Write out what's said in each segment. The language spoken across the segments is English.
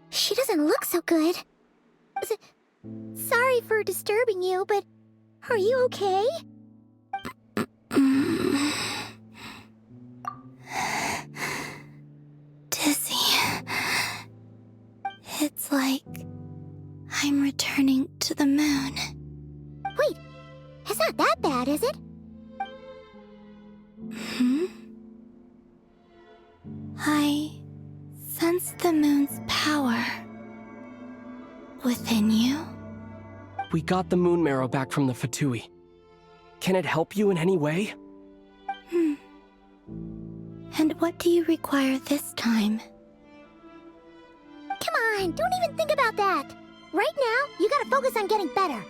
she doesn't look so good. Sorry for disturbing you, but are you okay? Dizzy. It's like I'm returning to the moon. Wait, it's not that bad, is it? I sense the moon's power within you. We got the moon marrow back from the Fatui. Can it help you in any way? And what do you require this time? Come on, don't even think about that. Right now, you gotta focus on getting better.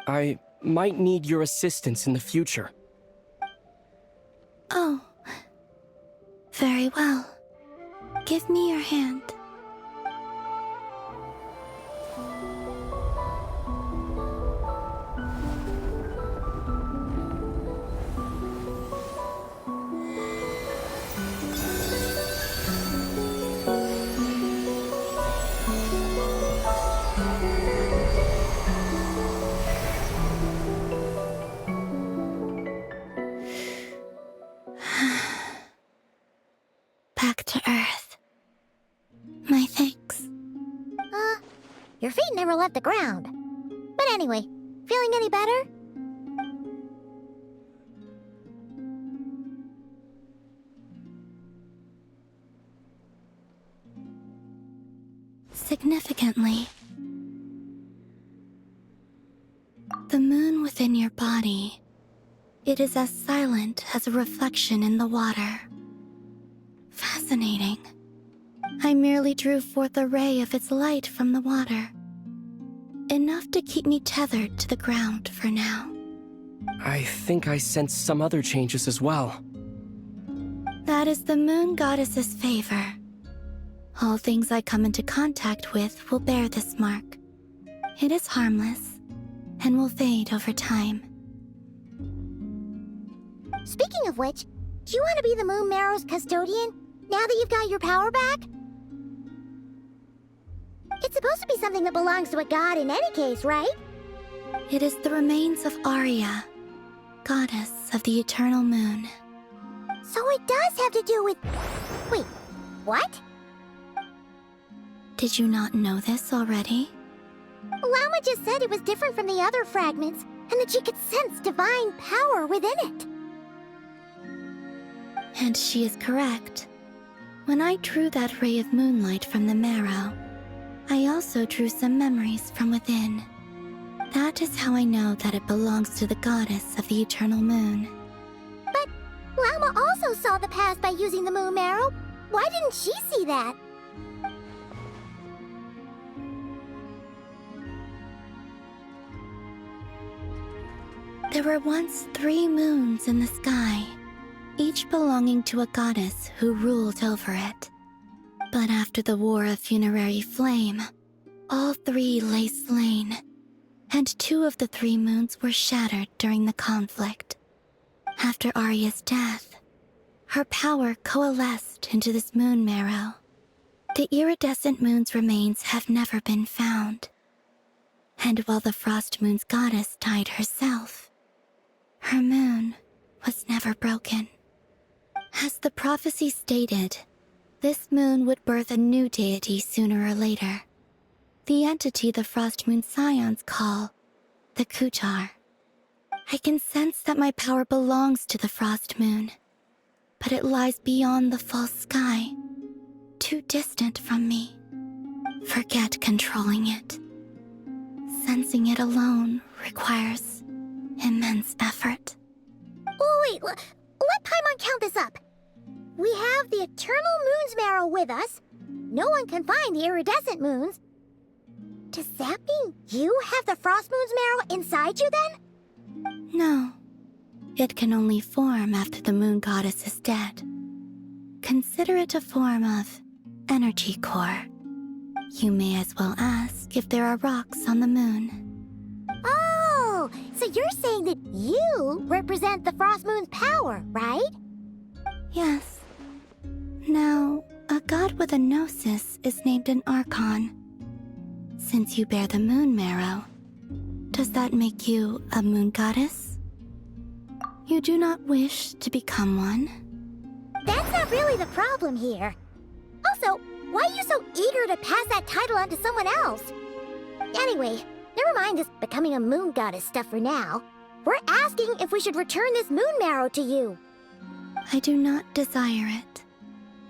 I might need your assistance in the future. Oh. Very well. Give me your hand. Back to Earth. My thanks. Your feet never left the ground. But anyway, feeling any better? Significantly. The moon within your body, it is as silent as a reflection in the water. Fascinating. I merely drew forth a ray of its light from the water. Enough to keep me tethered to the ground for now. I think I sense some other changes as well. That is the moon goddess's favor. All things I come into contact with will bear this mark. It is harmless and will fade over time. Speaking of which, do you want to be the Moon Marrow's custodian, now that you've got your power back? It's supposed to be something that belongs to a god in any case, right? It is the remains of Arya, goddess of the eternal moon. So it does have to do with... Wait, what? Did you not know this already? Lama just said it was different from the other fragments, and that she could sense divine power within it. And she is correct. When I drew that ray of moonlight from the marrow, I also drew some memories from within. That is how I know that it belongs to the goddess of the eternal moon. But Lama also saw the past by using the Moon Marrow. Why didn't she see that? There were once 3 moons in the sky, each belonging to a goddess who ruled over it. But after the War of Funerary Flame, all 3 lay slain, and 2 of the 3 moons were shattered during the conflict. After Arya's death, her power coalesced into this moon marrow. The iridescent moon's remains have never been found. And while the Frost Moon's goddess died herself, her moon was never broken. As the prophecy stated, this moon would birth a new deity sooner or later. The entity the Frost Moon Scions call the Kujar. I can sense that my power belongs to the Frost Moon, but it lies beyond the false sky, too distant from me. Forget controlling it. Sensing it alone requires immense effort. Oh, wait, let Paimon count this up. We have the Eternal Moon's Marrow with us. No one can find the iridescent moons. Does that mean you have the Frost Moon's Marrow inside you then? No. It can only form after the moon goddess is dead. Consider it a form of energy core. You may as well ask if there are rocks on the moon. Oh, so So you're saying that you represent the Frost Moon's power, right? Yes. Now, a god with a gnosis is named an Archon. Since you bear the moon marrow, does that make you a moon goddess? You do not wish to become one? That's not really the problem here. Also, why are you so eager to pass that title on to someone else? Anyway, never mind this becoming a moon goddess stuff for now. We're asking if we should return this moon marrow to you. I do not desire it.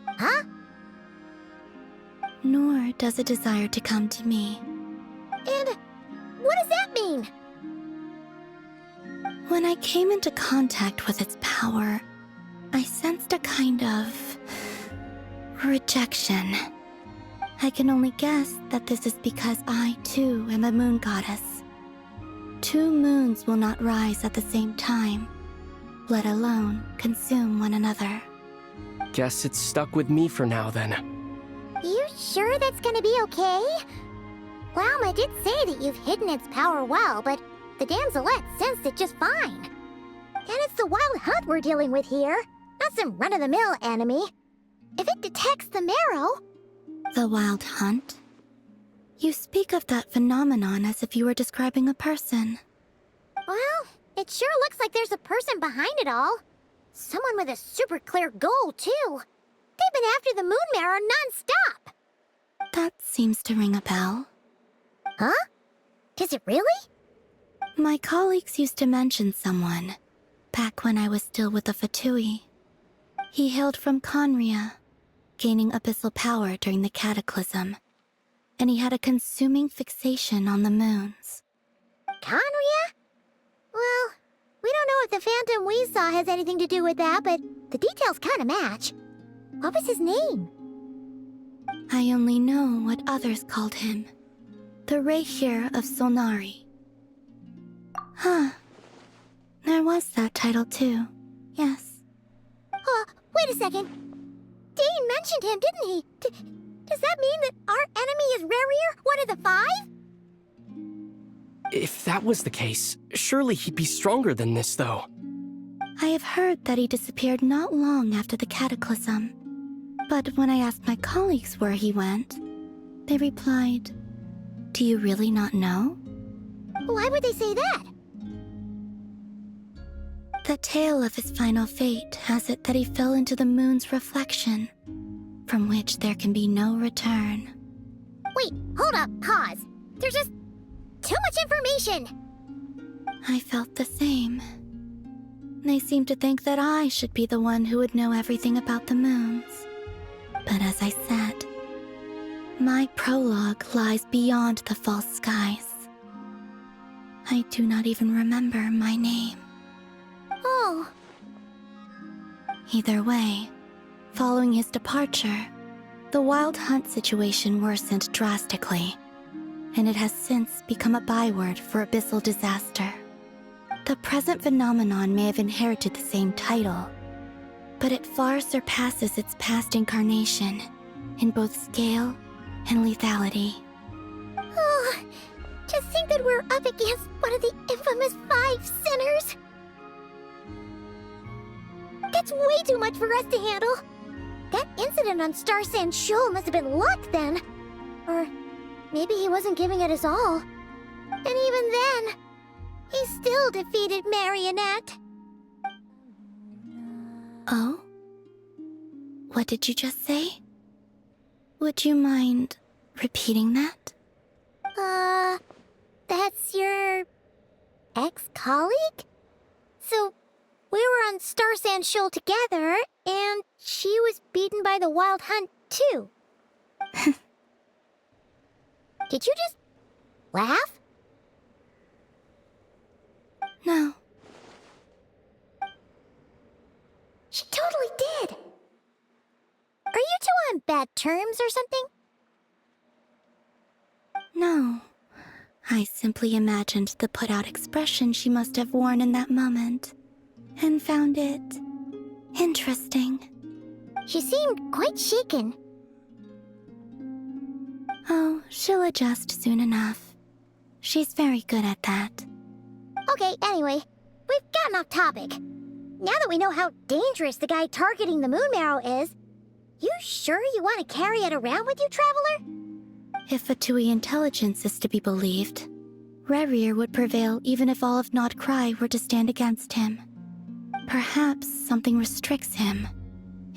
Huh? Nor does it desire to come to me. And what does that mean? When I came into contact with its power, I sensed a kind of rejection. I can only guess that this is because I, too, am a moon goddess. 2 moons will not rise at the same time, let alone consume one another. Guess it's stuck with me for now then. You sure that's gonna be okay? Glauma did say that you've hidden its power well, but the damselette sensed it just fine. And it's the wild hunt we're dealing with here, not some run-of-the-mill enemy. If it detects the marrow... The wild hunt? You speak of that phenomenon as if you were describing a person. Well, it sure looks like there's a person behind it all. Someone with a super clear goal, too. They've been after the moon marrow non-stop. That seems to ring a bell. Huh? Does it really? My colleagues used to mention someone, back when I was still with the Fatui. He hailed from Conria, gaining abyssal power during the cataclysm, and he had a consuming fixation on the moons. Conria? Well, we don't know if the phantom we saw has anything to do with that, but the details kind of match. What was his name? I only know what others called him. The Rehir of Solnari. Huh. There was that title too, yes. Wait a second. Dane mentioned him, didn't he? Does that mean that our enemy is Rarier, one of the 5? If that was the case, surely he'd be stronger than this, though. I have heard that he disappeared not long after the cataclysm. But when I asked my colleagues where he went, they replied, "Do you really not know?" Why would they say that? The tale of his final fate has it that he fell into the moon's reflection, from which there can be no return. Wait, hold up, pause. There's just too much information. I felt the same. They seemed to think that I should be the one who would know everything about the moons. But as I said, my prologue lies beyond the false skies. I do not even remember my name. Oh. Either way, following his departure, the wild hunt situation worsened drastically, and it has since become a byword for abyssal disaster. The present phenomenon may have inherited the same title, but it far surpasses its past incarnation in both scale and lethality. Oh, just think that we're up against one of the infamous 5 sinners. That's way too much for us to handle. That incident on Star Sand Shoal must have been luck then. Or maybe he wasn't giving it his all. And even then, he still defeated Marionette. Oh? What did you just say? Would you mind repeating that? That's your ex-colleague? So, we were on Star Sand Shoal together, and she was beaten by the Wild Hunt, too. Did you just laugh? No. She totally did. Are you two on bad terms or something? No. I simply imagined the put-out expression she must have worn in that moment, and found it interesting. She seemed quite shaken. Oh, she'll adjust soon enough. She's very good at that. Okay, anyway, we've gotten off topic. Now that we know how dangerous the guy targeting the moon marrow is, you sure you want to carry it around with you, Traveler? If Fatui intelligence is to be believed, Rerir would prevail even if all of Nod Cry were to stand against him. Perhaps something restricts him,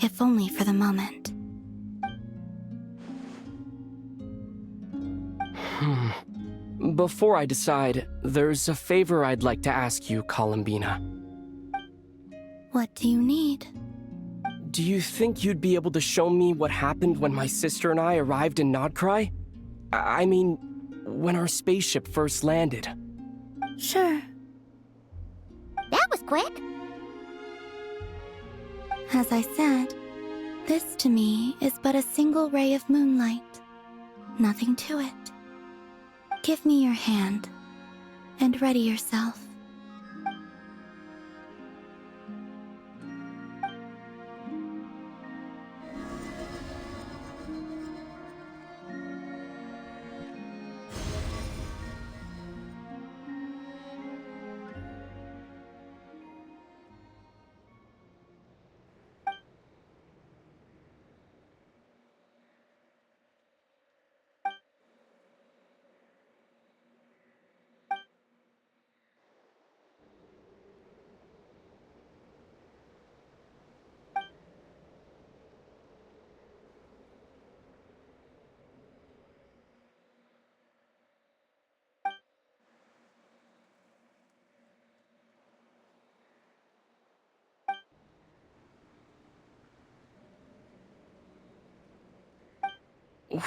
if only for the moment. Before I decide, there's a favor I'd like to ask you, Columbina. What do you need? Do you think you'd be able to show me what happened when my sister and I arrived in Nodcry? I mean, when our spaceship first landed. Sure. That was quick. As I said, this to me is but a single ray of moonlight. Nothing to it. Give me your hand, and ready yourself.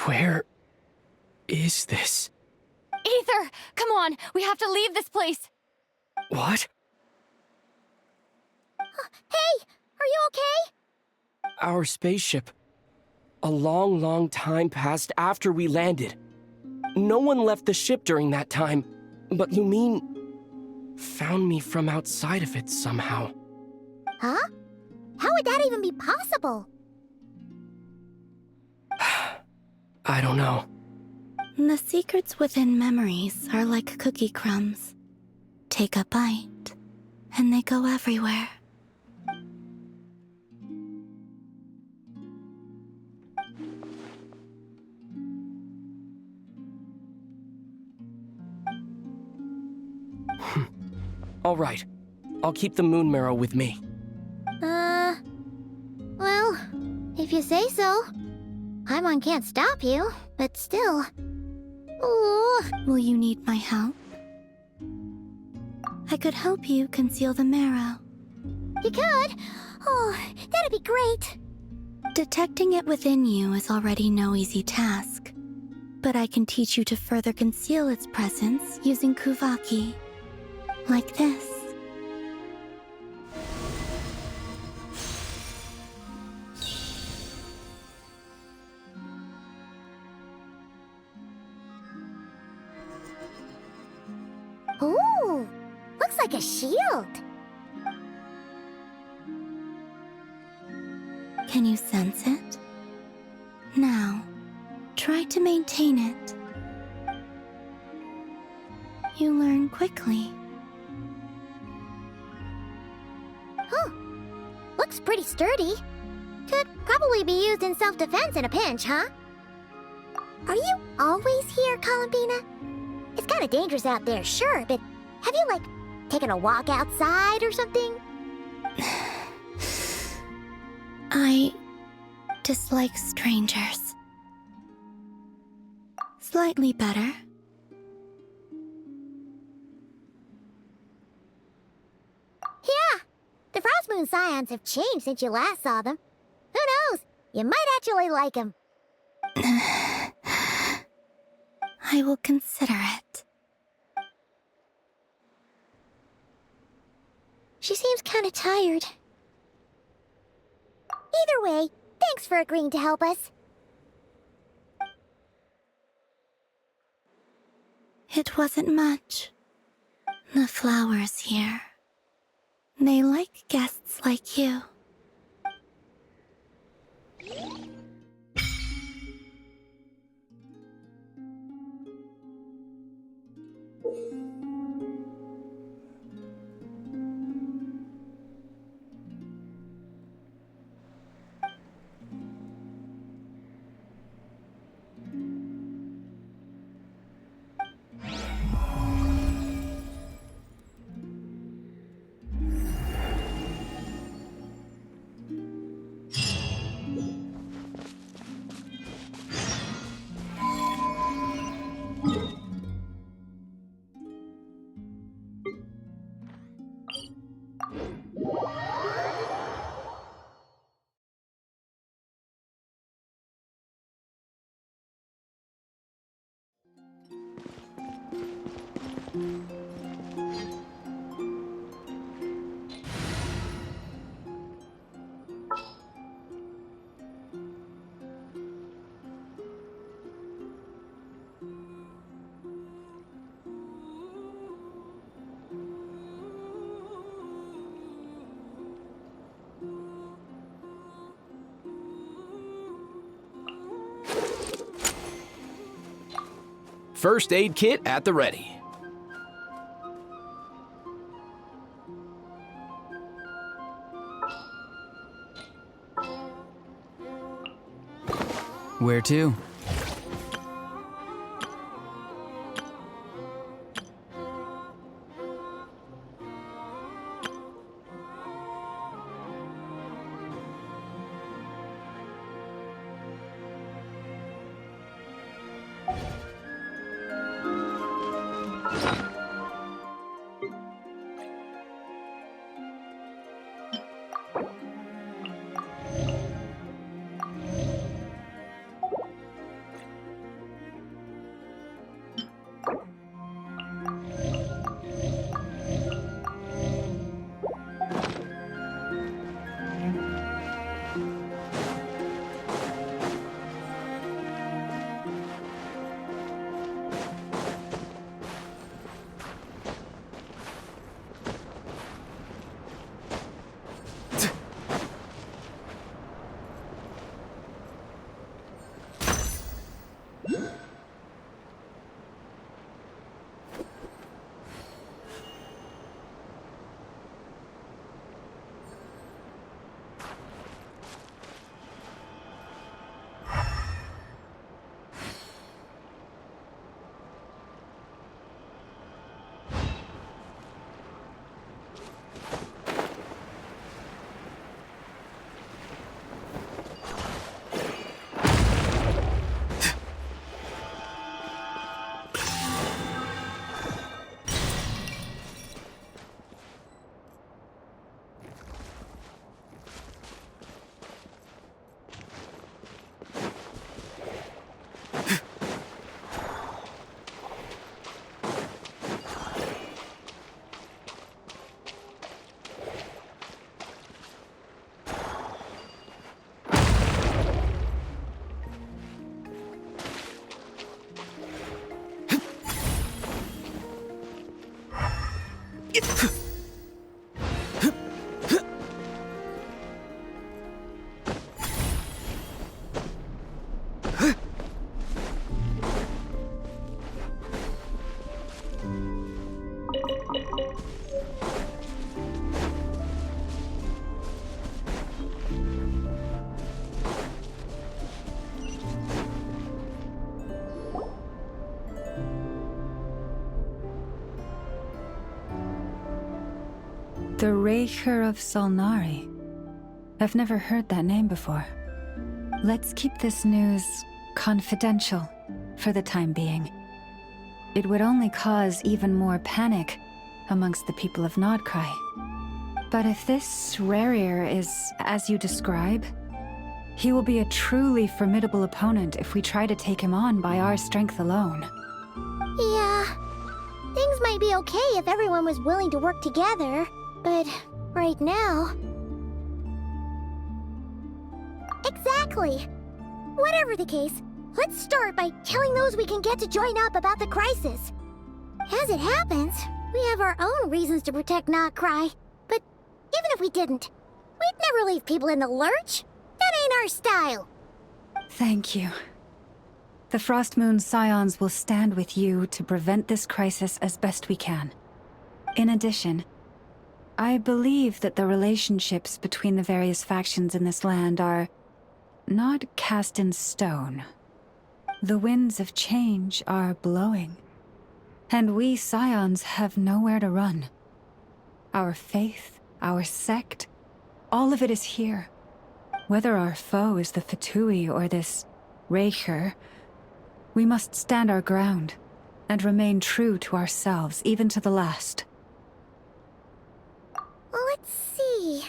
Where is this? Aether! Come on! We have to leave this place! What? Hey, are you okay? Our spaceship. A long, long time passed after we landed. No one left the ship during that time, but Lumine found me from outside of it somehow. Huh? How would that even be possible? I don't know. The secrets within memories are like cookie crumbs. Take a bite, and they go everywhere. All right. I'll keep the moon marrow with me. Well, if you say so. Paimon can't stop you, but still. Ooh. Will you need my help? I could help you conceal the marrow. You could? Oh, that'd be great. Detecting it within you is already no easy task, but I can teach you to further conceal its presence using Kuvaki. Like this. Ooh, looks like a shield. Can you sense it? Now, try to maintain it. You learn quickly. Huh. Looks pretty sturdy. Could probably be used in self-defense in a pinch, huh? Are you always here, Columbina? It's kind of dangerous out there, sure, but have you, like, taken a walk outside or something? I dislike strangers. Slightly better. Yeah, the Frost Moon Scions have changed since you last saw them. Who knows? You might actually like them. I will consider it. She seems kind of tired. Either way, thanks for agreeing to help us. It wasn't much. The flowers here. They like guests like you. First aid kit at the ready. Where to? The Raker of Solnari. I've never heard that name before. Let's keep this news confidential for the time being. It would only cause even more panic amongst the people of Nodcry. But if this Rarir is as you describe, he will be a truly formidable opponent if we try to take him on by our strength alone. Yeah, things might be okay if everyone was willing to work together, but right now... Exactly! Whatever the case, let's start by telling those we can get to join up about the crisis. As it happens, we have our own reasons to protect Nodcry, but even if we didn't, we'd never leave people in the lurch. That ain't our style. Thank you. The Frostmoon Scions will stand with you to prevent this crisis as best we can. In addition, I believe that the relationships between the various factions in this land are not cast in stone. The winds of change are blowing, and we Scions have nowhere to run. Our faith, our sect, all of it is here. Whether our foe is the Fatui or this Raker, we must stand our ground and remain true to ourselves, even to the last. Let's see.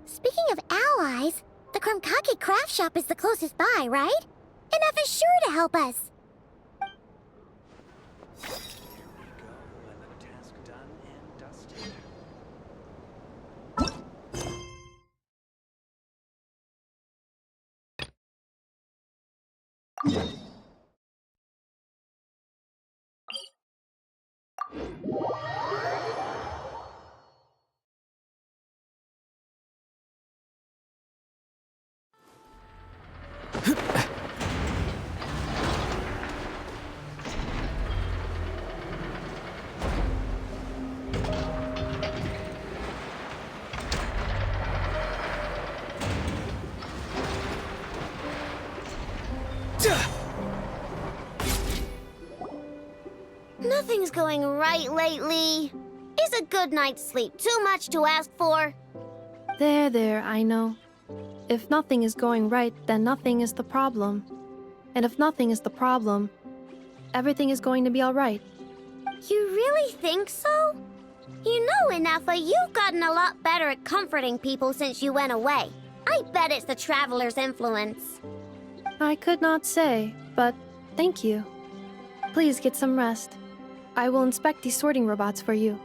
Speaking of allies, the Krumkake craft shop is the closest by, right? NF is sure to help us. Nothing's going right lately. Is a good night's sleep too much to ask for? There, I know. If nothing is going right, then nothing is the problem. And if nothing is the problem, everything is going to be alright. You really think so? You know, Inefa, you've gotten a lot better at comforting people since you went away. I bet it's the Traveler's influence. I could not say, but thank you. Please get some rest. I will inspect these sorting robots for you.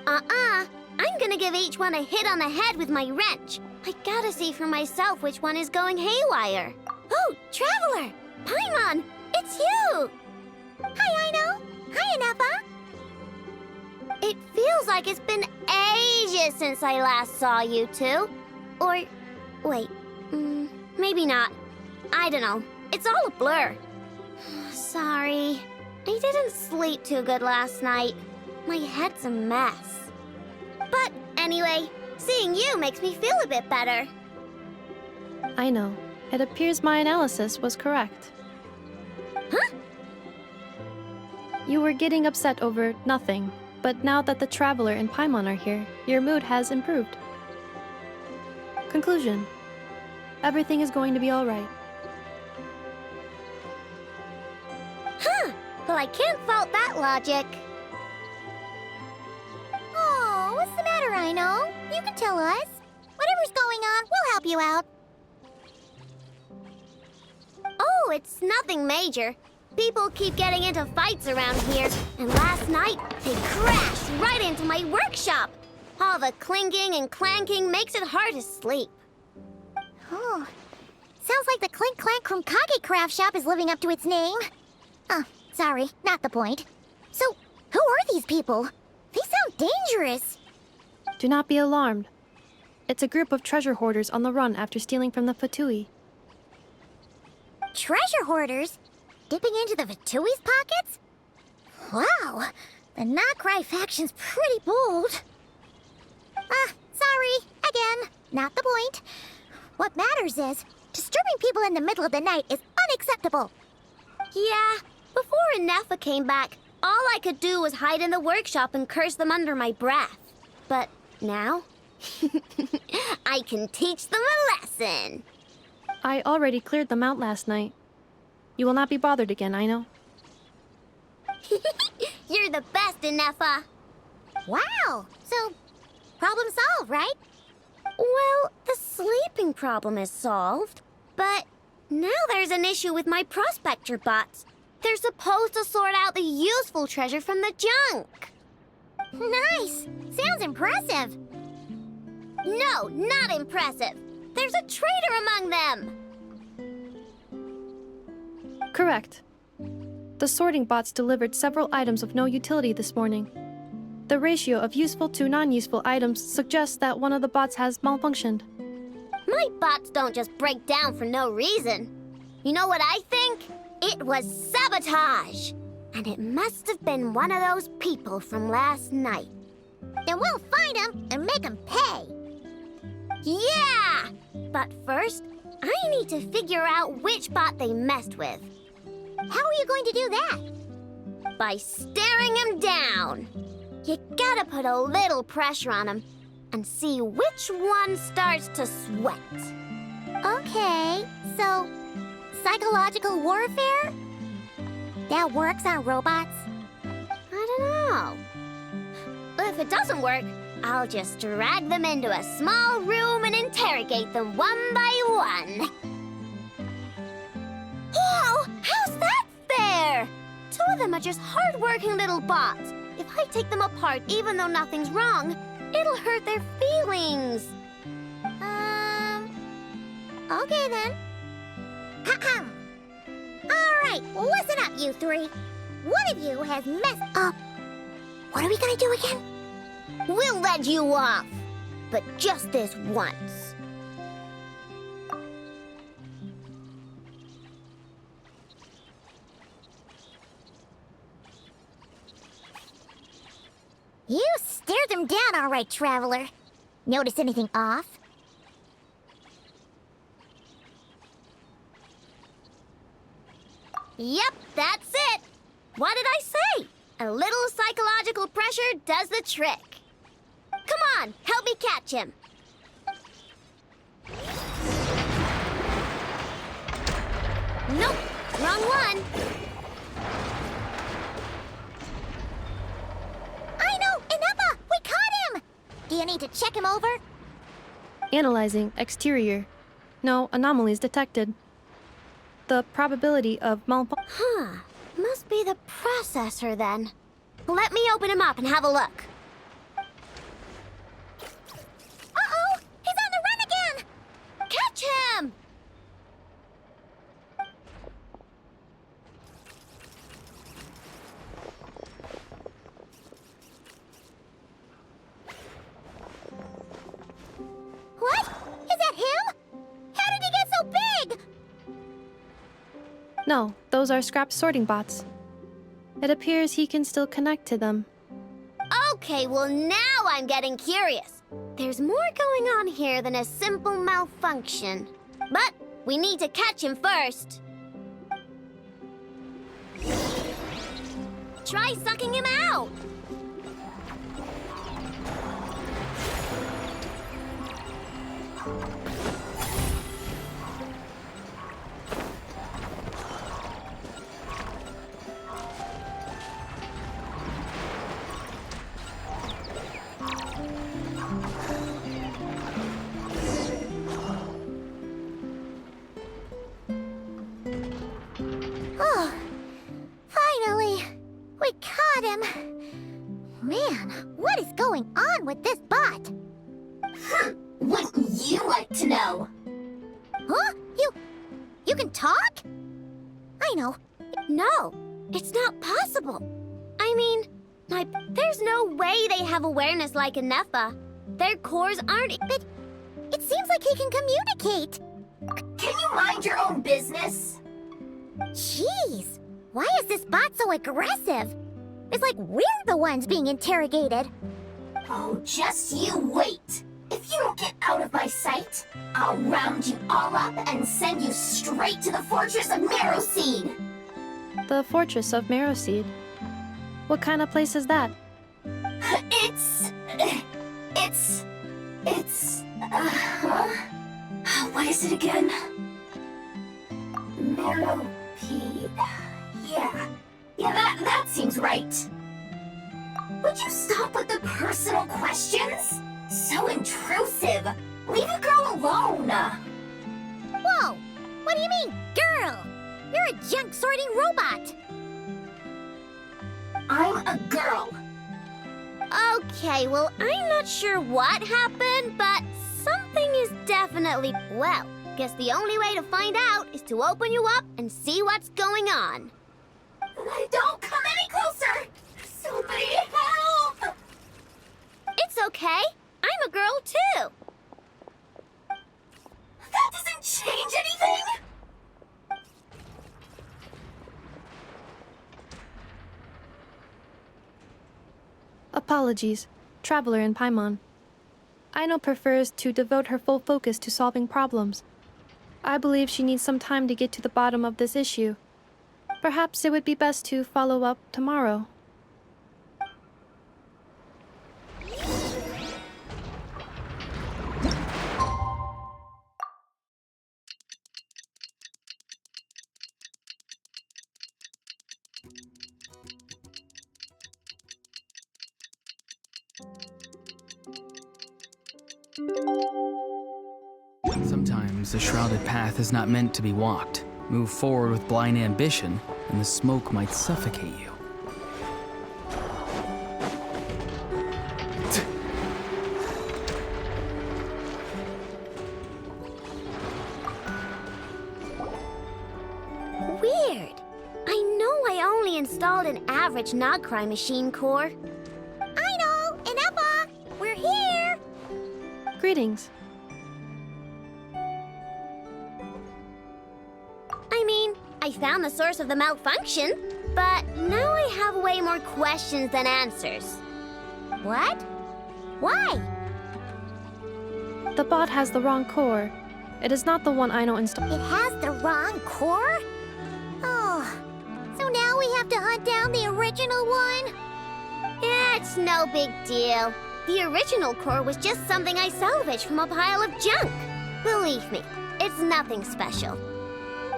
I'm gonna give each one a hit on the head with my wrench. I gotta see for myself which one is going haywire. Oh, Traveler! Paimon! It's you! Hi, Aino! Hi, Inefa! It feels like it's been ages since I last saw you two. Or, wait, maybe not. I don't know. It's all a blur. Sorry. I didn't sleep too good last night. My head's a mess. But anyway, seeing you makes me feel a bit better. I know. It appears my analysis was correct. Huh? You were getting upset over nothing, but now that the Traveler and Paimon are here, your mood has improved. Conclusion. Everything is going to be alright. Huh. Well, I can't fault that logic. Oh, what's the matter, Aino? You can tell us. Whatever's going on, we'll help you out. Oh, it's nothing major. People keep getting into fights around here, and last night they crashed right into my workshop. All the clinking and clanking makes it hard to sleep. Oh, sounds like the Clink Clank from Kage Craft Shop is living up to its name. Oh, sorry, not the point. So, who are these people? They sound dangerous. Do not be alarmed. It's a group of treasure hoarders on the run after stealing from the Fatui. Treasure hoarders? Dipping into the Vatui's pockets? Wow, the Nokrai faction's pretty bold. Sorry, again, not the point. What matters is, disturbing people in the middle of the night is unacceptable. Yeah, before Inefa came back, all I could do was hide in the workshop and curse them under my breath. But now, I can teach them a lesson. I already cleared them out last night. You will not be bothered again, I know. You're the best, Inefa. Wow, so problem solved, right? Well, the sleeping problem is solved, but now there's an issue with my prospector bots. They're supposed to sort out the useful treasure from the junk. Nice! Sounds impressive. No, not impressive. There's a traitor among them. Correct. The sorting bots delivered several items of no utility this morning. The ratio of useful to non-useful items suggests that one of the bots has malfunctioned. My bots don't just break down for no reason. You know what I think? It was sabotage. And it must have been one of those people from last night. Then we'll find them and make them pay. Yeah! But first, I need to figure out which bot they messed with. How are you going to do that? By staring him down. You gotta put a little pressure on him and see which one starts to sweat. Okay, so psychological warfare? That works on robots? I don't know. If it doesn't work, I'll just drag them into a small room and interrogate them one by one. Whoa! How's that fair? Two of them are just hard-working little bots. If I take them apart even though nothing's wrong, it'll hurt their feelings. Okay then. Alright, listen up, you three. One of you has messed up. What are we gonna do again? We'll let you off, but just this once. You stared them down all right, Traveler. Notice anything off? Yep, that's it. What did I say? A little psychological pressure does the trick. Come on, help me catch him. Nope, wrong one. I know, Ineppa, we caught him. Do you need to check him over? Analyzing exterior. No anomalies detected. The probability of malfunction. Huh, must be the processor then. Let me open him up and have a look. Uh-oh, he's on the run again. Catch him! What? Is that him? How did he get so big? No, those are scrap sorting bots. It appears he can still connect to them. Okay, well now I'm getting curious. There's more going on here than a simple malfunction. But we need to catch him first. Try sucking him out. Oh, finally! We caught him! Man, what is going on with this bot? Wouldn't you like to know? Huh? You can talk? I know. No, it's not possible. I mean, there's no way they have awareness like Ineppa. Their cores aren't... But it seems like he can communicate. Can you mind your own business? Jeez, why is this bot so aggressive? It's like we're the ones being interrogated. Oh, just you wait. If you don't get out of my sight, I'll round you all up and send you straight to the Fortress of Marrowseed. The Fortress of Marrowseed. What kind of place is that? What is it again? Marrowpeed. Yeah, that seems right. Would you stop with the personal questions? So intrusive. Leave a girl alone. Whoa, what do you mean, girl? You're a junk sorting robot. I'm a girl. Okay, well, I'm not sure what happened, but something is definitely... Well, guess the only way to find out is to open you up and see what's going on. Don't come any closer! Somebody help! It's okay. I'm a girl, too. That doesn't change anything! Apologies, Traveler in Paimon. Aino prefers to devote her full focus to solving problems. I believe she needs some time to get to the bottom of this issue. Perhaps it would be best to follow up tomorrow. Sometimes the shrouded path is not meant to be walked. Move forward with blind ambition, and the smoke might suffocate you. Weird. average Nogcry machine core. I know! Inepa! We're here! Greetings. I mean, I found the source of the malfunction, but now I have way more questions than answers. What? Why? The bot has the wrong core. It is not the one Aino installed. It has the wrong core? Oh, so now we have to hunt down the original one? It's no big deal. The original core was just something I salvaged from a pile of junk. Believe me, it's nothing special.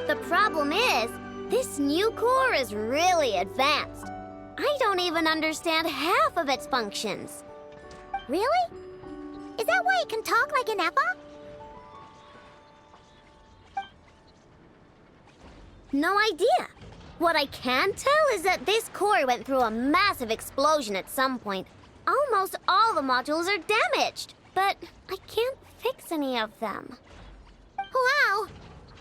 The problem is, this new core is really advanced. I don't even understand half of its functions. Really? Is that why it can talk like an Inepa? No idea. What I can tell is that this core went through a massive explosion at some point. Almost all the modules are damaged, but I can't fix any of them. Wow!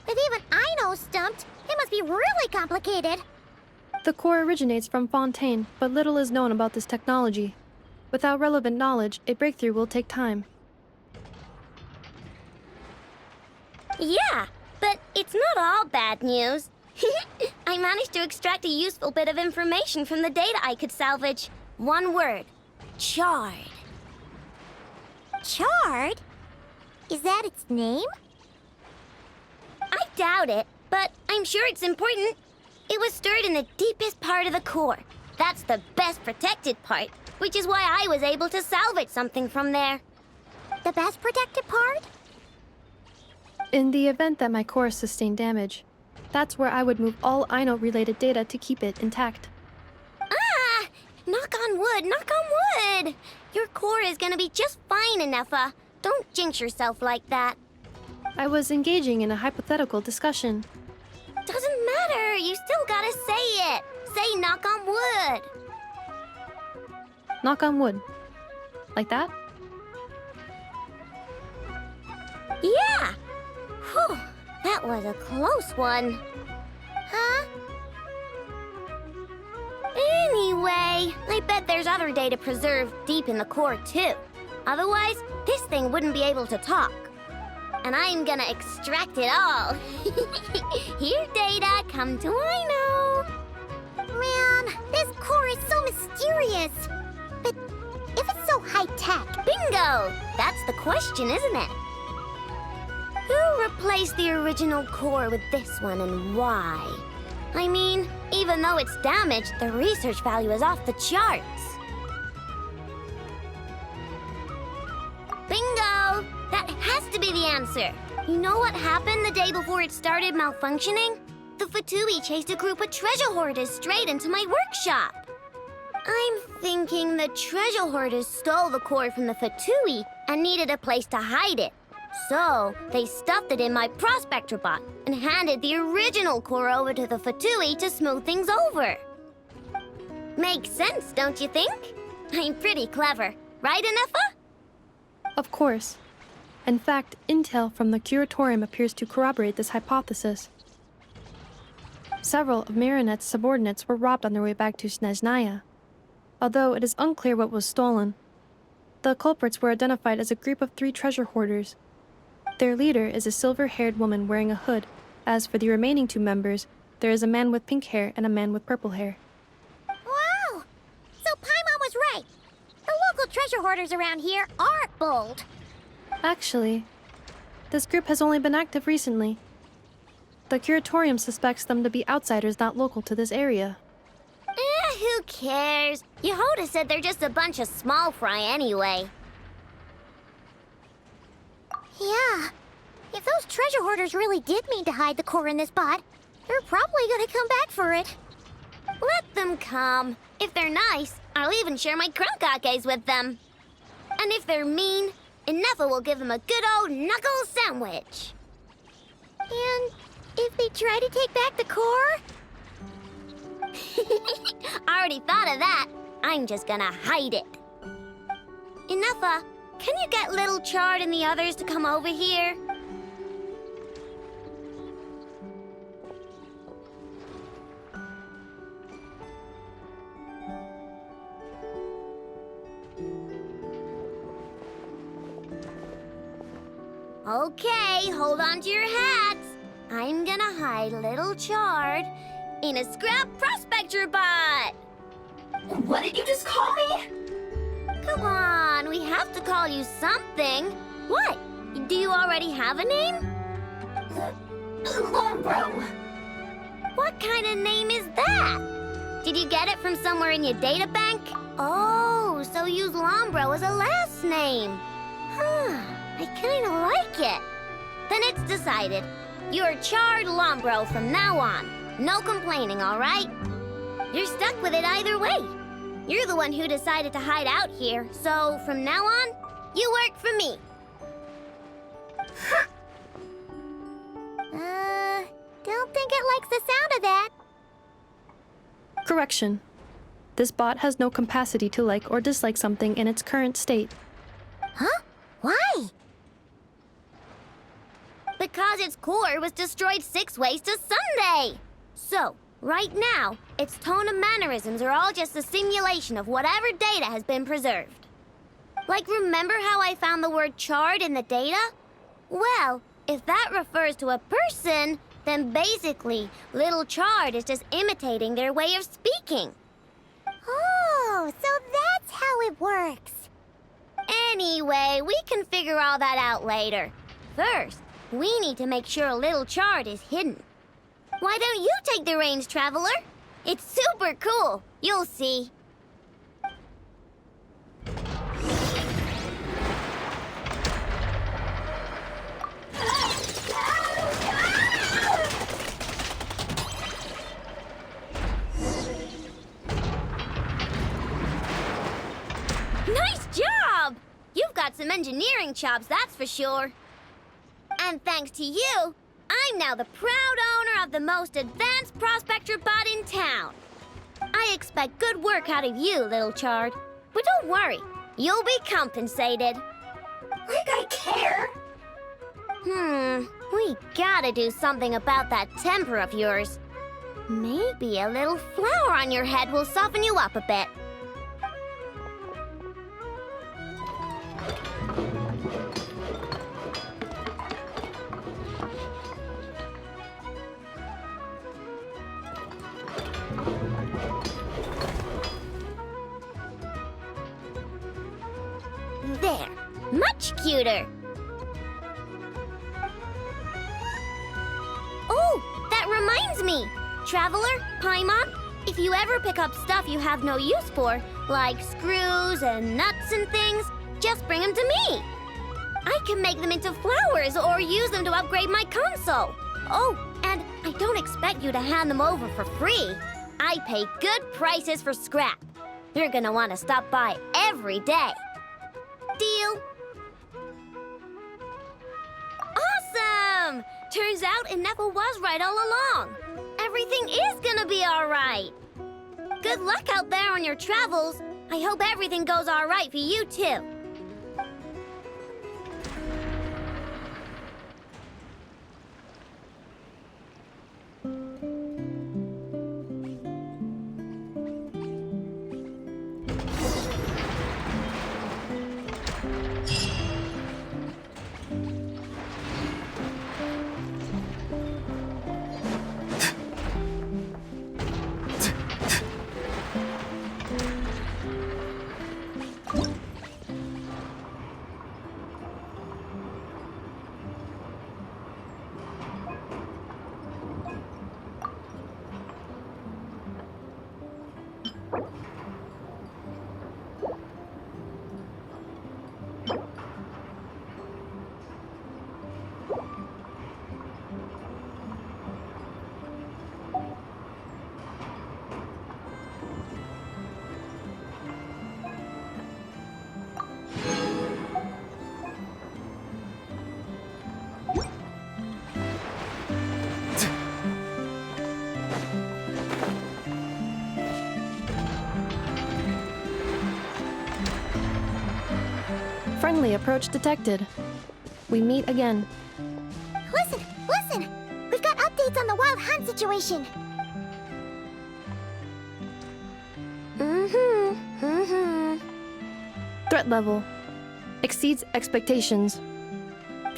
If even Aino's stumped, it must be really complicated. The core originates from Fontaine, but little is known about this technology. Without relevant knowledge, a breakthrough will take time. Yeah, but it's not all bad news. I managed to extract a useful bit of information from the data I could salvage. One word. Charred. Charred? Is that its name? I doubt it, but I'm sure it's important. It was stored in the deepest part of the core. That's the best protected part, which is why I was able to salvage something from there. The best protected part? In the event that my core sustained damage, that's where I would move all Aino-related data to keep it intact. Ah! Knock on wood, knock on wood! Your core is gonna be just fine, Inepa. Don't jinx yourself like that. I was engaging in a hypothetical discussion. Doesn't matter, you still gotta say it. Say knock on wood. Knock on wood. Like that? Yeah! Whew, that was a close one. Huh? Anyway, I bet there's other data preserved deep in the core too. Otherwise, this thing wouldn't be able to talk. And I'm gonna extract it all. Here, data, come to Aino. Man, this core is so mysterious. But if it's so high-tech... Bingo! That's the question, isn't it? Who replaced the original core with this one and why? I mean, even though it's damaged, the research value is off the charts. Bingo! That has to be the answer. You know what happened the day before it started malfunctioning? The Fatui chased a group of treasure hoarders straight into my workshop. I'm thinking the treasure hoarders stole the core from the Fatui and needed a place to hide it. So, they stuffed it in my prospector bot and handed the original core over to the Fatui to smooth things over. Makes sense, don't you think? I'm pretty clever, right, Inepa? Of course. In fact, intel from the curatorium appears to corroborate this hypothesis. Several of Marinette's subordinates were robbed on their way back to Snezhnaya, although it is unclear what was stolen. The culprits were identified as a group of 3 treasure hoarders. Their leader is a silver-haired woman wearing a hood. As for the remaining 2 members, there is a man with pink hair and a man with purple hair. Wow! So Paimon was right. The local treasure hoarders around here aren't bold. Actually, this group has only been active recently. The curatorium suspects them to be outsiders not local to this area. Who cares? Yehoda said they're just a bunch of small fry anyway. Yeah. If those treasure hoarders really did mean to hide the core in this bot, they're probably gonna come back for it. Let them come. If they're nice, I'll even share my crunkakes with them. And if they're mean, Inepa will give them a good old knuckle sandwich. And if they try to take back the core? I already thought of that. I'm just gonna hide it. Inepa, can you get Little Chard and the others to come over here? Okay, hold on to your hats. I'm gonna hide Little Chard in a scrap prospector bot. What did you just call me? Come on, we have to call you something. What? Do you already have a name? Lombro. What kind of name is that? Did you get it from somewhere in your data bank? Oh, so use Lombro as a last name. Huh, I kinda like it. Then it's decided. You're Chard Lombro from now on. No complaining, all right? You're stuck with it either way. You're the one who decided to hide out here, so from now on, you work for me. Don't think it likes the sound of that. Correction. This bot has no capacity to like or dislike something in its current state. Huh? Why? Because its core was destroyed 6 ways to Sunday. So, right now, its tone and mannerisms are all just a simulation of whatever data has been preserved. Like, remember how I found the word chard in the data? Well, if that refers to a person, then basically, Little Chard is just imitating their way of speaking. Oh, so that's how it works. Anyway, we can figure all that out later. First, we need to make sure Little Chard is hidden. Why don't you take the reins, Traveler? It's super cool. You'll see. Nice job! You've got some engineering chops, that's for sure. And thanks to you, I'm now the proud owner of the most advanced prospector bot in town. I expect good work out of you, Little Chard. But don't worry, you'll be compensated. Like I care. We gotta do something about that temper of yours. Maybe a little flour on your head will soften you up a bit. There, much cuter. Oh, that reminds me. Traveler, Paimon, if you ever pick up stuff you have no use for, like screws and nuts and things, just bring them to me. I can make them into flowers or use them to upgrade my console. Oh, and I don't expect you to hand them over for free. I pay good prices for scrap. You're gonna want to stop by every day. Deal? Awesome! Turns out Ineffa was right all along. Everything is gonna be all right. Good luck out there on your travels. I hope everything goes all right for you, too. Friendly approach detected. We meet again. Listen! We've got updates on the wild hunt situation. Threat level exceeds expectations.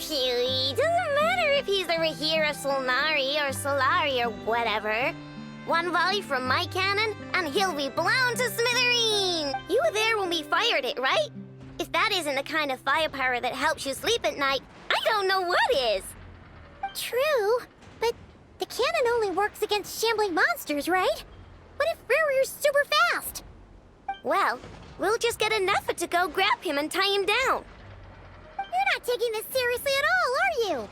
Phew, doesn't matter if he's the Rahira Solnari or Solari or whatever. One volley from my cannon, and he'll be blown to smithereens! You were there when we fired it, right? If that isn't the kind of firepower that helps you sleep at night, I don't know what is! True, but the cannon only works against shambling monsters, right? What if Rarir's super fast? Well, we'll just get a Nepha to go grab him and tie him down. You're not taking this seriously at all, are you?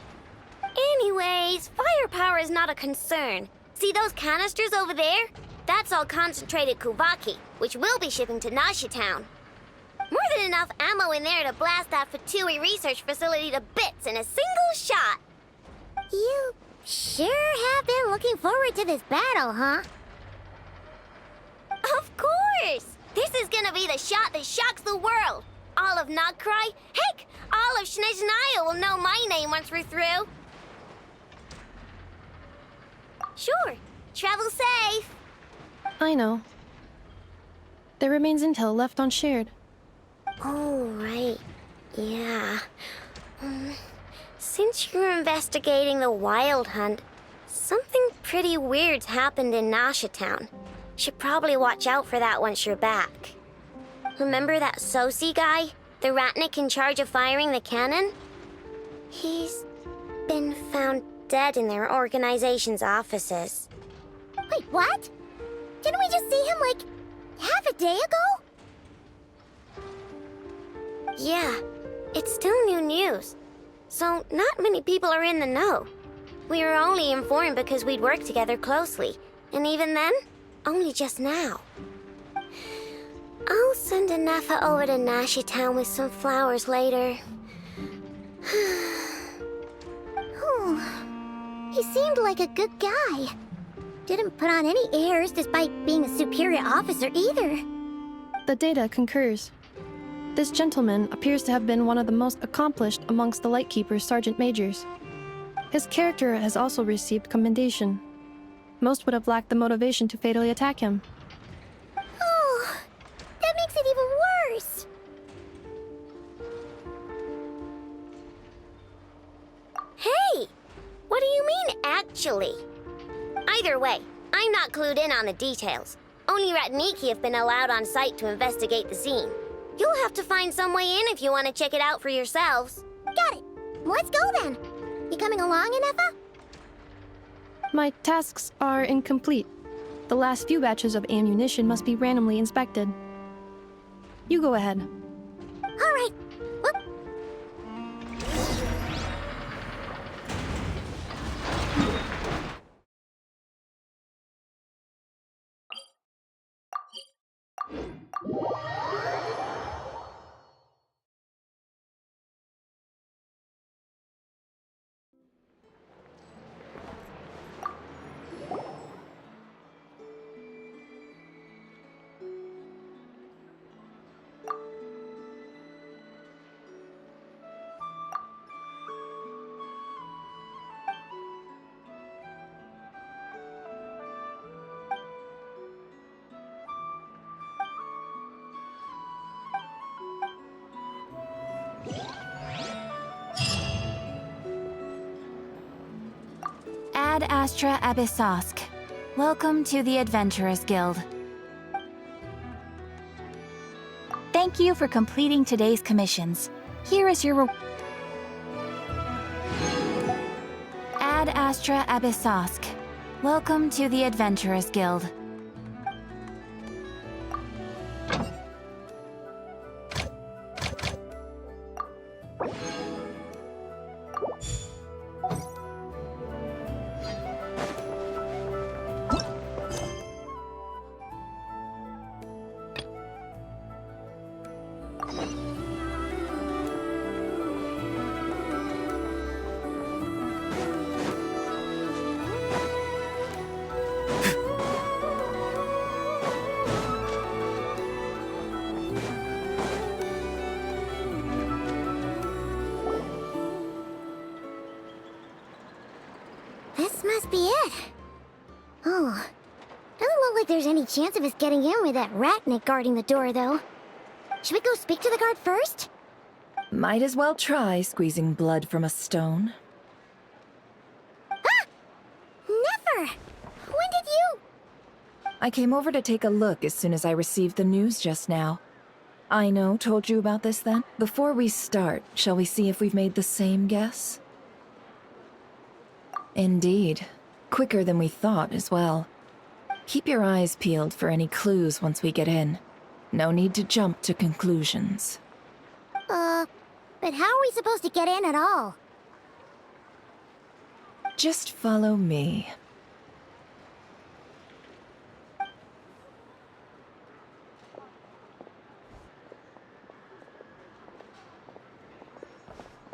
Anyways, firepower is not a concern. See those canisters over there? That's all concentrated Kuvaki, which we'll be shipping to Nashi Town. More than enough ammo in there to blast that Fatui research facility to bits in a single shot. You sure have been looking forward to this battle, huh? Of course! This is gonna be the shot that shocks the world. All of Nagkrai, heck, all of Snezhnaya will know my name once we're through. Sure, travel safe. I know. There remains intel left unshared. Oh, right. Yeah. Since you're investigating the Wild Hunt, something pretty weird's happened in Nasha Town. Should probably watch out for that once you're back. Remember that Sosi guy? The Ratnik in charge of firing the cannon? He's been found dead in their organization's offices. Wait, what? Didn't we just see him, like, half a day ago? Yeah, it's still new news. So, not many people are in the know. We were only informed because we'd worked together closely. And even then, only just now. I'll send a Nepha over to Nashi Town with some flowers later. He seemed like a good guy. Didn't put on any airs despite being a superior officer either. The data concurs. This gentleman appears to have been one of the most accomplished amongst the Lightkeeper's sergeant majors. His character has also received commendation. Most would have lacked the motivation to fatally attack him. Oh, that makes it even worse. Hey, what do you mean, actually? Either way, I'm not clued in on the details. Only Ratniki have been allowed on site to investigate the scene. You'll have to find some way in if you want to check it out for yourselves. Got it. Let's go then. You coming along, Inefa? My tasks are incomplete. The last few batches of ammunition must be randomly inspected. You go ahead. All right. Well, Ad Astra Abyssosk. Welcome to the Adventurers Guild. Thank you for completing today's commissions. Here is your Ad Astra Abyssosk. Welcome to the Adventurers Guild. this must be it. Oh, doesn't look like there's any chance of us getting in with that Ratnik guarding the door, though. Should we go speak to the guard first? Might as well try squeezing blood from a stone. Ah! Never! When did you? I came over to take a look as soon as I received the news just now. Aino told you about this then? Before we start, shall we see if we've made the same guess? Indeed. Quicker than we thought as well. Keep your eyes peeled for any clues once we get in. No need to jump to conclusions. But how are we supposed to get in at all? Just follow me.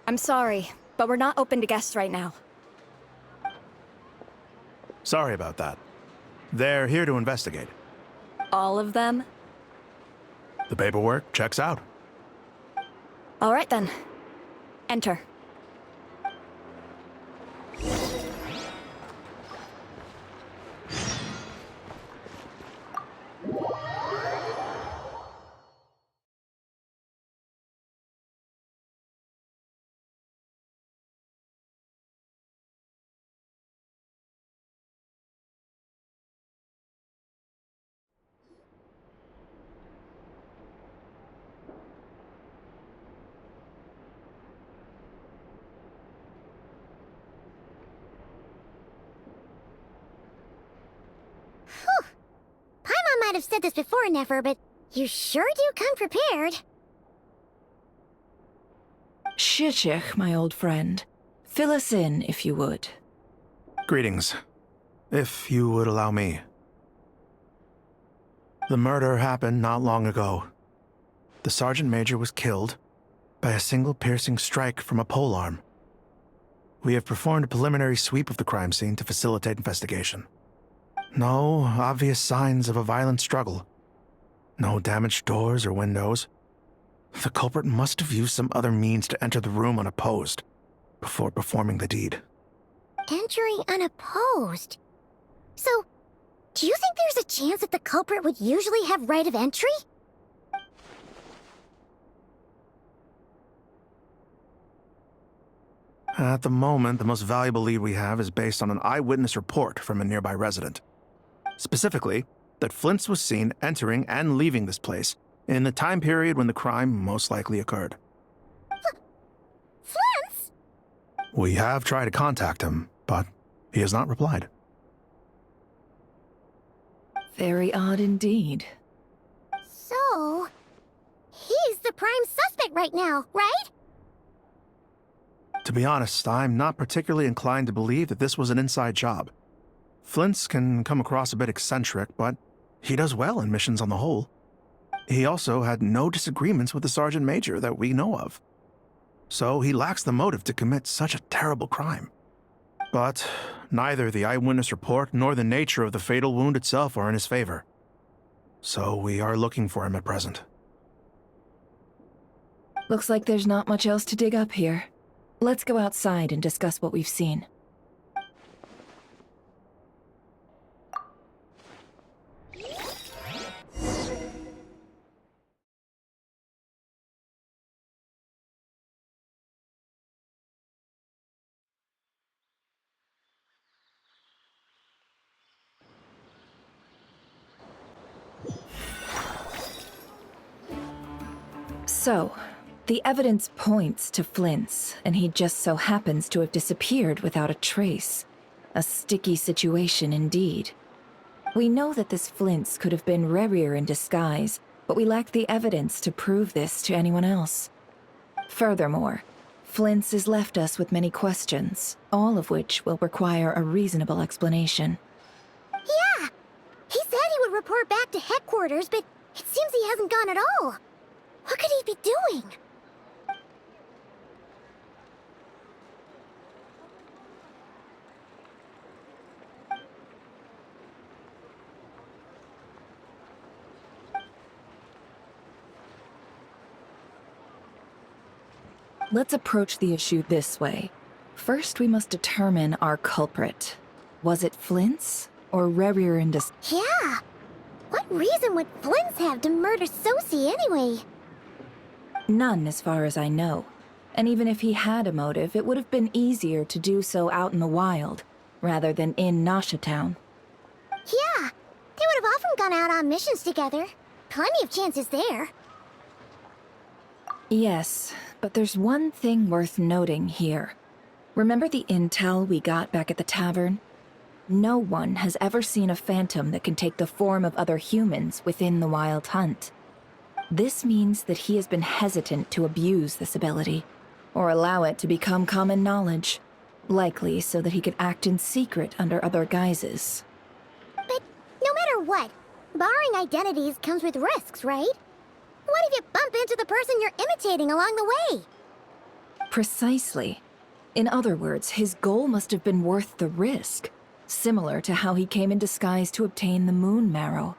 I'm sorry, but we're not open to guests right now. Sorry about that. They're here to investigate. All of them? The paperwork checks out. All right then. Enter. Whew. Paimon might have said this before, Nefer, but you sure do come prepared. Shishich, my old friend. Fill us in, if you would. Greetings. If you would allow me. The murder happened not long ago. The Sergeant Major was killed by a single piercing strike from a polearm. We have performed a preliminary sweep of the crime scene to facilitate investigation. No obvious signs of a violent struggle. No damaged doors or windows. The culprit must have used some other means to enter the room unopposed before performing the deed. Entering unopposed? So, do you think there's a chance that the culprit would usually have right of entry? At the moment, the most valuable lead we have is based on an eyewitness report from a nearby resident. Specifically, that Flint's was seen entering and leaving this place in the time period when the crime most likely occurred. Flint's? We have tried to contact him, but he has not replied. Very odd indeed. So, he's the prime suspect right now, right? To be honest, I'm not particularly inclined to believe that this was an inside job. Flint's can come across a bit eccentric, but he does well in missions on the whole. He also had no disagreements with the Sergeant Major that we know of. So he lacks the motive to commit such a terrible crime. But neither the eyewitness report nor the nature of the fatal wound itself are in his favor. So we are looking for him at present. Looks like there's not much else to dig up here. Let's go outside and discuss what we've seen. So, the evidence points to Flint's, and he just so happens to have disappeared without a trace. A sticky situation indeed. We know that this Flint's could have been Rerir in disguise, but we lack the evidence to prove this to anyone else. Furthermore, Flint's has left us with many questions, all of which will require a reasonable explanation. Yeah! He said he would report back to headquarters, but it seems he hasn't gone at all. What could he be doing? Let's approach the issue this way. First, we must determine our culprit. Was it Flint's or Rerir in disguise? Yeah! What reason would Flint's have to murder Sosie anyway? None, as far as I know. And even if he had a motive, it would have been easier to do so out in the wild, rather than in Nasha Town. Yeah, they would have often gone out on missions together. Plenty of chances there. Yes, but there's one thing worth noting here. Remember the intel we got back at the tavern? No one has ever seen a phantom that can take the form of other humans within the Wild Hunt. This means that he has been hesitant to abuse this ability, or allow it to become common knowledge, likely so that he could act in secret under other guises. But no matter what, borrowing identities comes with risks, right? What if you bump into the person you're imitating along the way? Precisely. In other words, his goal must have been worth the risk, similar to how he came in disguise to obtain the moon marrow.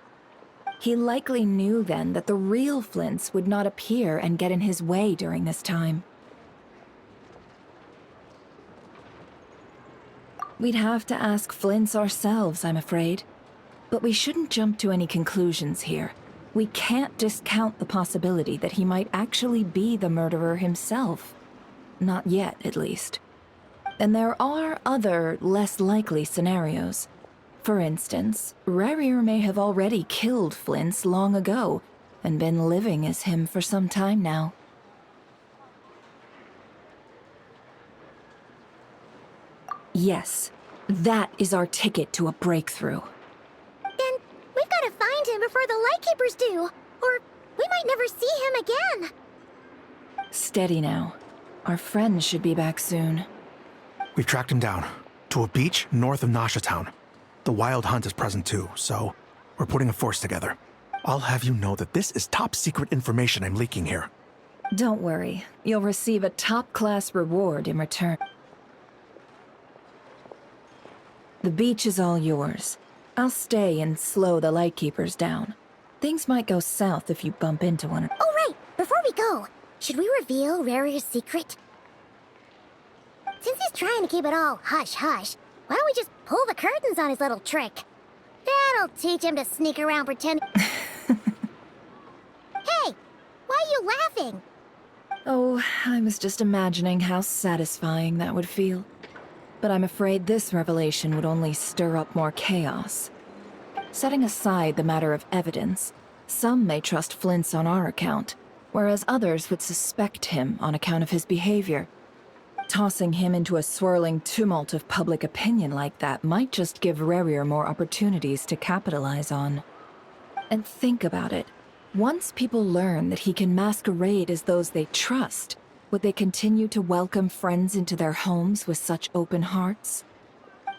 He likely knew then that the real Flints would not appear and get in his way during this time. We'd have to ask Flints ourselves, I'm afraid. But we shouldn't jump to any conclusions here. We can't discount the possibility that he might actually be the murderer himself. Not yet, at least. And there are other, less likely scenarios. For instance, Rerir may have already killed Flints long ago, and been living as him for some time now. Yes, that is our ticket to a breakthrough. Then we've got to find him before the Lightkeepers do, or we might never see him again. Steady now. Our friend should be back soon. We've tracked him down to a beach north of Nasha Town. The Wild Hunt is present too, so we're putting a force together. I'll have you know that this is top secret information I'm leaking here. Don't worry. You'll receive a top-class reward in return. The beach is all yours. I'll stay and slow the Lightkeepers down. Things might go south if you bump into one. Oh, right! Before we go, should we reveal Rarir's secret? Since he's trying to keep it all hush-hush, why don't we just pull the curtains on his little trick? That'll teach him to sneak around pretending. Hey! Why are you laughing? Oh, I was just imagining how satisfying that would feel. But I'm afraid this revelation would only stir up more chaos. Setting aside the matter of evidence, some may trust Flint's on our account, whereas others would suspect him on account of his behavior. Tossing him into a swirling tumult of public opinion like that might just give Rerir more opportunities to capitalize on. And think about it. Once people learn that he can masquerade as those they trust, would they continue to welcome friends into their homes with such open hearts?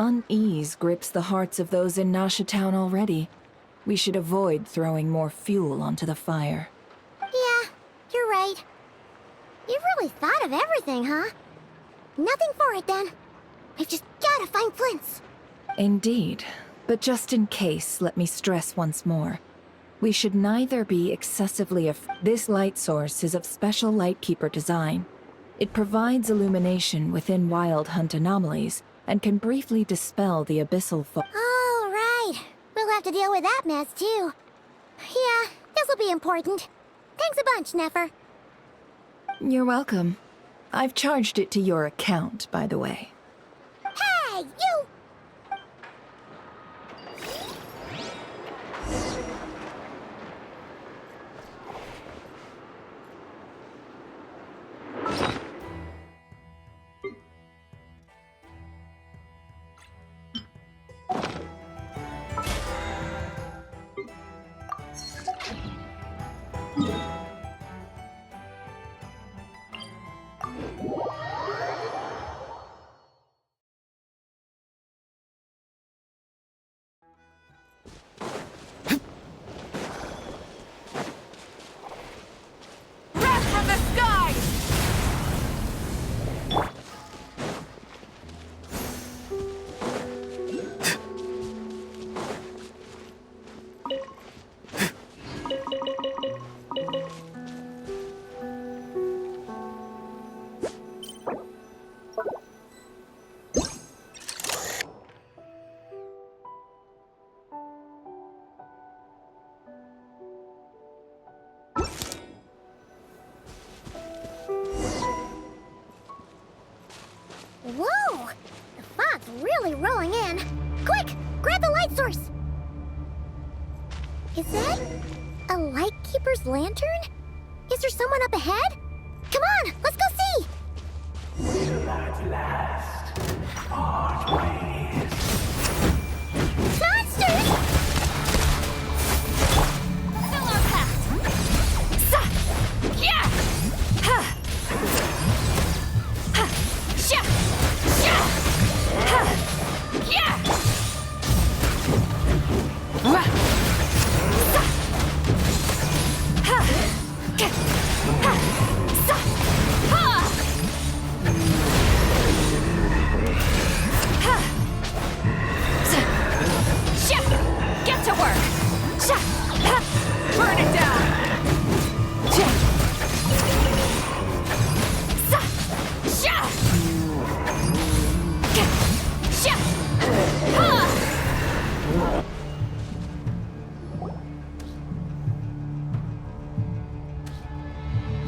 Unease grips the hearts of those in Nasha Town already. We should avoid throwing more fuel onto the fire. Yeah, you're right. You've really thought of everything, huh? Nothing for it, then. We've just gotta find Flint's. Indeed. But just in case, let me stress once more. We should neither be excessively This light source is of special Lightkeeper design. It provides illumination within Wild Hunt anomalies, and can briefly dispel the abyssal fog. Oh, right. We'll have to deal with that mess, too. Yeah, this'll be important. Thanks a bunch, Nefer. You're welcome. I've charged it to your account, by the way. Hey, you! Whoa! The fog's really rolling in. Quick! Grab the light source! Is that a lightkeeper's lantern? Is there someone up ahead? Come on, let's go see! Will at last part ways. Monsters! Fill our path! Sa! Yeah! Ha! Ha! Sha! Sha! Ha! Yeah! Ra! Sa! Ha! Ka! Ha! Sa! Ha! Ha! Sa! Sha! Get to work! Sha! Ha! Burn it down! Sha! Sa! Sha! Ka! Sha! Ha!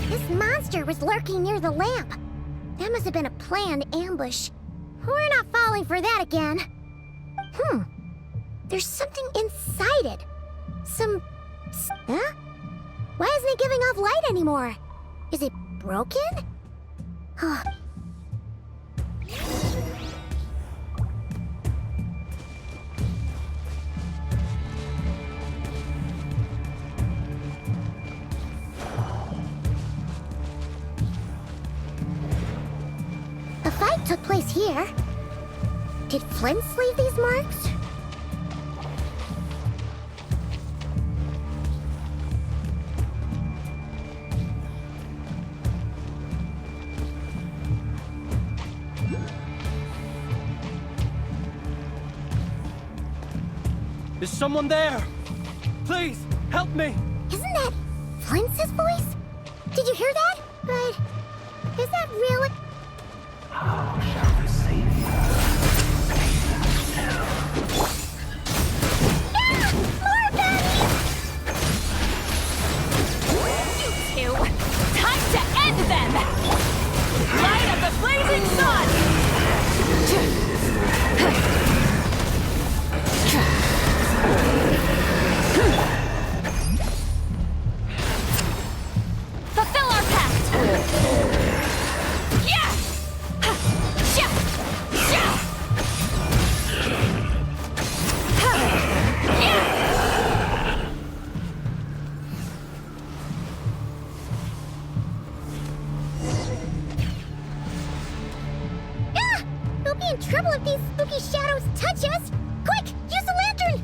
This monster was lurking near the lamp. That must have been a planned ambush. We're not falling for that again. There's something inside it. Huh? Why isn't it giving off light anymore? Is it broken? Huh. A fight took place here. Did Flint leave these marks? Is someone there? Please, help me! Isn't that Flint's voice? Did you hear that? But is that really? How shall we save her? Ah! More baddies! You two! Time to end them! Light of the blazing sun! Fulfill our pact! Yeah! Ha! Sha! Sha! Ha! Yeah! Ah! We'll be in trouble if these spooky shadows touch us! Quick! Use the lantern!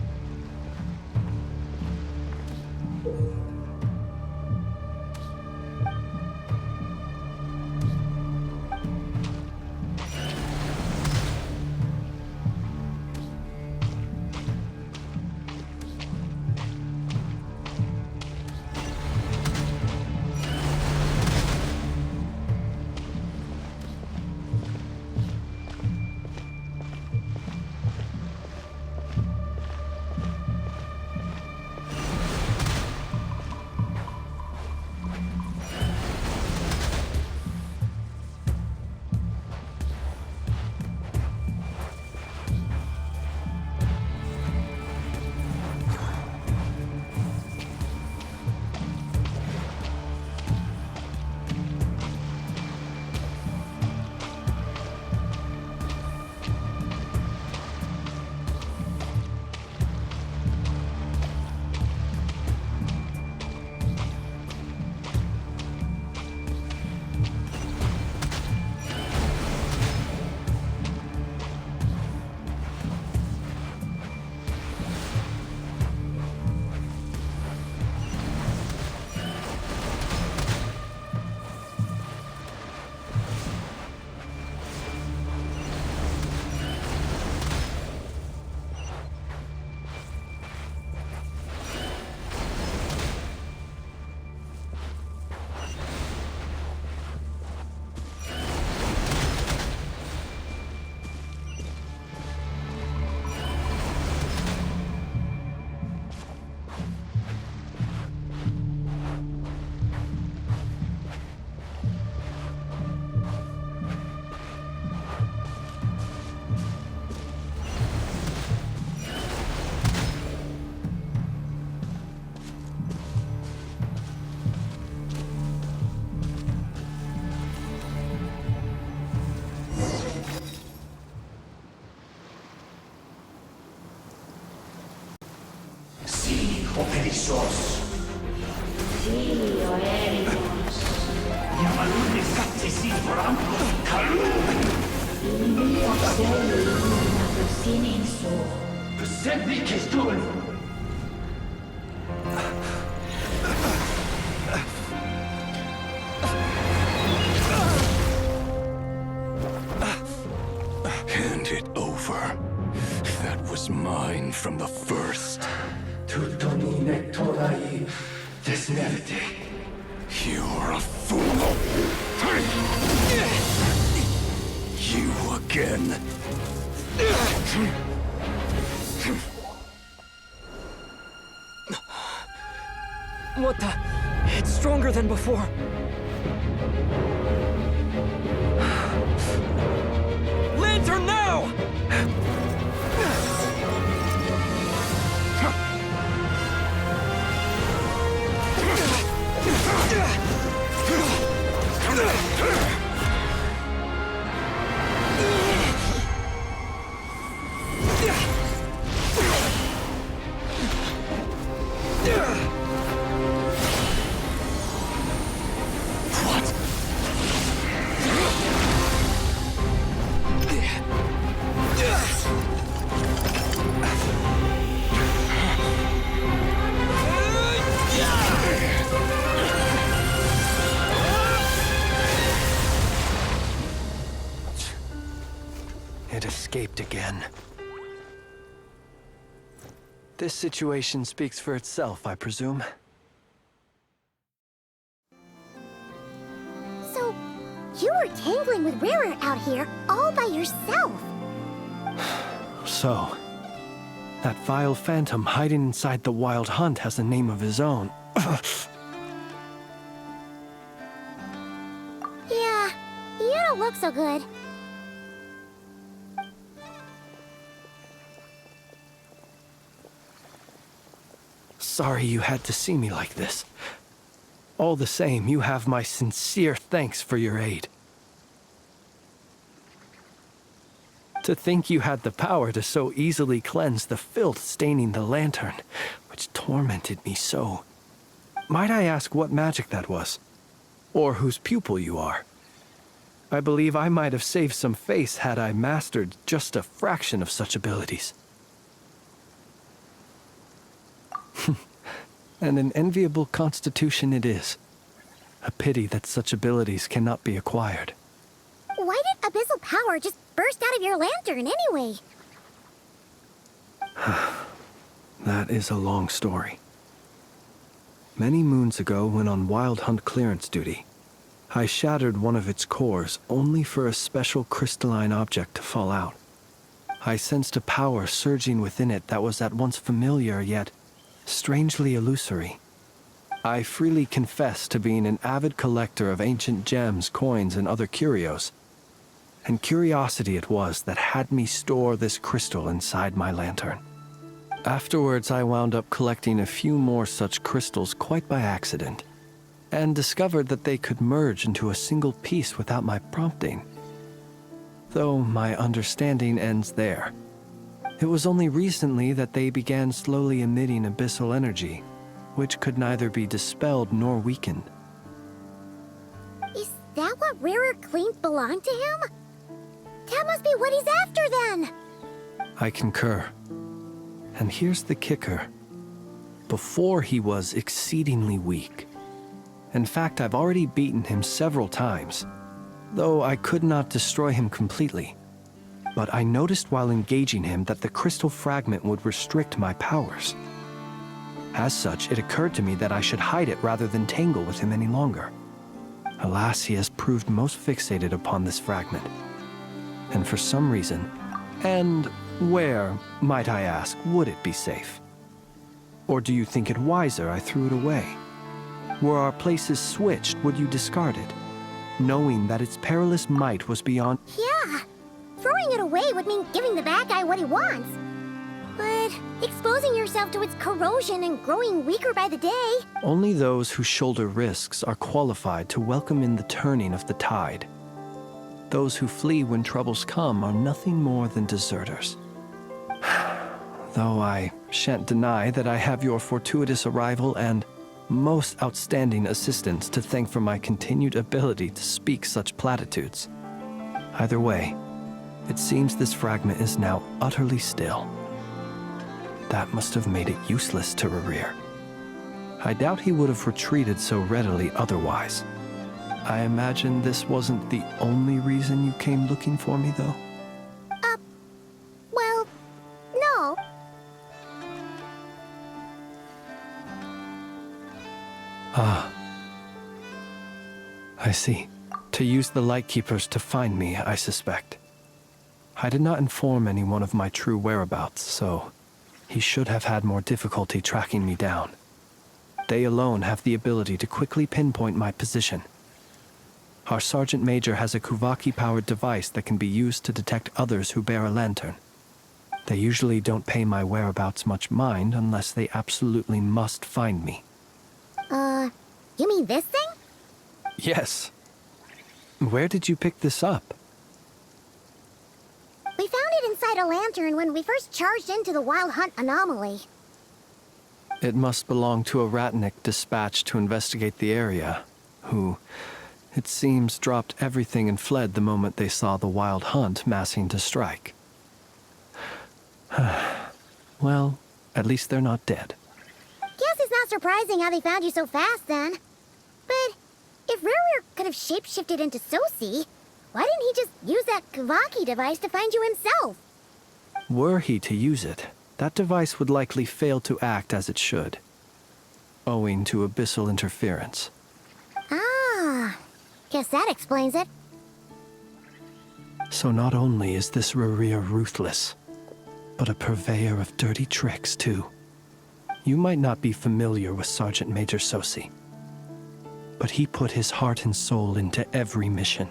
Alunni satti simuram kalun. Ini obselu na sinin so. Besenni kistun. Hand it over. That was mine from the first. Tutoni nektorai desmerte. You're a fool. You again. What the? It's stronger than before. Lantern now! It escaped again. This situation speaks for itself, I presume. So, you were tangling with Rara out here all by yourself. So, that vile phantom hiding inside the Wild Hunt has a name of his own. Yeah, you don't look so good. Sorry you had to see me like this. All the same, you have my sincere thanks for your aid. To think you had the power to so easily cleanse the filth staining the lantern, which tormented me so. Might I ask what magic that was? Or whose pupil you are? I believe I might have saved some face had I mastered just a fraction of such abilities. And an enviable constitution it is. A pity that such abilities cannot be acquired. Why did abyssal power just burst out of your lantern anyway? That is a long story. Many moons ago, when on Wild Hunt clearance duty, I shattered one of its cores only for a special crystalline object to fall out. I sensed a power surging within it that was at once familiar yet strangely illusory. I freely confess to being an avid collector of ancient gems, coins, and other curios. And curiosity it was that had me store this crystal inside my lantern. Afterwards, I wound up collecting a few more such crystals quite by accident, and discovered that they could merge into a single piece without my prompting. Though my understanding ends there. It was only recently that they began slowly emitting abyssal energy, which could neither be dispelled nor weakened. Is that what Rara claimed belonged to him? That must be what he's after then! I concur. And here's the kicker. Before he was exceedingly weak. In fact, I've already beaten him several times, though I could not destroy him completely. But I noticed while engaging him that the crystal fragment would restrict my powers. As such, it occurred to me that I should hide it rather than tangle with him any longer. Alas, he has proved most fixated upon this fragment. And for some reason, and where, might I ask, would it be safe? Or do you think it wiser I threw it away? Were our places switched, would you discard it, knowing that its perilous might was beyond— Yeah! Throwing it away would mean giving the bad guy what he wants. But exposing yourself to its corrosion and growing weaker by the day... Only those who shoulder risks are qualified to welcome in the turning of the tide. Those who flee when troubles come are nothing more than deserters. Though I shan't deny that I have your fortuitous arrival and most outstanding assistants to thank for my continued ability to speak such platitudes. Either way, it seems this fragment is now utterly still. That must have made it useless to Rerir. I doubt he would have retreated so readily otherwise. I imagine this wasn't the only reason you came looking for me, though? Well, no. Ah. I see. To use the Lightkeepers to find me, I suspect. I did not inform anyone of my true whereabouts, so he should have had more difficulty tracking me down. They alone have the ability to quickly pinpoint my position. Our Sergeant Major has a Kuvaki-powered device that can be used to detect others who bear a lantern. They usually don't pay my whereabouts much mind unless they absolutely must find me. You mean this thing? Yes. Where did you pick this up? We found it inside a lantern when we first charged into the Wild Hunt anomaly. It must belong to a Ratnik dispatched to investigate the area, who, it seems, dropped everything and fled the moment they saw the Wild Hunt massing to strike. Well, at least they're not dead. Guess it's not surprising how they found you so fast, then. But if Rerir could have shapeshifted into Sosi, why didn't he just use that Kavaki device to find you himself? Were he to use it, that device would likely fail to act as it should, owing to abyssal interference. Ah, guess that explains it. So not only is this Rerir ruthless, but a purveyor of dirty tricks, too. You might not be familiar with Sergeant Major Sosi, but he put his heart and soul into every mission.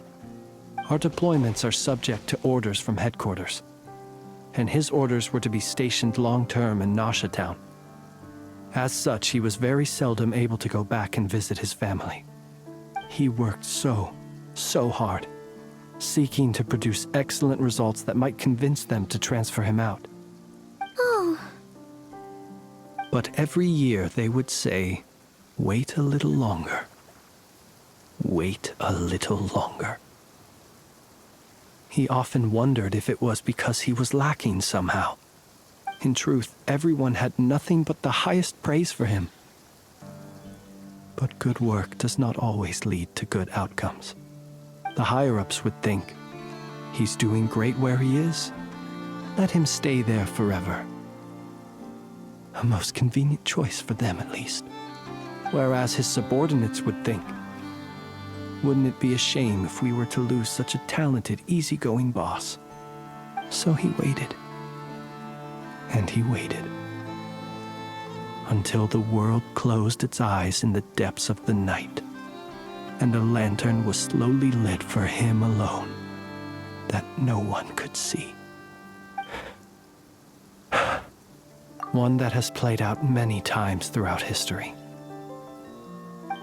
Our deployments are subject to orders from headquarters, and his orders were to be stationed long-term in Nasha Town. As such, he was very seldom able to go back and visit his family. He worked so hard, seeking to produce excellent results that might convince them to transfer him out. Oh. But every year they would say, "Wait a little longer. Wait a little longer." He often wondered if it was because he was lacking somehow. In truth, everyone had nothing but the highest praise for him. But good work does not always lead to good outcomes. The higher-ups would think, he's doing great where he is. Let him stay there forever. A most convenient choice for them, at least. Whereas his subordinates would think, wouldn't it be a shame if we were to lose such a talented, easygoing boss? So he waited. And he waited. Until the world closed its eyes in the depths of the night, and a lantern was slowly lit for him alone, that no one could see. One that has played out many times throughout history.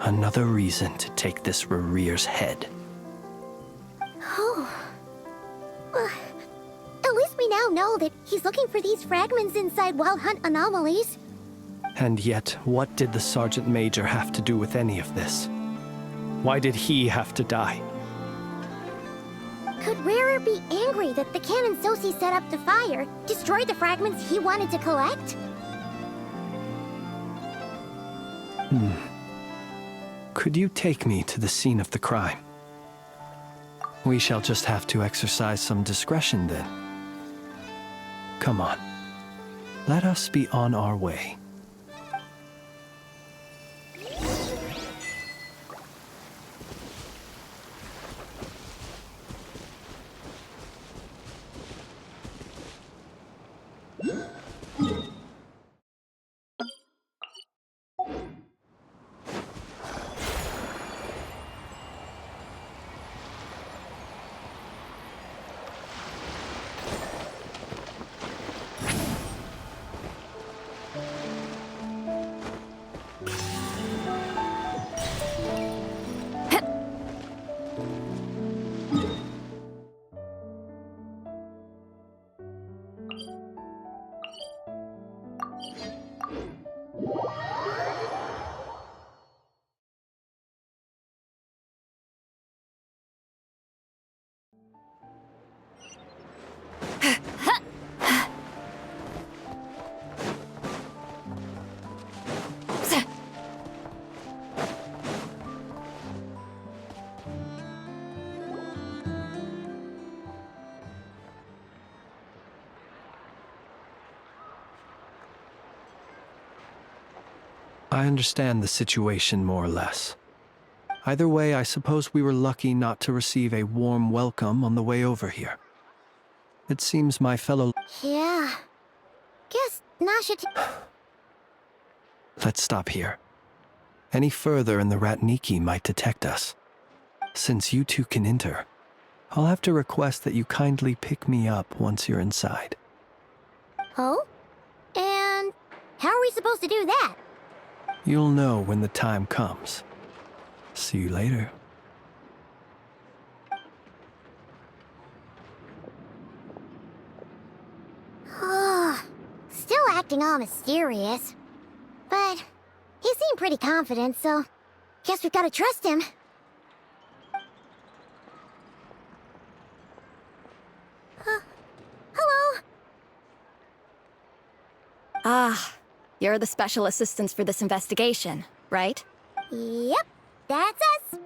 Another reason to take this Rerir's head. Oh. Well, at least we now know that he's looking for these fragments inside Wild Hunt anomalies. And yet, what did the Sergeant Major have to do with any of this? Why did he have to die? Could Rerir be angry that the cannon Sosi set up to fire destroyed the fragments he wanted to collect? Could you take me to the scene of the crime? We shall just have to exercise some discretion then. Come on. Let us be on our way. I understand the situation more or less. Either way, I suppose we were lucky not to receive a warm welcome on the way over here. It seems my fellow... Yeah. Guess Nasha... Let's stop here. Any further and the Ratniki might detect us. Since you two can enter, I'll have to request that you kindly pick me up once you're inside. Oh? And how are we supposed to do that? You'll know when the time comes. See you later. Oh, still acting all mysterious. But he seemed pretty confident, so guess we've got to trust him. Hello? Ah, you're the special assistants for this investigation, right? Yep, that's us.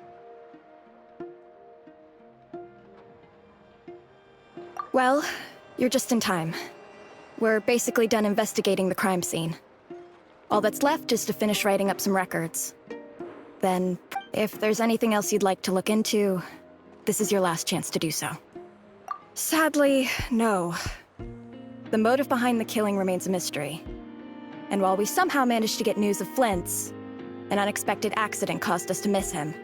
Well, you're just in time. We're basically done investigating the crime scene. All that's left is to finish writing up some records. Then, if there's anything else you'd like to look into, this is your last chance to do so. Sadly, no. The motive behind the killing remains a mystery. And while we somehow managed to get news of Flint's, an unexpected accident caused us to miss him.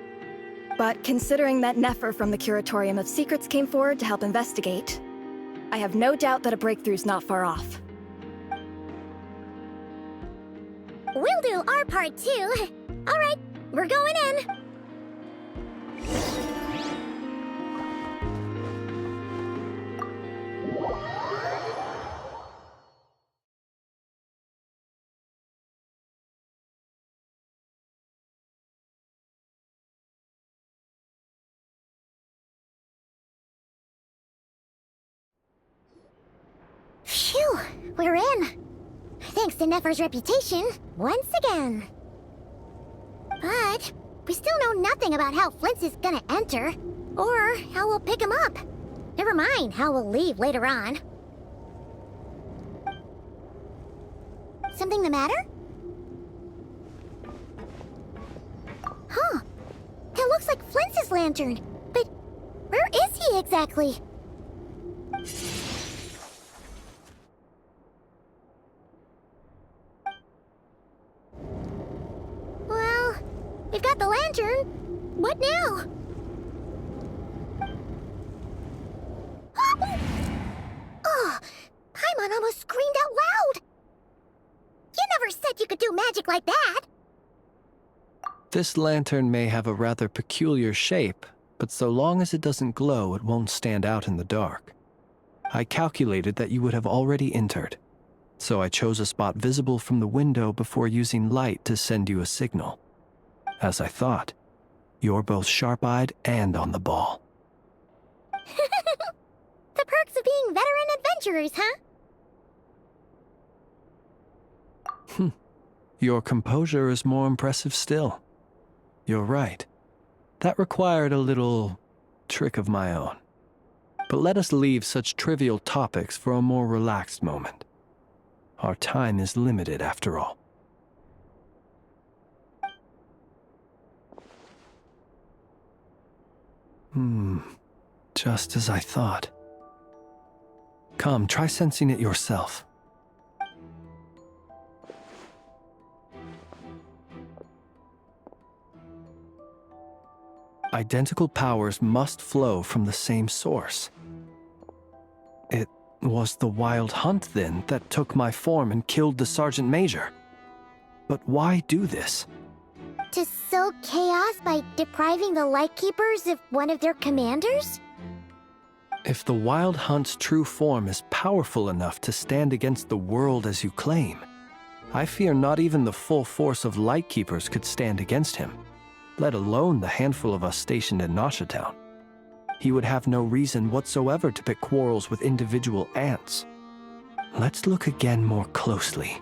But considering that Nefer from the Curatorium of Secrets came forward to help investigate, I have no doubt that a breakthrough's not far off. We'll do our part too. All right, we're going in. Phew, we're in. Thanks to Nefer's reputation, once again. But we still know nothing about how Flint is gonna enter, or how we'll pick him up. Never mind how we'll leave later on. Something the matter? Huh. That looks like Flint's lantern. But where is he exactly? Well, we've got the lantern. What now? Oh, Paimon almost screamed out loud. You never said you could do magic like that. This lantern may have a rather peculiar shape, but so long as it doesn't glow, it won't stand out in the dark. I calculated that you would have already entered, so I chose a spot visible from the window before using light to send you a signal. As I thought, you're both sharp-eyed and on the ball. The perks of being veteran adventurers, huh? Your composure is more impressive still. You're right. That required a little trick of my own. But let us leave such trivial topics for a more relaxed moment. Our time is limited, after all. Just as I thought. Come, try sensing it yourself. Identical powers must flow from the same source. It was the Wild Hunt, then, that took my form and killed the Sergeant Major. But why do this? To sow chaos by depriving the Lightkeepers of one of their commanders? If the Wild Hunt's true form is powerful enough to stand against the world as you claim, I fear not even the full force of Lightkeepers could stand against him, let alone the handful of us stationed in Nasha Town. He would have no reason whatsoever to pick quarrels with individual ants. Let's look again more closely.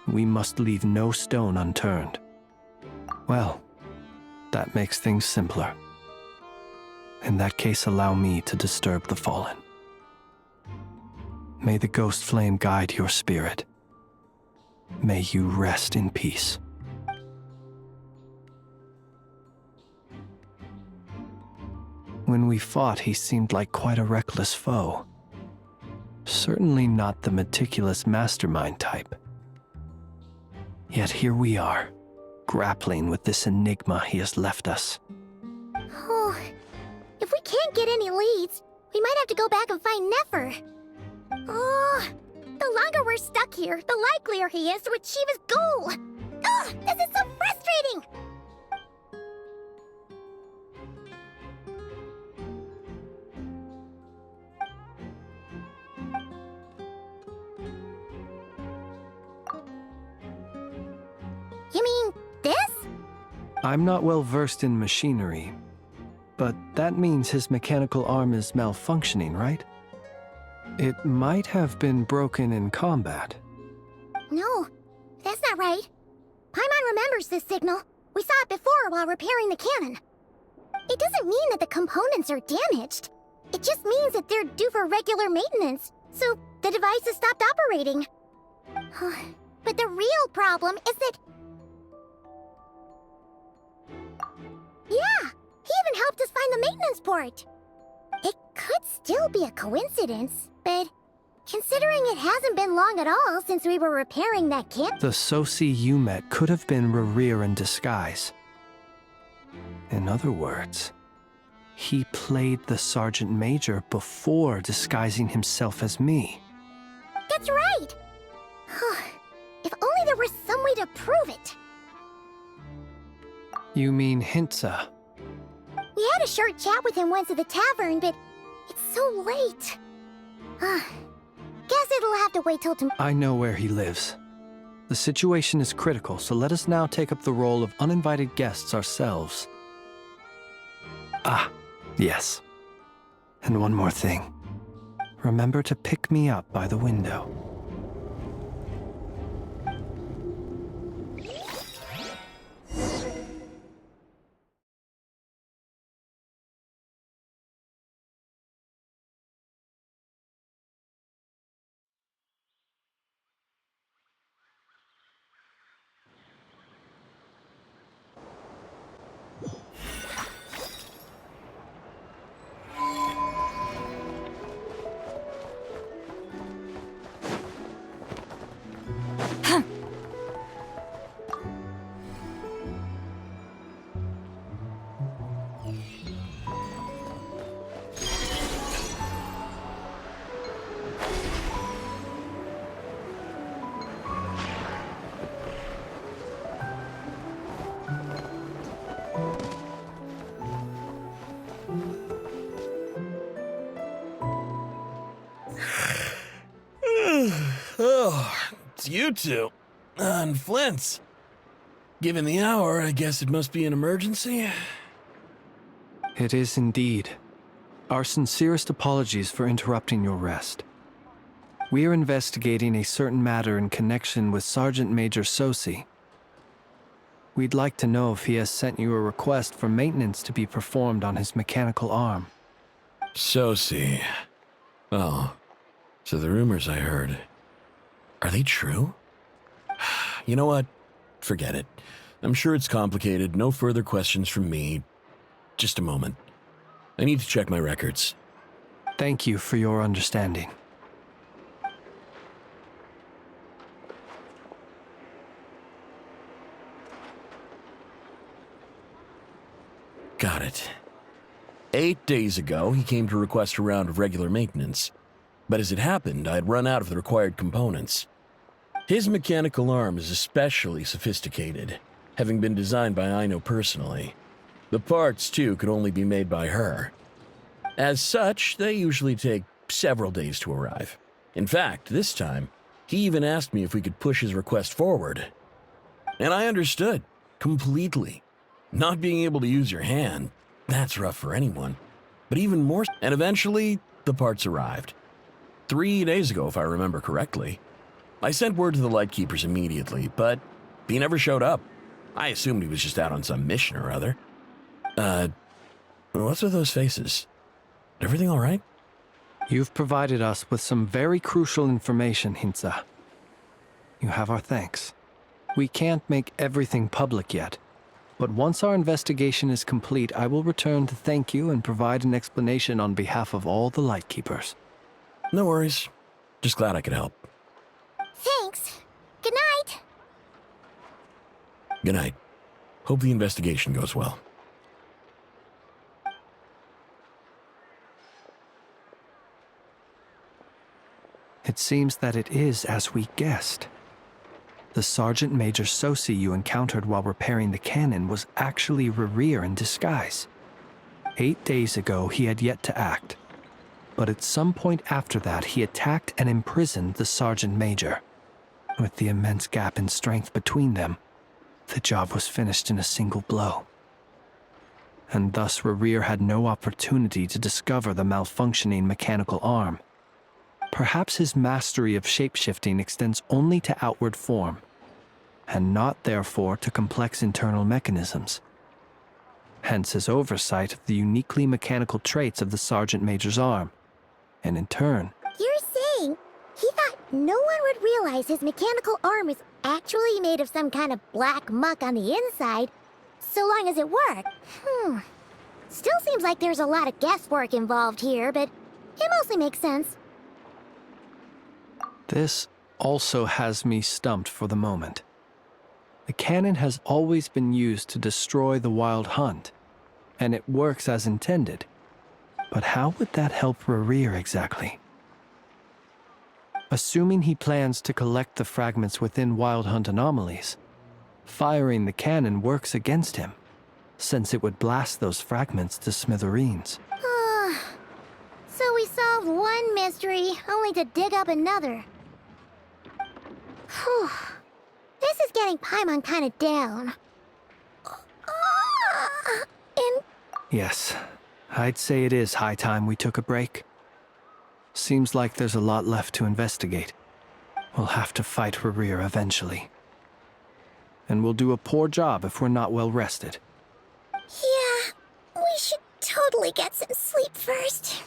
We must leave no stone unturned. Well, that makes things simpler. In that case, allow me to disturb the fallen. May the ghost flame guide your spirit. May you rest in peace. When we fought, he seemed like quite a reckless foe. Certainly not the meticulous mastermind type. Yet here we are, grappling with this enigma he has left us. Oh, if we can't get any leads, we might have to go back and find Nefer. Oh, the longer we're stuck here, the likelier he is to achieve his goal. Oh, this is so frustrating! You mean this? I'm not well versed in machinery, but that means his mechanical arm is malfunctioning, right? It might have been broken in combat. No, that's not right. Paimon remembers this signal. We saw it before while repairing the cannon. It doesn't mean that the components are damaged. It just means that they're due for regular maintenance, so the device has stopped operating. But the real problem is that... Yeah, he even helped us find the maintenance port. It could still be a coincidence, but considering it hasn't been long at all since we were repairing that cannon... The Sosi you met could have been Rerir in disguise. In other words, he played the Sergeant Major before disguising himself as me. That's right! If only there were some way to prove it. You mean Hintsa? We had a short chat with him once at the tavern, but it's so late. Guess it'll have to wait till tomorrow. I know where he lives. The situation is critical, so let us now take up the role of uninvited guests ourselves. Ah, yes. And one more thing. Remember to pick me up by the window. Oh, it's you two. And Flint's. Given the hour, I guess it must be an emergency. It is indeed. Our sincerest apologies for interrupting your rest. We are investigating a certain matter in connection with Sergeant Major Sosi. We'd like to know if he has sent you a request for maintenance to be performed on his mechanical arm. Sosi. Oh, so the rumors I heard, are they true? You know what? Forget it. I'm sure it's complicated. No further questions from me. Just a moment. I need to check my records. Thank you for your understanding. Got it. 8 days ago, he came to request a round of regular maintenance. But as it happened, I had run out of the required components. His mechanical arm is especially sophisticated, having been designed by Aino personally. The parts, too, could only be made by her. As such, they usually take several days to arrive. In fact, this time, he even asked me if we could push his request forward. And I understood, completely. Not being able to use your hand, that's rough for anyone. But even more, and eventually, the parts arrived. 3 days ago, if I remember correctly. I sent word to the Lightkeepers immediately, but he never showed up. I assumed he was just out on some mission or other. What's with those faces? Everything all right? You've provided us with some very crucial information, Hintsa. You have our thanks. We can't make everything public yet, But once our investigation is complete, I will return to thank you and provide an explanation on behalf of all the Lightkeepers. No worries. Just glad I could help. Thanks. Good night. Good night. Hope the investigation goes well. It seems that it is as we guessed. The Sergeant Major Sosi you encountered while repairing the cannon was actually Rerir in disguise. 8 days ago, he had yet to act. But at some point after that, he attacked and imprisoned the Sergeant Major. With the immense gap in strength between them, the job was finished in a single blow. And thus Rerir had no opportunity to discover the malfunctioning mechanical arm. Perhaps his mastery of shapeshifting extends only to outward form, and not therefore to complex internal mechanisms. Hence his oversight of the uniquely mechanical traits of the Sergeant Major's arm, and in turn... You're saying he thought no one would realize his mechanical arm is actually made of some kind of black muck on the inside, so long as it worked? Still seems like there's a lot of guesswork involved here, but it mostly makes sense. This also has me stumped for the moment. The cannon has always been used to destroy the Wild Hunt, and it works as intended. But how would that help Rerir exactly? Assuming he plans to collect the fragments within Wild Hunt anomalies, firing the cannon works against him, since it would blast those fragments to smithereens. So we solved one mystery, only to dig up another. Whew. This is getting Paimon kind of down. Yes, I'd say it is high time we took a break. Seems like there's a lot left to investigate. We'll have to fight Rerir eventually. And we'll do a poor job if we're not well rested. Yeah, we should totally get some sleep first.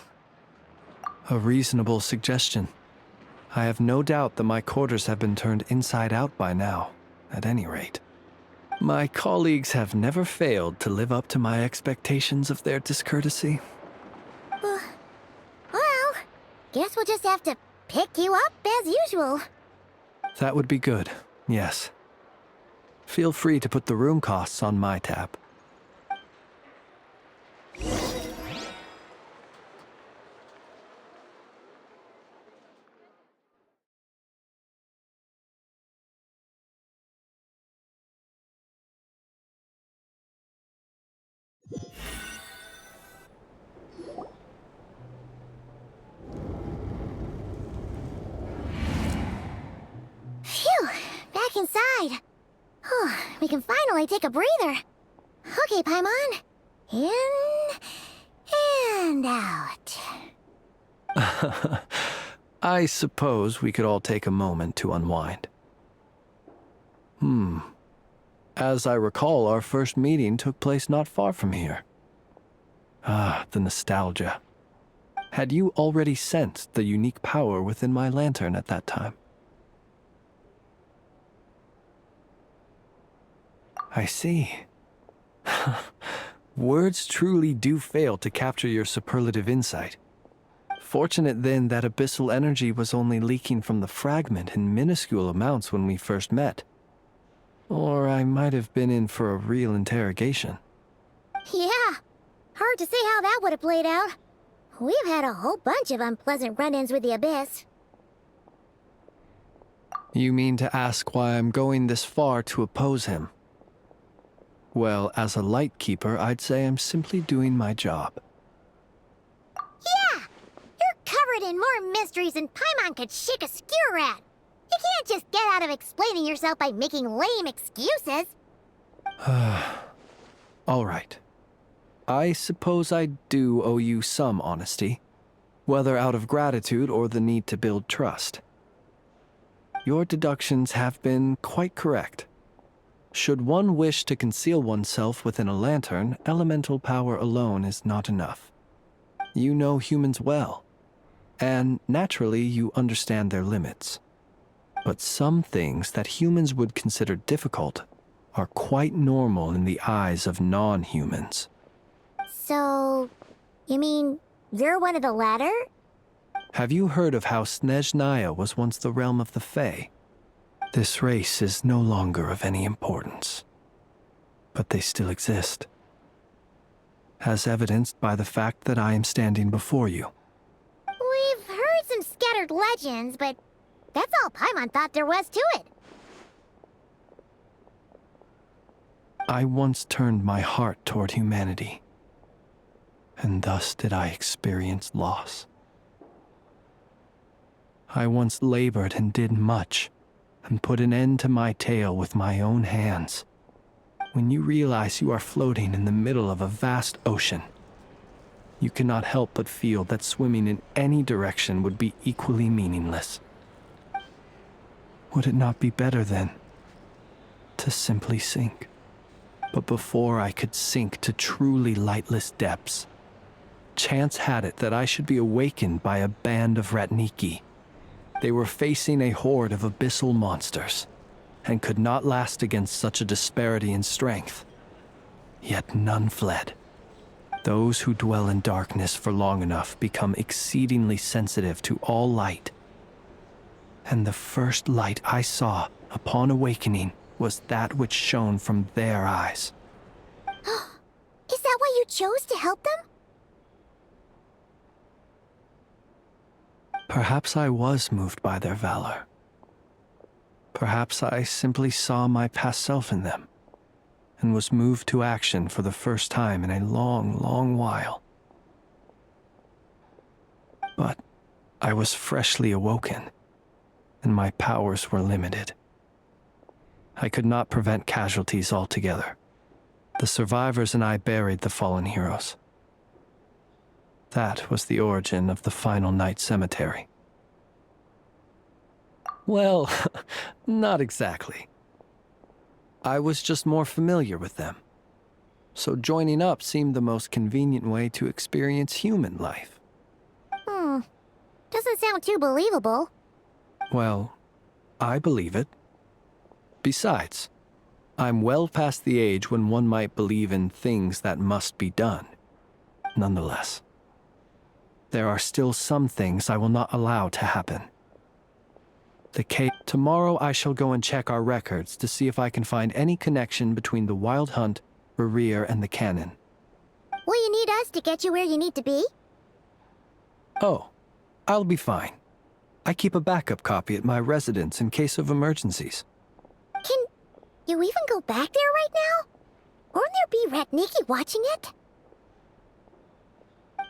A reasonable suggestion. I have no doubt that my quarters have been turned inside out by now, at any rate. My colleagues have never failed to live up to my expectations of their discourtesy. Well, guess we'll just have to pick you up as usual. That would be good, yes. Feel free to put the room costs on my tab. Phew, back inside. We can finally take a breather. Okay, Paimon. In and out. I suppose we could all take a moment to unwind. As I recall, our first meeting took place not far from here. Ah, the nostalgia. Had you already sensed the unique power within my lantern at that time? I see. Words truly do fail to capture your superlative insight. Fortunate then that abyssal energy was only leaking from the fragment in minuscule amounts when we first met. Or I might have been in for a real interrogation. Yeah, hard to say how that would have played out. We've had a whole bunch of unpleasant run-ins with the Abyss. You mean to ask why I'm going this far to oppose him? Well, as a Lightkeeper, I'd say I'm simply doing my job. Yeah! You're covered in more mysteries than Paimon could shake a skewer at. You can't just get out of explaining yourself by making lame excuses. All right. I suppose I do owe you some honesty, whether out of gratitude or the need to build trust. Your deductions have been quite correct. Should one wish to conceal oneself within a lantern, elemental power alone is not enough. You know humans well, and naturally you understand their limits. But some things that humans would consider difficult are quite normal in the eyes of non-humans. So, you mean you're one of the latter? Have you heard of how Snezhnaya was once the realm of the Fae? This race is no longer of any importance, but they still exist, as evidenced by the fact that I am standing before you. We've heard some scattered legends, but that's all Paimon thought there was to it. I once turned my heart toward humanity, and thus did I experience loss. I once labored and did much, and put an end to my tale with my own hands. When you realize you are floating in the middle of a vast ocean, you cannot help but feel that swimming in any direction would be equally meaningless. Would it not be better, then, to simply sink? But before I could sink to truly lightless depths, chance had it that I should be awakened by a band of Ratniki. They were facing a horde of abyssal monsters, and could not last against such a disparity in strength. Yet none fled. Those who dwell in darkness for long enough become exceedingly sensitive to all light. And the first light I saw upon awakening was that which shone from their eyes. Is that why you chose to help them? Perhaps I was moved by their valor. Perhaps I simply saw my past self in them, and was moved to action for the first time in a long, long while. But I was freshly awoken, and my powers were limited. I could not prevent casualties altogether. The survivors and I buried the fallen heroes. That was the origin of the final night cemetery. Well, not exactly. I was just more familiar with them, so joining up seemed the most convenient way to experience human life. Doesn't sound too believable. Well, I believe it. Besides, I'm well past the age when one might believe in things that must be done. Nonetheless, there are still some things I will not allow to happen. Tomorrow I shall go and check our records to see if I can find any connection between the Wild Hunt, Rerir, and the Cannon. Will you need us to get you where you need to be? Oh, I'll be fine. I keep a backup copy at my residence in case of emergencies. Can you even go back there right now? Won't there be Ratniki watching it?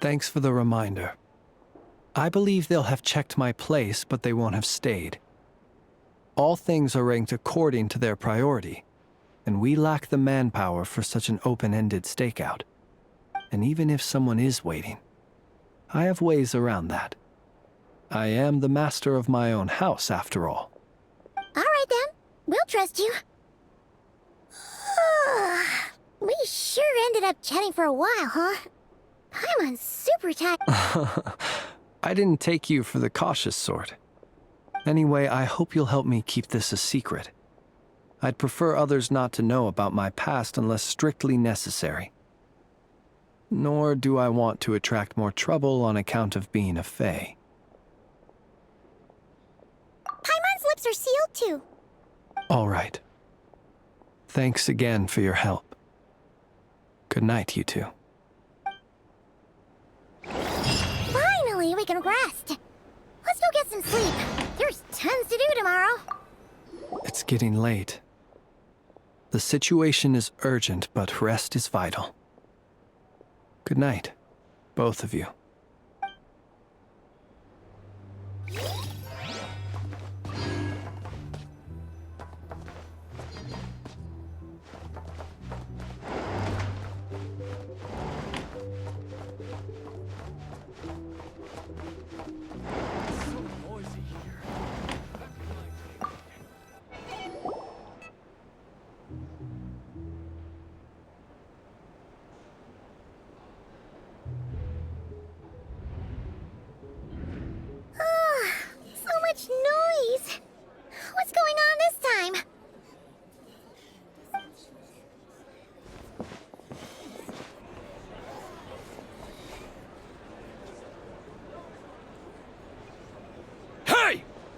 Thanks for the reminder. I believe they'll have checked my place, but they won't have stayed. All things are ranked according to their priority, and we lack the manpower for such an open-ended stakeout. And even if someone is waiting, I have ways around that. I am the master of my own house, after all. All right, then. We'll trust you. We sure ended up chatting for a while, huh? Paimon's super tight. I didn't take you for the cautious sort. Anyway, I hope you'll help me keep this a secret. I'd prefer others not to know about my past unless strictly necessary. Nor do I want to attract more trouble on account of being a Fae. Paimon's lips are sealed too. All right. Thanks again for your help. Good night, you two. Finally, we can rest. Let's go get some sleep. There's tons to do tomorrow. It's getting late. The situation is urgent, but rest is vital. Good night, both of you.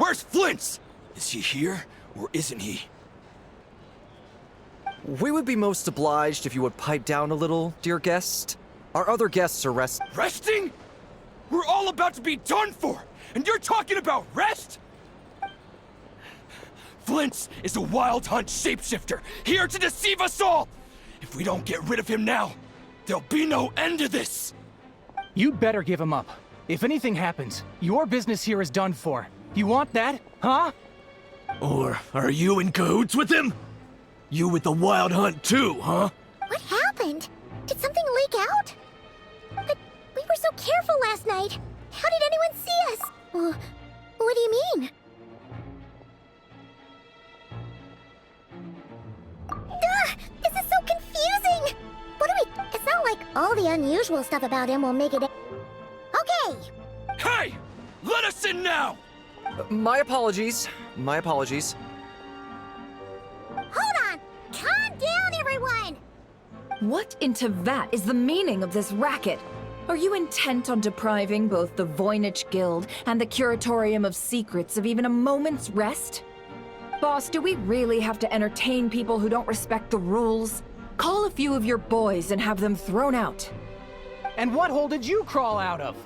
Where's Flint's? Is he here, or isn't he? We would be most obliged if you would pipe down a little, dear guest. Our other guests are Resting? We're all about to be done for, and you're talking about rest? Flint's is a wild hunt shapeshifter, here to deceive us all! If we don't get rid of him now, there'll be no end to this! You'd better give him up. If anything happens, your business here is done for. You want that, huh? Or are you in cahoots with him? You with the wild hunt too, huh? What happened? Did something leak out? But we were so careful last night. How did anyone see us? What do you mean? This is so confusing! What do we... It's not like all the unusual stuff about him will make it... Okay! Hey! Let us in now! My apologies. My apologies. Hold on! Calm down, everyone! What in Tevat is the meaning of this racket? Are you intent on depriving both the Voynich Guild and the Curatorium of Secrets of even a moment's rest? Boss, do we really have to entertain people who don't respect the rules? Call a few of your boys and have them thrown out. And what hole did you crawl out of?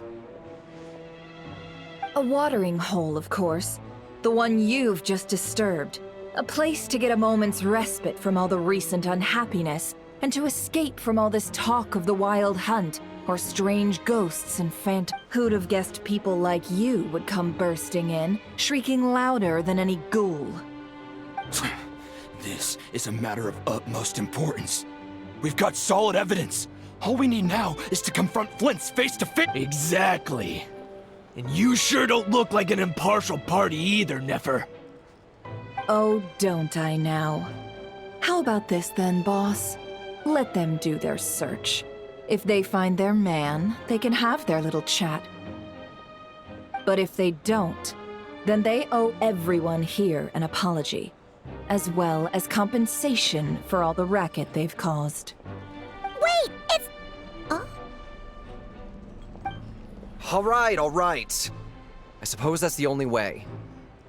A watering hole, of course. The one you've just disturbed. A place to get a moment's respite from all the recent unhappiness, and to escape from all this talk of the wild hunt, or strange ghosts and Who'd have guessed people like you would come bursting in, shrieking louder than any ghoul? This is a matter of utmost importance. We've got solid evidence. All we need now is to confront Flint's face to face. Exactly. And you sure don't look like an impartial party either, Nefer. Oh, don't I now? How about this then, boss? Let them do their search. If they find their man, they can have their little chat. But if they don't, then they owe everyone here an apology, as well as compensation for all the racket they've caused. Wait, it's... All right. I suppose that's the only way.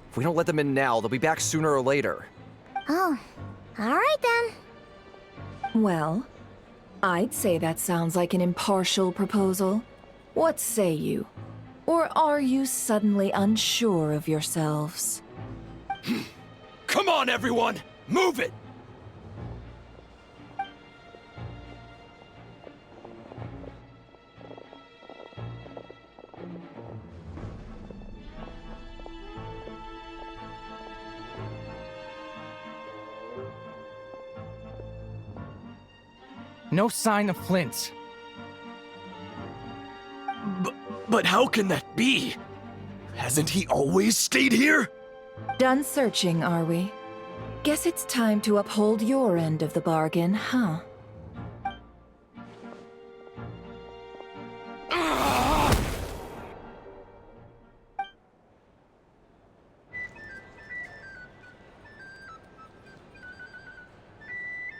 If we don't let them in now, they'll be back sooner or later. Oh, alright then. Well, I'd say that sounds like an impartial proposal. What say you? Or are you suddenly unsure of yourselves? Come on, everyone! Move it! No sign of Flint's. But how can that be? Hasn't he always stayed here? Done searching, are we? Guess it's time to uphold your end of the bargain, huh?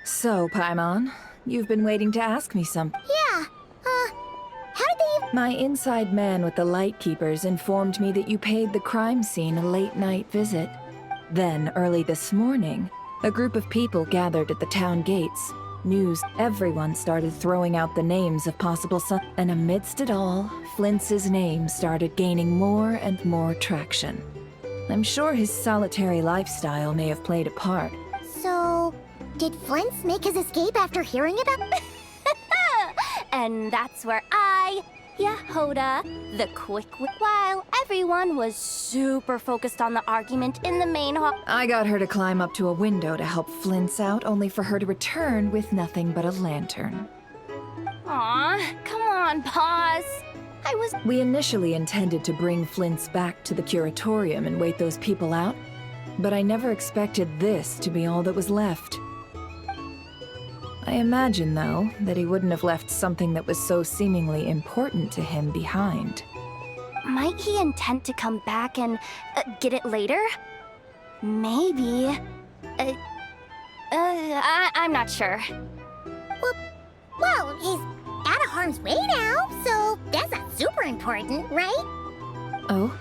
So, Paimon, you've been waiting to ask me something. Yeah, how did they... My inside man with the Lightkeepers informed me that you paid the crime scene a late-night visit. Then, early this morning, a group of people gathered at the town gates. Everyone started throwing out the names of possible and amidst it all, Flint's name started gaining more and more traction. I'm sure his solitary lifestyle may have played a part. So, did Flint's make his escape after hearing about... And that's where Yehoda, the quick while everyone was super focused on the argument in the main hall. I got her to climb up to a window to help Flint's out, only for her to return with nothing but a lantern. Aw, come on, pause. We initially intended to bring Flint's back to the Curatorium and wait those people out, but I never expected this to be all that was left. I imagine, though, that he wouldn't have left something that was so seemingly important to him behind. Might he intend to come back and get it later? Maybe. I'm not sure. Well, he's out of harm's way now, so that's not super important, right? Oh?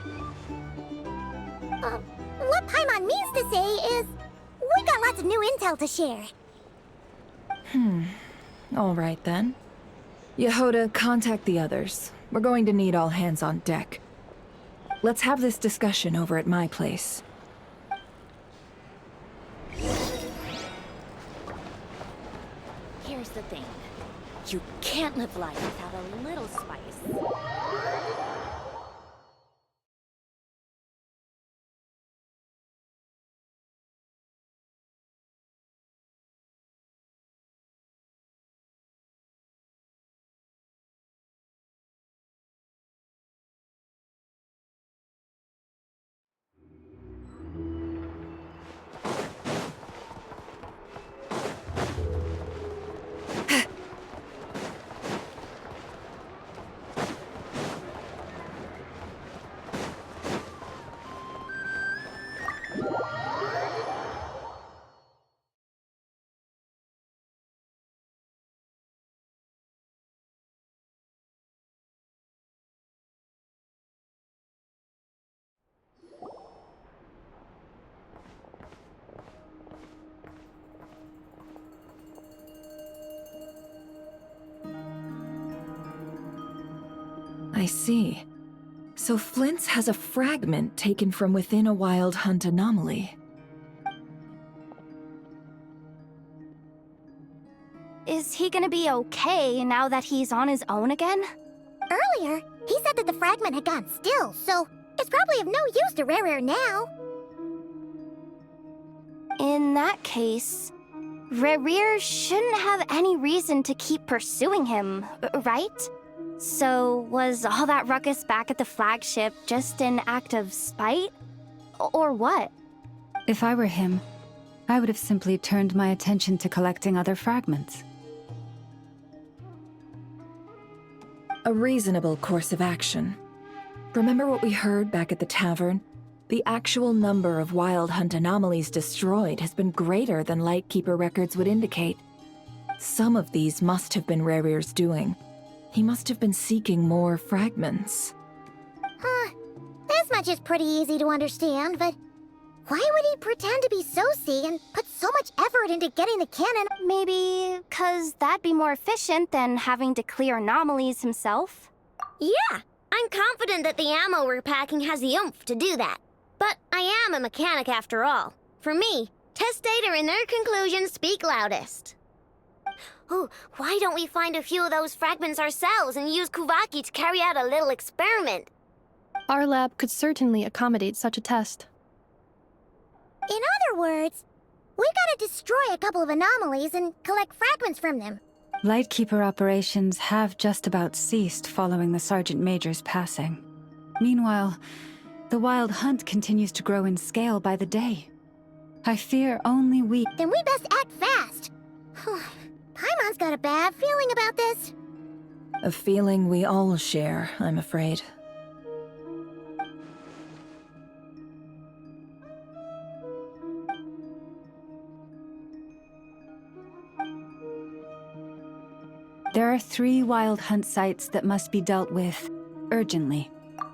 say is, we got lots of new intel to share. All right then. Yehoda, contact the others. We're going to need all hands on deck. Let's have this discussion over at my place. Here's the thing. You can't live life without a little spice. I see. So Flint's has a fragment taken from within a wild hunt anomaly. Is he gonna be okay now that he's on his own again? Earlier, he said that the fragment had gone still, so it's probably of no use to Rare now. In that case, Rare shouldn't have any reason to keep pursuing him, right? So was all that ruckus back at the flagship just an act of spite? Or what? If I were him, I would have simply turned my attention to collecting other fragments. A reasonable course of action. Remember what we heard back at the tavern? The actual number of wild hunt anomalies destroyed has been greater than Lightkeeper records would indicate. Some of these must have been Rare's doing. He must have been seeking more fragments. This much is pretty easy to understand, but why would he pretend to be Soci and put so much effort into getting the cannon? Maybe 'cause that'd be more efficient than having to clear anomalies himself? Yeah, I'm confident that the ammo we're packing has the oomph to do that. But I am a mechanic after all. For me, test data and their conclusions speak loudest. Oh, why don't we find a few of those fragments ourselves and use Kuvaki to carry out a little experiment? Our lab could certainly accommodate such a test. In other words, we gotta destroy a couple of anomalies and collect fragments from them. Lightkeeper operations have just about ceased following the Sergeant Major's passing. Meanwhile, the wild hunt continues to grow in scale by the day. I fear only we— Then we best act fast. Paimon's got a bad feeling about this. A feeling we all share, I'm afraid. There are 3 wild hunt sites that must be dealt with urgently.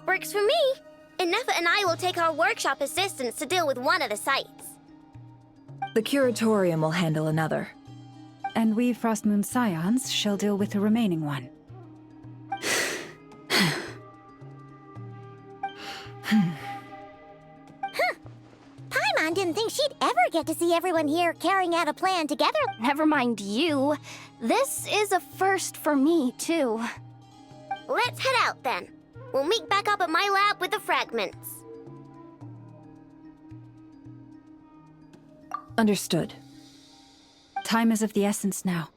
Works for me. Nefa and I will take our workshop assistants to deal with one of the sites. The Curatorium will handle another. And we Frostmoon Scions shall deal with the remaining one. Paimon didn't think she'd ever get to see everyone here carrying out a plan together. Never mind you. This is a first for me, too. Let's head out then. We'll meet back up at my lab with the fragments. Understood. Time is of the essence now.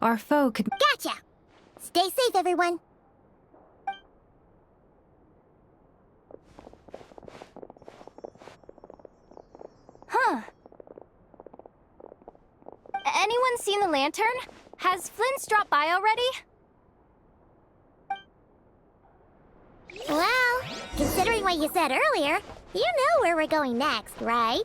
Our foe could— Gotcha! Stay safe, everyone. Huh. Anyone seen the lantern? Has Flint's dropped by already? Well, considering what you said earlier, you know where we're going next, right?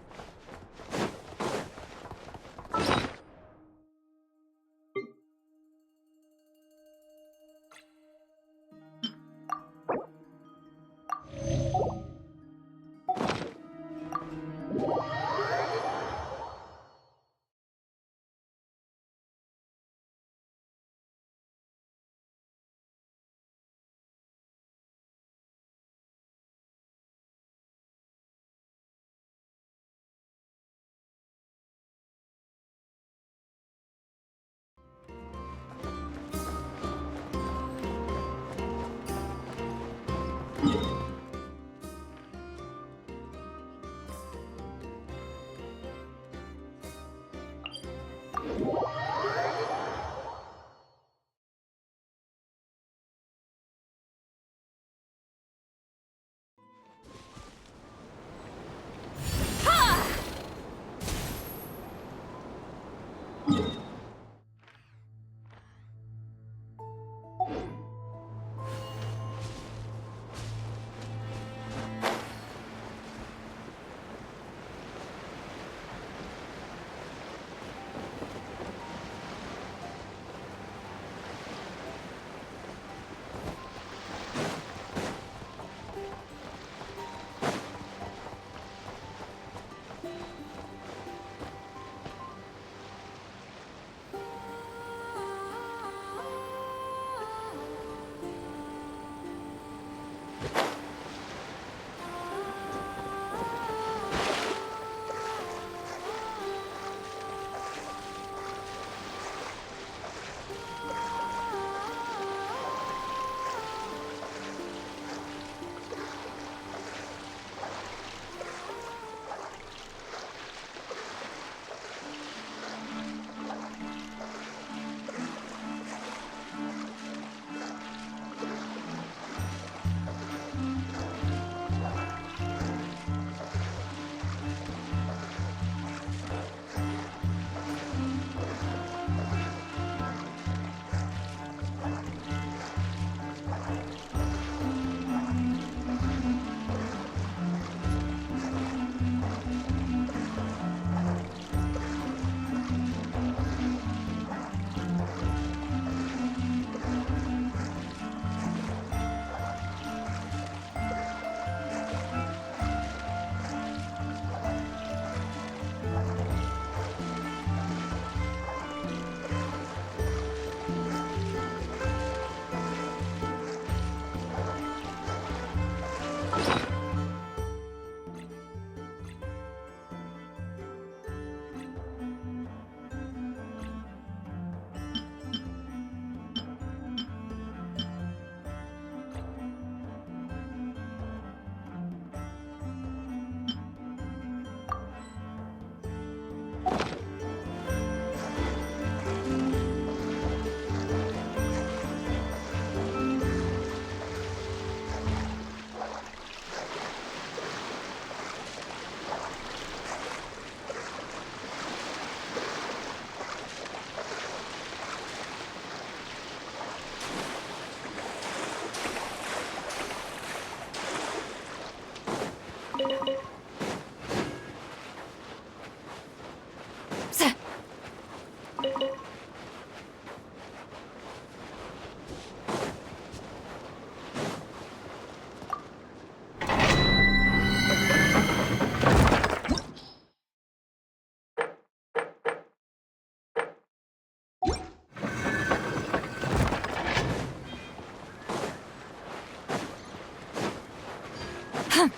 Get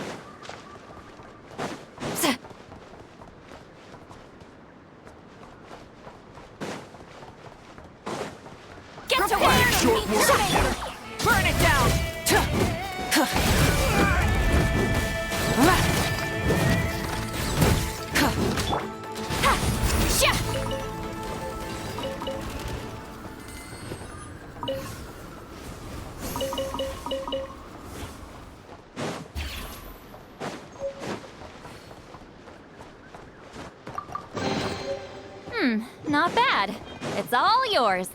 to work! Burn it down! Not bad. It's all yours.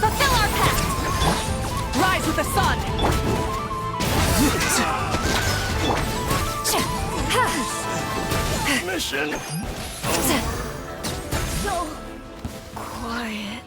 Fulfill our pact! Rise with the sun! Mission. So quiet.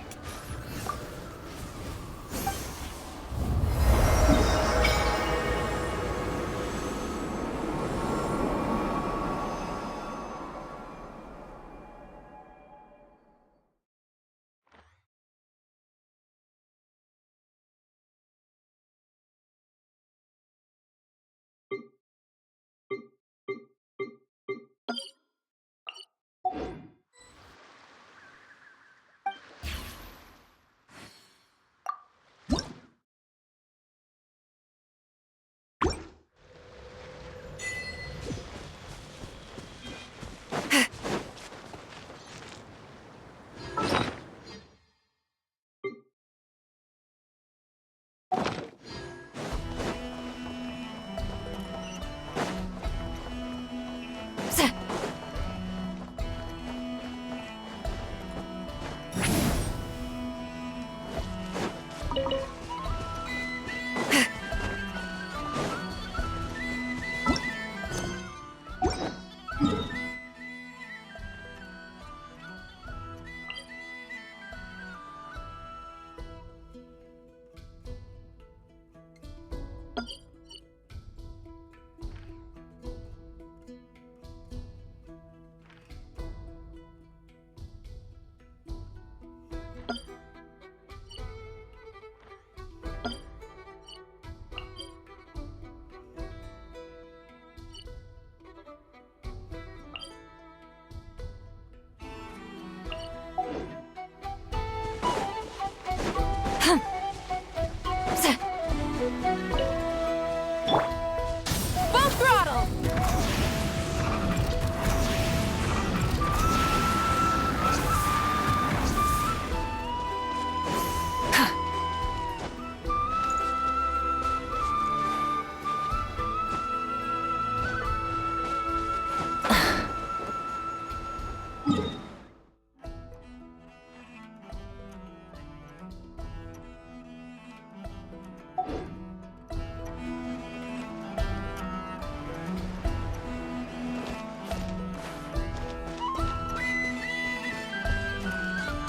Full throttle!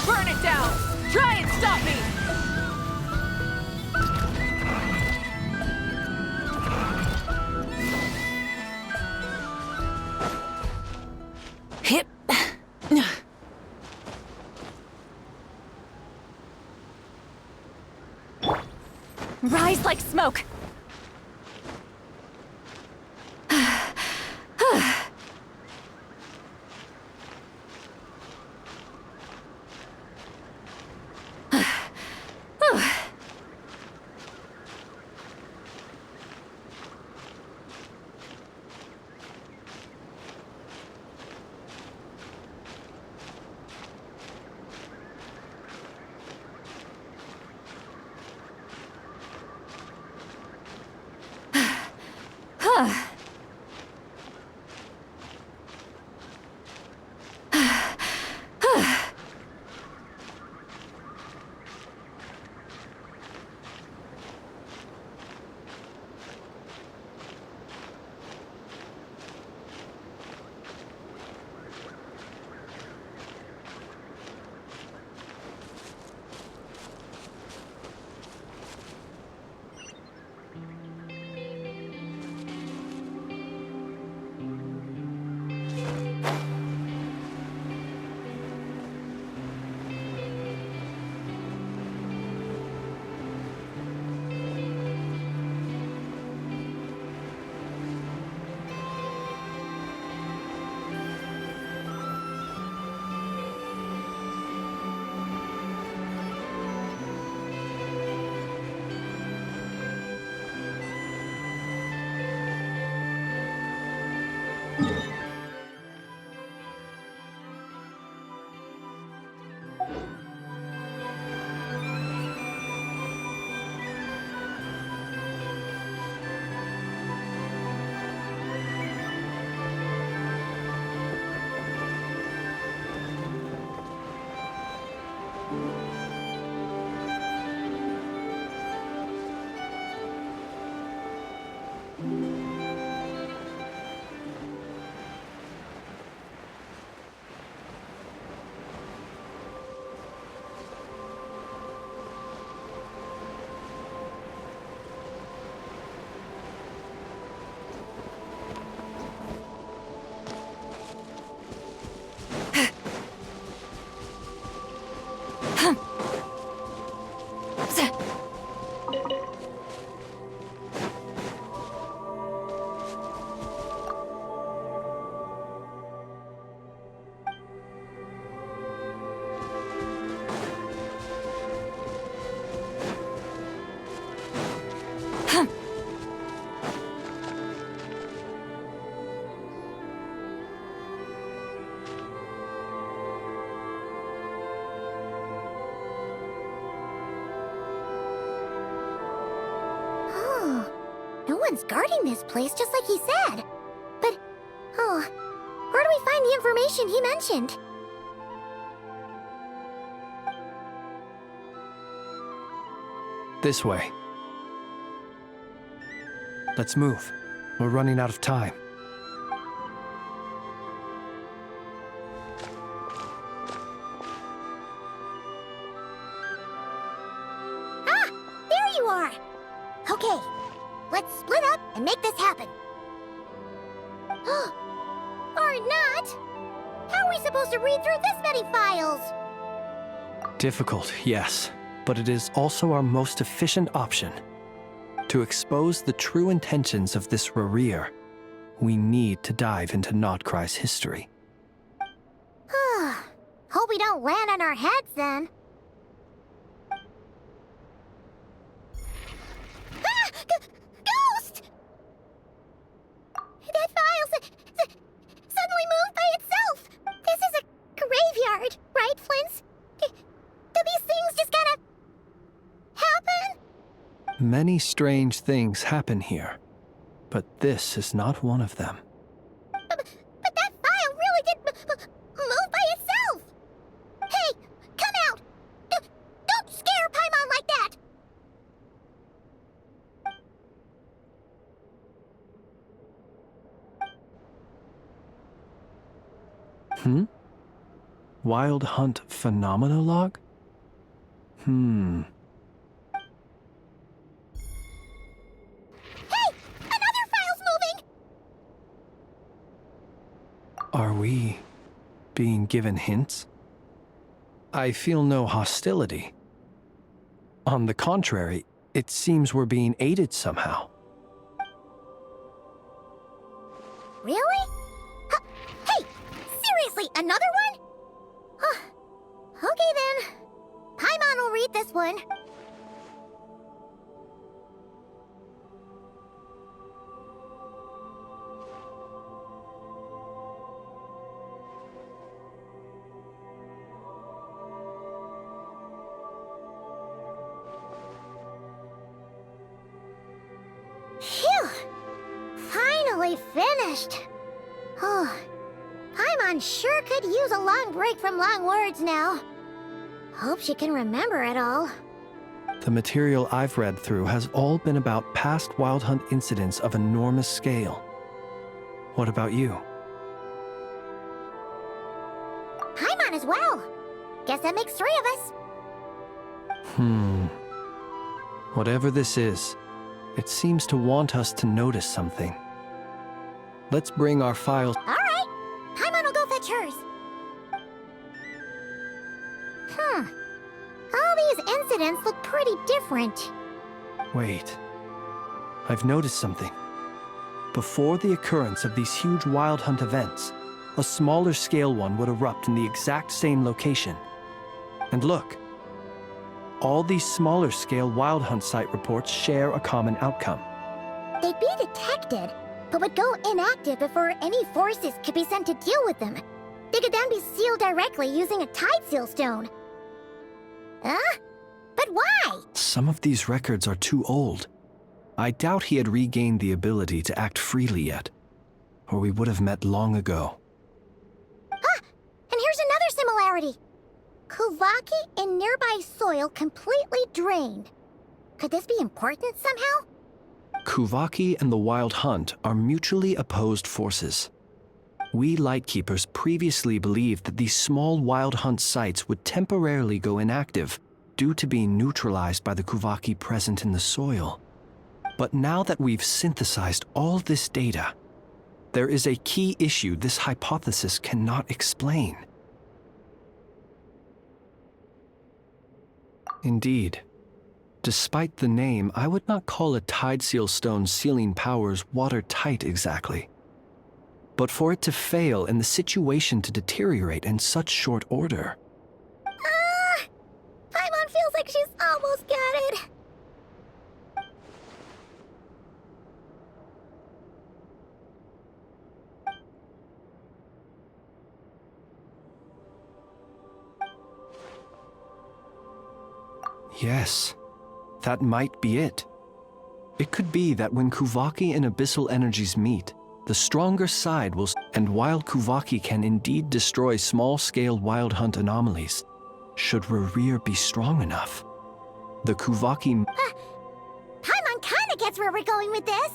Burn it down! Try and stop me! Hip. Rise like smoke! No one's guarding this place, just like he said. But, where do we find the information he mentioned? This way. Let's move. We're running out of time. Ah! There you are! Okay, let's split up and make this happen. Or not! How are we supposed to read through this many files? Difficult, yes, but it is also our most efficient option. To expose the true intentions of this Rarir, we need to dive into Nodcry's history. Hope we don't land on our heads then. Ah! Ghost! That file suddenly moved by itself! This is a graveyard, right, Flint? Do these things just gotta happen? Many strange things happen here, but this is not one of them. But that file really did move by itself! Hey, come out! Don't scare Paimon like that! Wild Hunt Phenomenologue? Hey! Another file's moving! Are we being given hints? I feel no hostility. On the contrary, it seems we're being aided somehow. Really? Hey! Seriously, another one? Okay then. Paimon will read this one. Phew! Finally finished. Oh, Paimon sure could use a long break from long words now. Hope she can remember it all. The material I've read through has all been about past Wild Hunt incidents of enormous scale. What about you? Paimon as well. Guess that makes 3 of us. Whatever this is, it seems to want us to notice something. Let's bring our files. All right. Paimon will go fetch hers. All these incidents look pretty different. Wait. I've noticed something. Before the occurrence of these huge Wild Hunt events, a smaller scale one would erupt in the exact same location. And look. All these smaller scale Wild Hunt site reports share a common outcome. They'd be detected, but would go inactive before any forces could be sent to deal with them. They could then be sealed directly using a tide seal stone. But why? Some of these records are too old. I doubt he had regained the ability to act freely yet, or we would have met long ago. And here's another similarity. Kuvaki in nearby soil completely drained. Could this be important somehow? Kuvaki and the Wild Hunt are mutually opposed forces. We Lightkeepers previously believed that these small Wild Hunt sites would temporarily go inactive due to being neutralized by the Kuvaki present in the soil. But now that we've synthesized all this data, there is a key issue this hypothesis cannot explain. Indeed, despite the name, I would not call a Tideseal Stone's sealing powers watertight exactly. But for it to fail and the situation to deteriorate in such short order... Paimon feels like she's almost got it. Yes, that might be it. It could be that when Kuvaki and Abyssal energies meet, the stronger side will... And while Kuvaki can indeed destroy small-scale Wild Hunt anomalies, should Rerir be strong enough, the Kuvaki... Paimon kinda gets where we're going with this.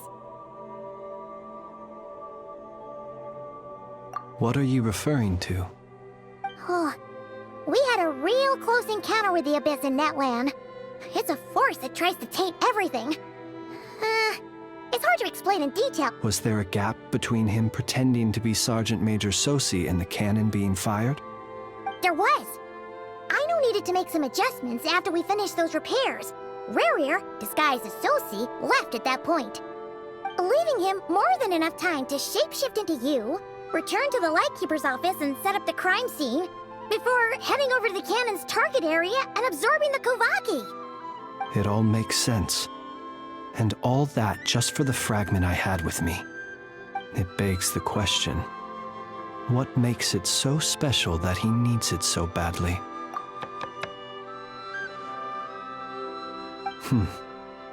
What are you referring to? Oh, we had a real close encounter with the Abyss in Netland. It's a force that tries to taint everything. It's hard to explain in detail. Was there a gap between him pretending to be Sergeant Major Sosi and the cannon being fired? There was. Aino needed to make some adjustments after we finished those repairs. Rerir, disguised as Sosi, left at that point, leaving him more than enough time to shapeshift into you, return to the Lightkeeper's office and set up the crime scene, before heading over to the cannon's target area and absorbing the Kuvaki. It all makes sense. And all that just for the fragment I had with me. It begs the question, what makes it so special that he needs it so badly?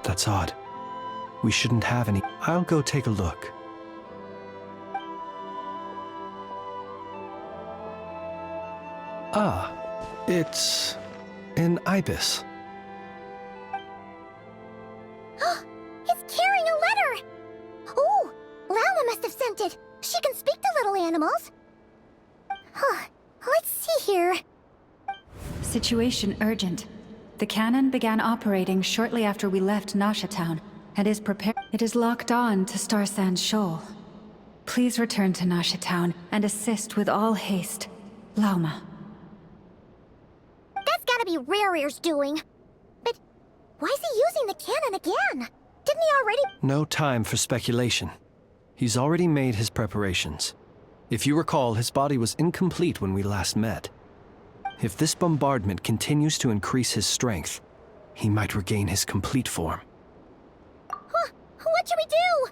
That's odd. We shouldn't have any. I'll go take a look. Ah, it's an ibis. It's carrying a letter! Ooh, Lauma must have sent it. She can speak to little animals. Let's see here. Situation urgent. The cannon began operating shortly after we left Nasha Town and is prepared. It is locked on to Star Sand Shoal. Please return to Nasha Town and assist with all haste. Lauma. That's gotta be Rerir's doing. But why is he using the cannon again? Didn't he already? No time for speculation. He's already made his preparations. If you recall, his body was incomplete when we last met. If this bombardment continues to increase his strength, he might regain his complete form. What should we do?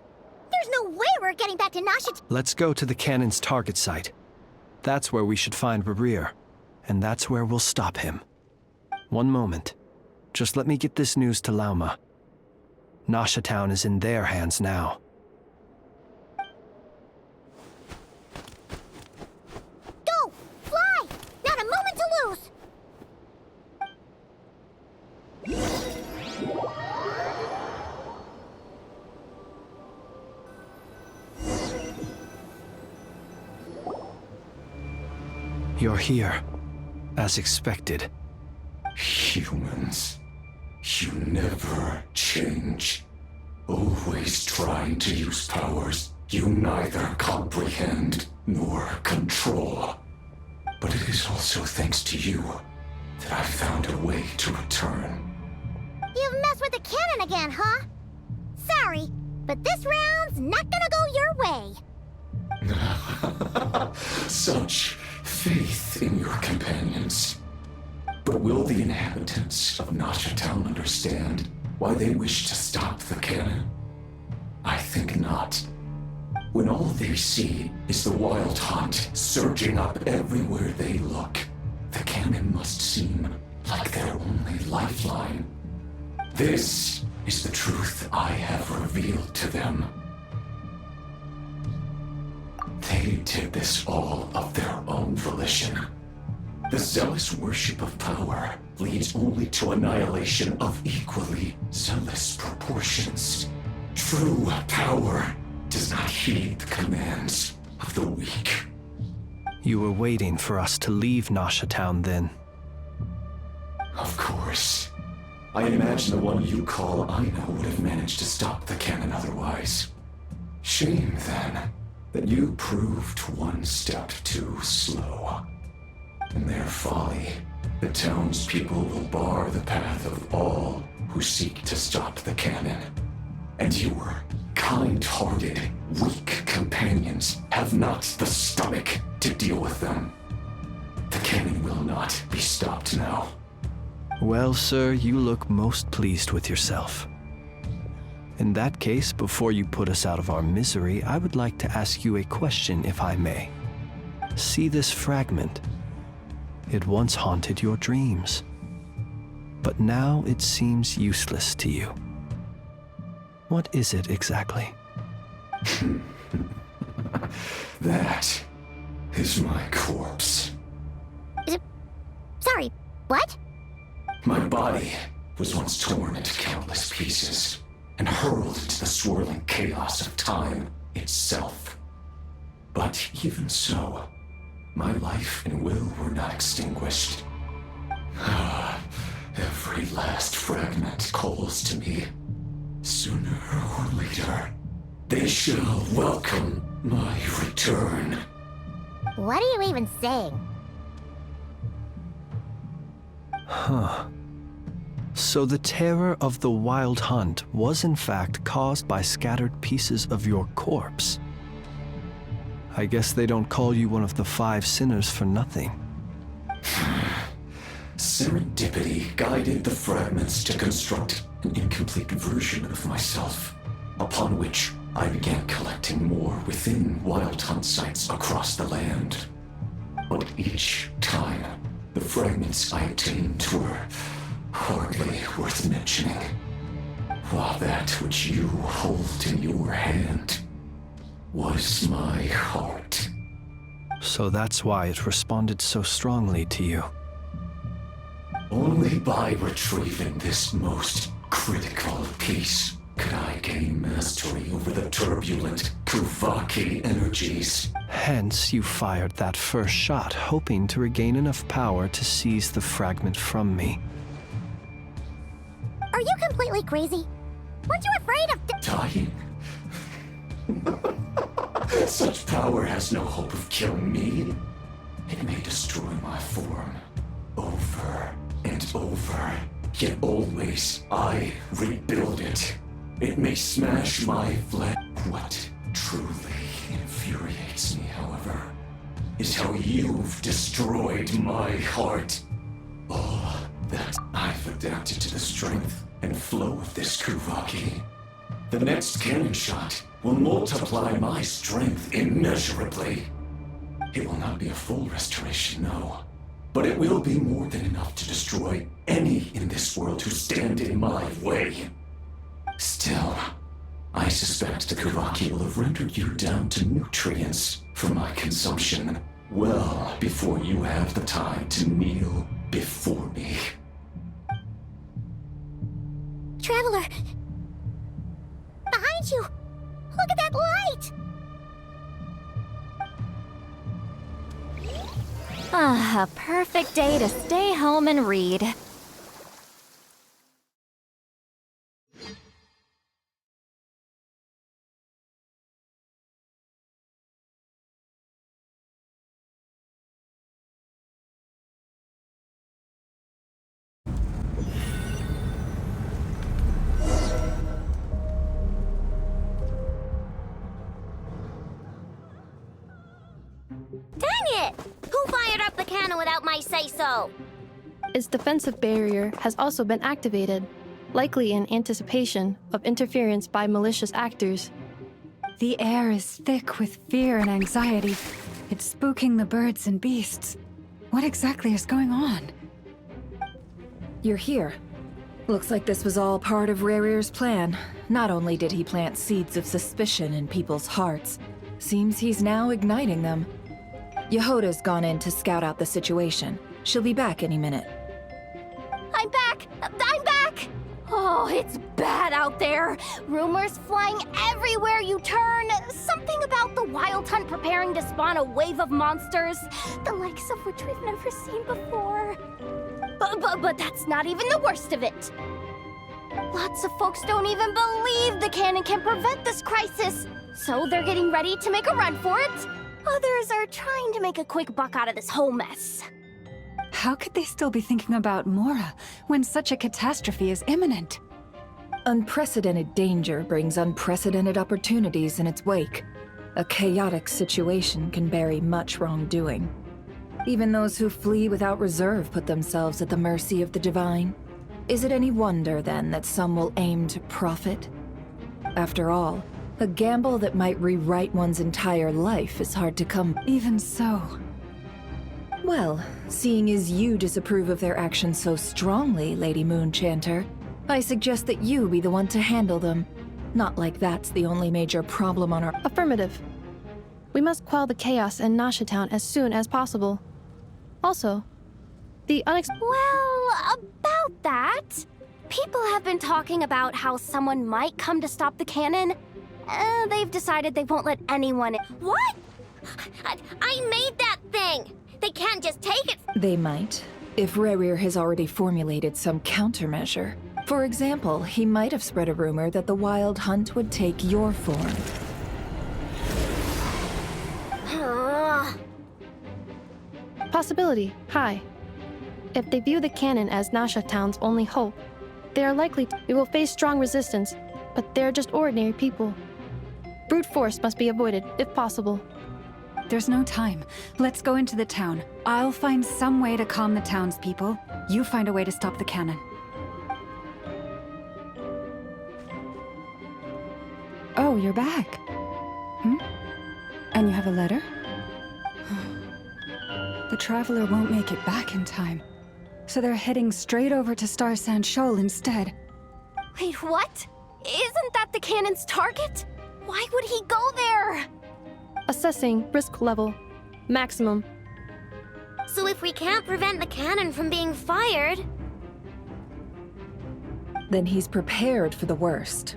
There's no way we're getting back to Nasha. Let's go to the cannon's target site. That's where we should find Rerir, and that's where we'll stop him. One moment. Just let me get this news to Lauma. Nasha Town is in their hands now. Go! Fly! Not a moment to lose! You're here, as expected. Humans, you never change. Always trying to use powers you neither comprehend nor control. But it is also thanks to you that I found a way to return. You've messed with the cannon again, huh? Sorry, but this round's not gonna go your way. Such faith in your companions. But will the inhabitants of Nasha Town understand why they wish to stop the cannon? I think not. When all they see is the Wild Hunt surging up everywhere they look, the cannon must seem like their only lifeline. This is the truth I have revealed to them. They did this all of their own volition. The zealous worship of power leads only to annihilation of equally zealous proportions. True power does not heed the commands of the weak. You were waiting for us to leave Nasha Town then. Of course. I imagine the one you call Aina would have managed to stop the cannon otherwise. Shame, then, that you proved one step too slow. In their folly, the townspeople will bar the path of all who seek to stop the cannon. And your kind-hearted, weak companions have not the stomach to deal with them. The cannon will not be stopped now. Well, sir, you look most pleased with yourself. In that case, before you put us out of our misery, I would like to ask you a question, if I may. See this fragment? It once haunted your dreams, but now it seems useless to you. What is it exactly? That is my corpse. Sorry, what? My body was once torn into countless pieces and hurled into the swirling chaos of time itself. But even so, my life and will were not extinguished. Every last fragment calls to me. Sooner or later, they shall welcome my return. What are you even saying? Huh. So the terror of the Wild Hunt was in fact caused by scattered pieces of your corpse. I guess they don't call you one of the 5 sinners for nothing. Serendipity guided the fragments to construct an incomplete version of myself, upon which I began collecting more within Wild Hunt sites across the land. But each time, the fragments I obtained were hardly worth mentioning, while that which you hold in your hand was my heart. So that's why it responded so strongly to you. Only by retrieving this most critical piece could I gain mastery over the turbulent Kuvaki energies. Hence, you fired that first shot, hoping to regain enough power to seize the fragment from me. Are you completely crazy? Weren't you afraid of dying? Such power has no hope of killing me. It may destroy my form over and over, yet always I rebuild it. It may smash my flesh. What truly infuriates me, however, is how you've destroyed my heart. All that I've adapted to the strength and flow of this Kuvaki. The next cannon shot will multiply my strength immeasurably. It will not be a full restoration, no. But it will be more than enough to destroy any in this world who stand in my way. Still, I suspect the Kuvaki will have rendered you down to nutrients for my consumption well before you have the time to kneel before me. Traveler! Behind you! Look at that light! Ah, a perfect day to stay home and read. Dang it! Who fired up the cannon without my say-so? Its defensive barrier has also been activated, likely in anticipation of interference by malicious actors. The air is thick with fear and anxiety. It's spooking the birds and beasts. What exactly is going on? You're here. Looks like this was all part of Rerir's plan. Not only did he plant seeds of suspicion in people's hearts, seems he's now igniting them. Yehoda's gone in to scout out the situation. She'll be back any minute. I'm back! I'm back! Oh, it's bad out there. Rumors flying everywhere you turn. Something about the Wild Hunt preparing to spawn a wave of monsters, the likes of which we've never seen before. But that's not even the worst of it. Lots of folks don't even believe the cannon can prevent this crisis, so they're getting ready to make a run for it. Others are trying to make a quick buck out of this whole mess. How could they still be thinking about Mora when such a catastrophe is imminent? Unprecedented danger brings unprecedented opportunities in its wake. A chaotic situation can bury much wrongdoing. Even those who flee without reserve put themselves at the mercy of the divine. Is it any wonder, then, that some will aim to profit? After all, a gamble that might rewrite one's entire life is hard to come. Even so. Well, seeing as you disapprove of their actions so strongly, Lady Moonchanter, I suggest that you be the one to handle them. Not like that's the only major problem on our— Affirmative. We must quell the chaos in Nasha Town as soon as possible. Also, the Well, about that, people have been talking about how someone might come to stop the cannon. They've decided they won't let anyone in. What? I made that thing! They can't just take it. They might, if Rerir has already formulated some countermeasure. For example, he might have spread a rumor that the Wild Hunt would take your form. Possibility high. If they view the cannon as Nasha Town's only hope, they are likely we will face strong resistance, but they're just ordinary people. Brute force must be avoided, if possible. There's no time. Let's go into the town. I'll find some way to calm the townspeople. You find a way to stop the cannon. Oh, you're back. And you have a letter? The Traveler won't make it back in time. So they're heading straight over to Star Sand Shoal instead. Wait, what? Isn't that the cannon's target? Why would he go there? Assessing risk level. Maximum. So if we can't prevent the cannon from being fired... Then he's prepared for the worst.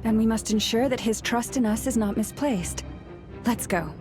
And we must ensure that his trust in us is not misplaced. Let's go.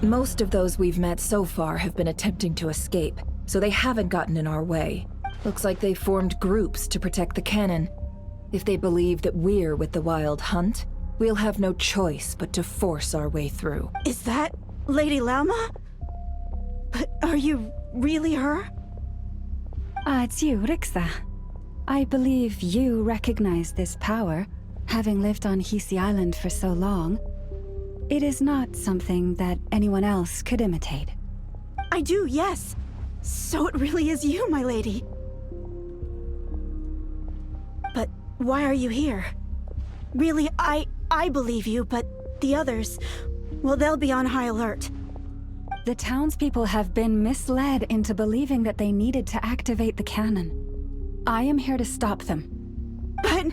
Most of those we've met so far have been attempting to escape, so they haven't gotten in our way. Looks like they formed groups to protect the cannon. If they believe that we're with the Wild Hunt, we'll have no choice but to force our way through. Is that Lady Lalma? But are you really her? It's you, Rixa. I believe you recognize this power, having lived on Hisi Island for so long. It is not something that anyone else could imitate. I do, yes. So it really is you, my lady. But why are you here? Really, I believe you, but the others, well, they'll be on high alert. The townspeople have been misled into believing that they needed to activate the cannon. I am here to stop them. But...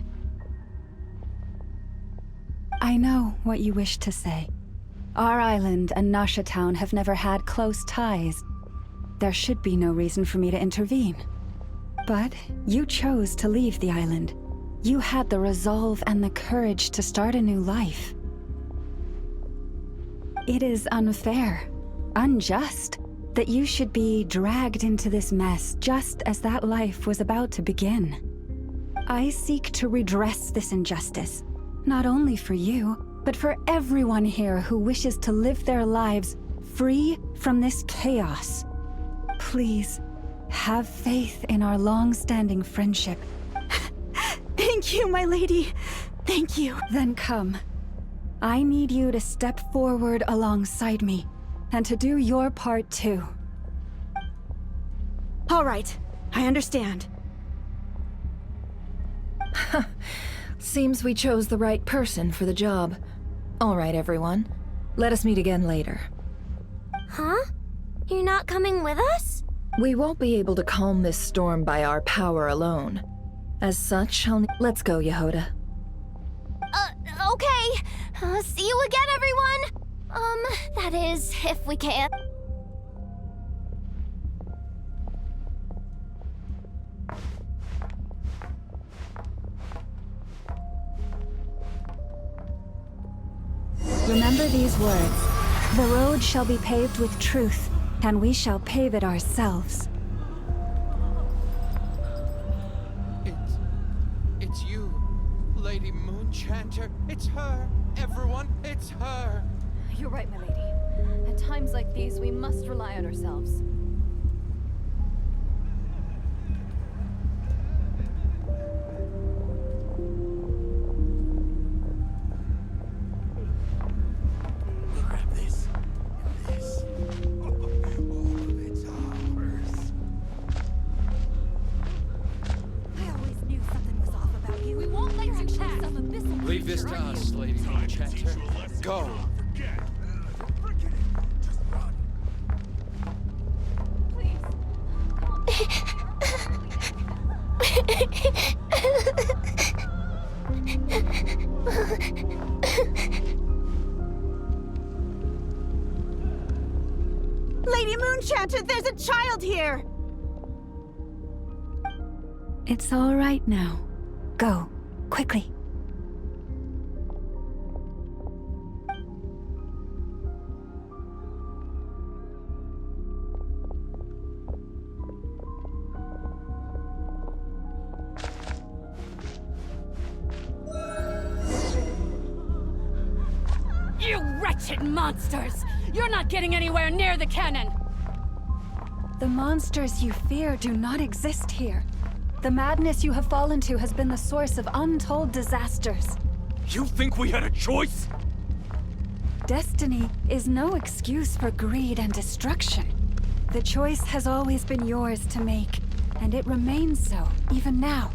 I know what you wish to say. Our island and Nasha Town have never had close ties. There should be no reason for me to intervene. But you chose to leave the island. You had the resolve and the courage to start a new life. It is unfair, unjust, that you should be dragged into this mess just as that life was about to begin. I seek to redress this injustice. Not only for you, but for everyone here who wishes to live their lives free from this chaos. Please, have faith in our long-standing friendship. Thank you, my lady. Thank you. Then come. I need you to step forward alongside me, and to do your part too. All right, I understand. Seems we chose the right person for the job. All right, everyone. Let us meet again later. Huh? You're not coming with us? We won't be able to calm this storm by our power alone. As such, let's go, Yehoda. Okay. See you again, everyone. That is, if we can. Remember these words. The road shall be paved with truth, and we shall pave it ourselves. It's you, Lady Moonchanter. It's her. Everyone, it's her. You're right, my lady. At times like these, we must rely on ourselves. Grab this and this. All of it's ours. I always knew something was off about you. We won't let you pass. Some abyssal Leave this to us, Lady Moonchanter. Go. Lady Moonchanter, there's a child here! It's all right now. Go, quickly. You wretched monsters! You're not getting anywhere near the cannon! The monsters you fear do not exist here. The madness you have fallen to has been the source of untold disasters. You think we had a choice? Destiny is no excuse for greed and destruction. The choice has always been yours to make, and it remains so, even now.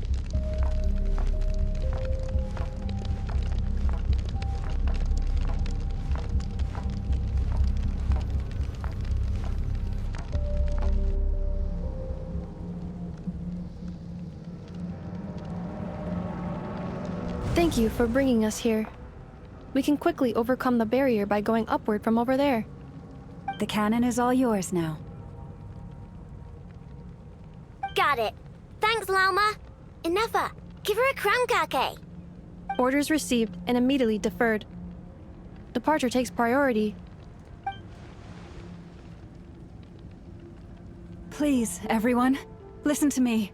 Thank you for bringing us here. We can quickly overcome the barrier by going upward from over there. The cannon is all yours now. Got it. Thanks, Lauma. Inefa, give her a crown kake. Orders received and immediately deferred. Departure takes priority. Please, everyone, listen to me.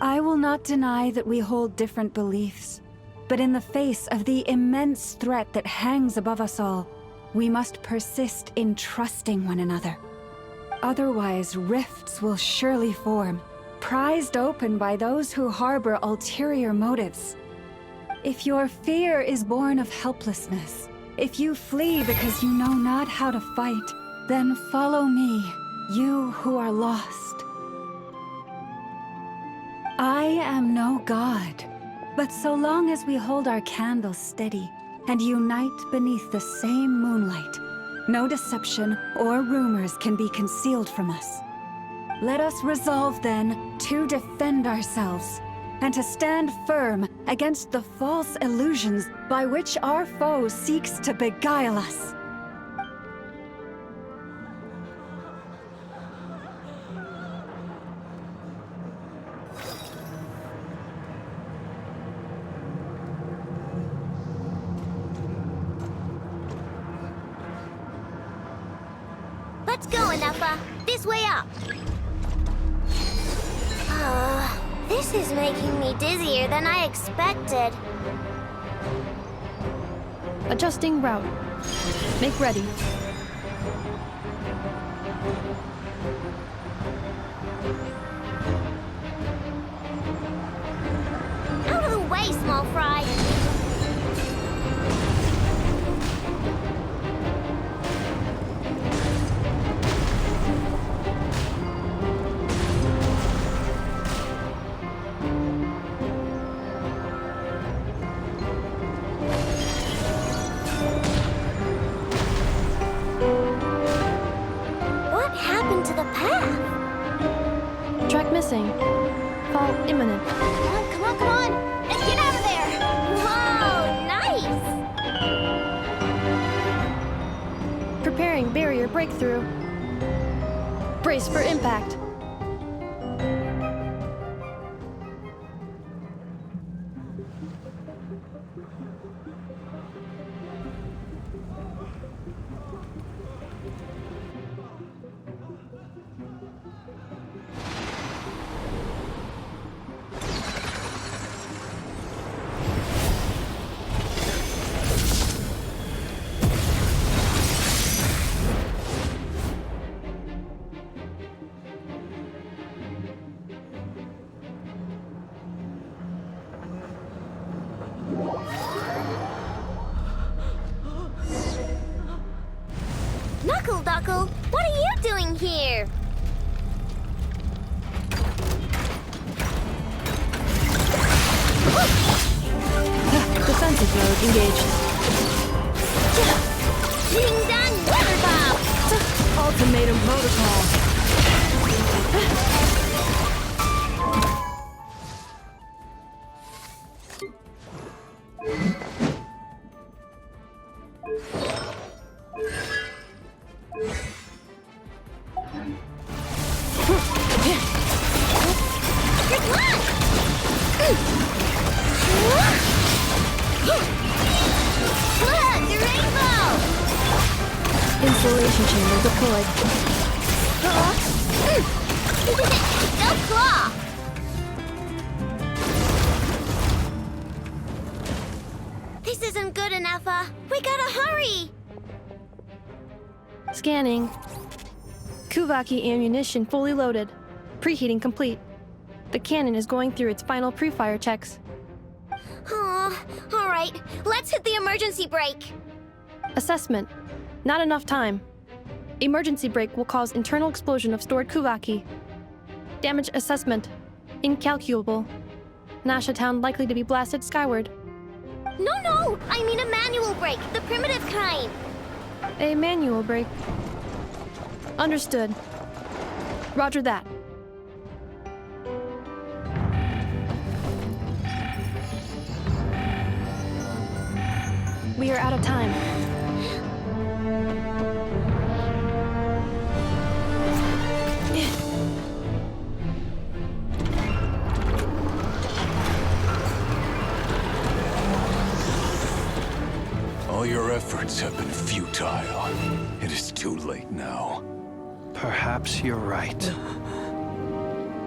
I will not deny that we hold different beliefs. But in the face of the immense threat that hangs above us all, we must persist in trusting one another. Otherwise, rifts will surely form, prized open by those who harbor ulterior motives. If your fear is born of helplessness, if you flee because you know not how to fight, then follow me, you who are lost. I am no god. But so long as we hold our candles steady and unite beneath the same moonlight, no deception or rumors can be concealed from us. Let us resolve then to defend ourselves and to stand firm against the false illusions by which our foe seeks to beguile us. Let's go, Inefa. This way up. This is making me dizzier than I expected. Adjusting route. Make ready. Out of the way, small fry. Passing. Fall imminent. Come on, come on, come on! Let's get out of there! Whoa, nice! Preparing barrier breakthrough. Brace for impact. Knuckle, what are you doing here? Defensive mode engaged. Ding dong, water bomb! Ultimatum protocol. Insulation chamber deployed. No claw! This isn't good enough, we gotta hurry! Scanning. Kuvaki ammunition fully loaded. Preheating complete. The cannon is going through its final pre-fire checks. Oh, alright, let's hit the emergency brake! Assessment. Not enough time. Emergency brake will cause internal explosion of stored Kuvaki. Damage assessment. Incalculable. Nasha Town likely to be blasted skyward. No, I mean a manual brake, the primitive kind! A manual brake. Understood. Roger that. We are out of time. All your efforts have been futile. It is too late now. Perhaps you're right.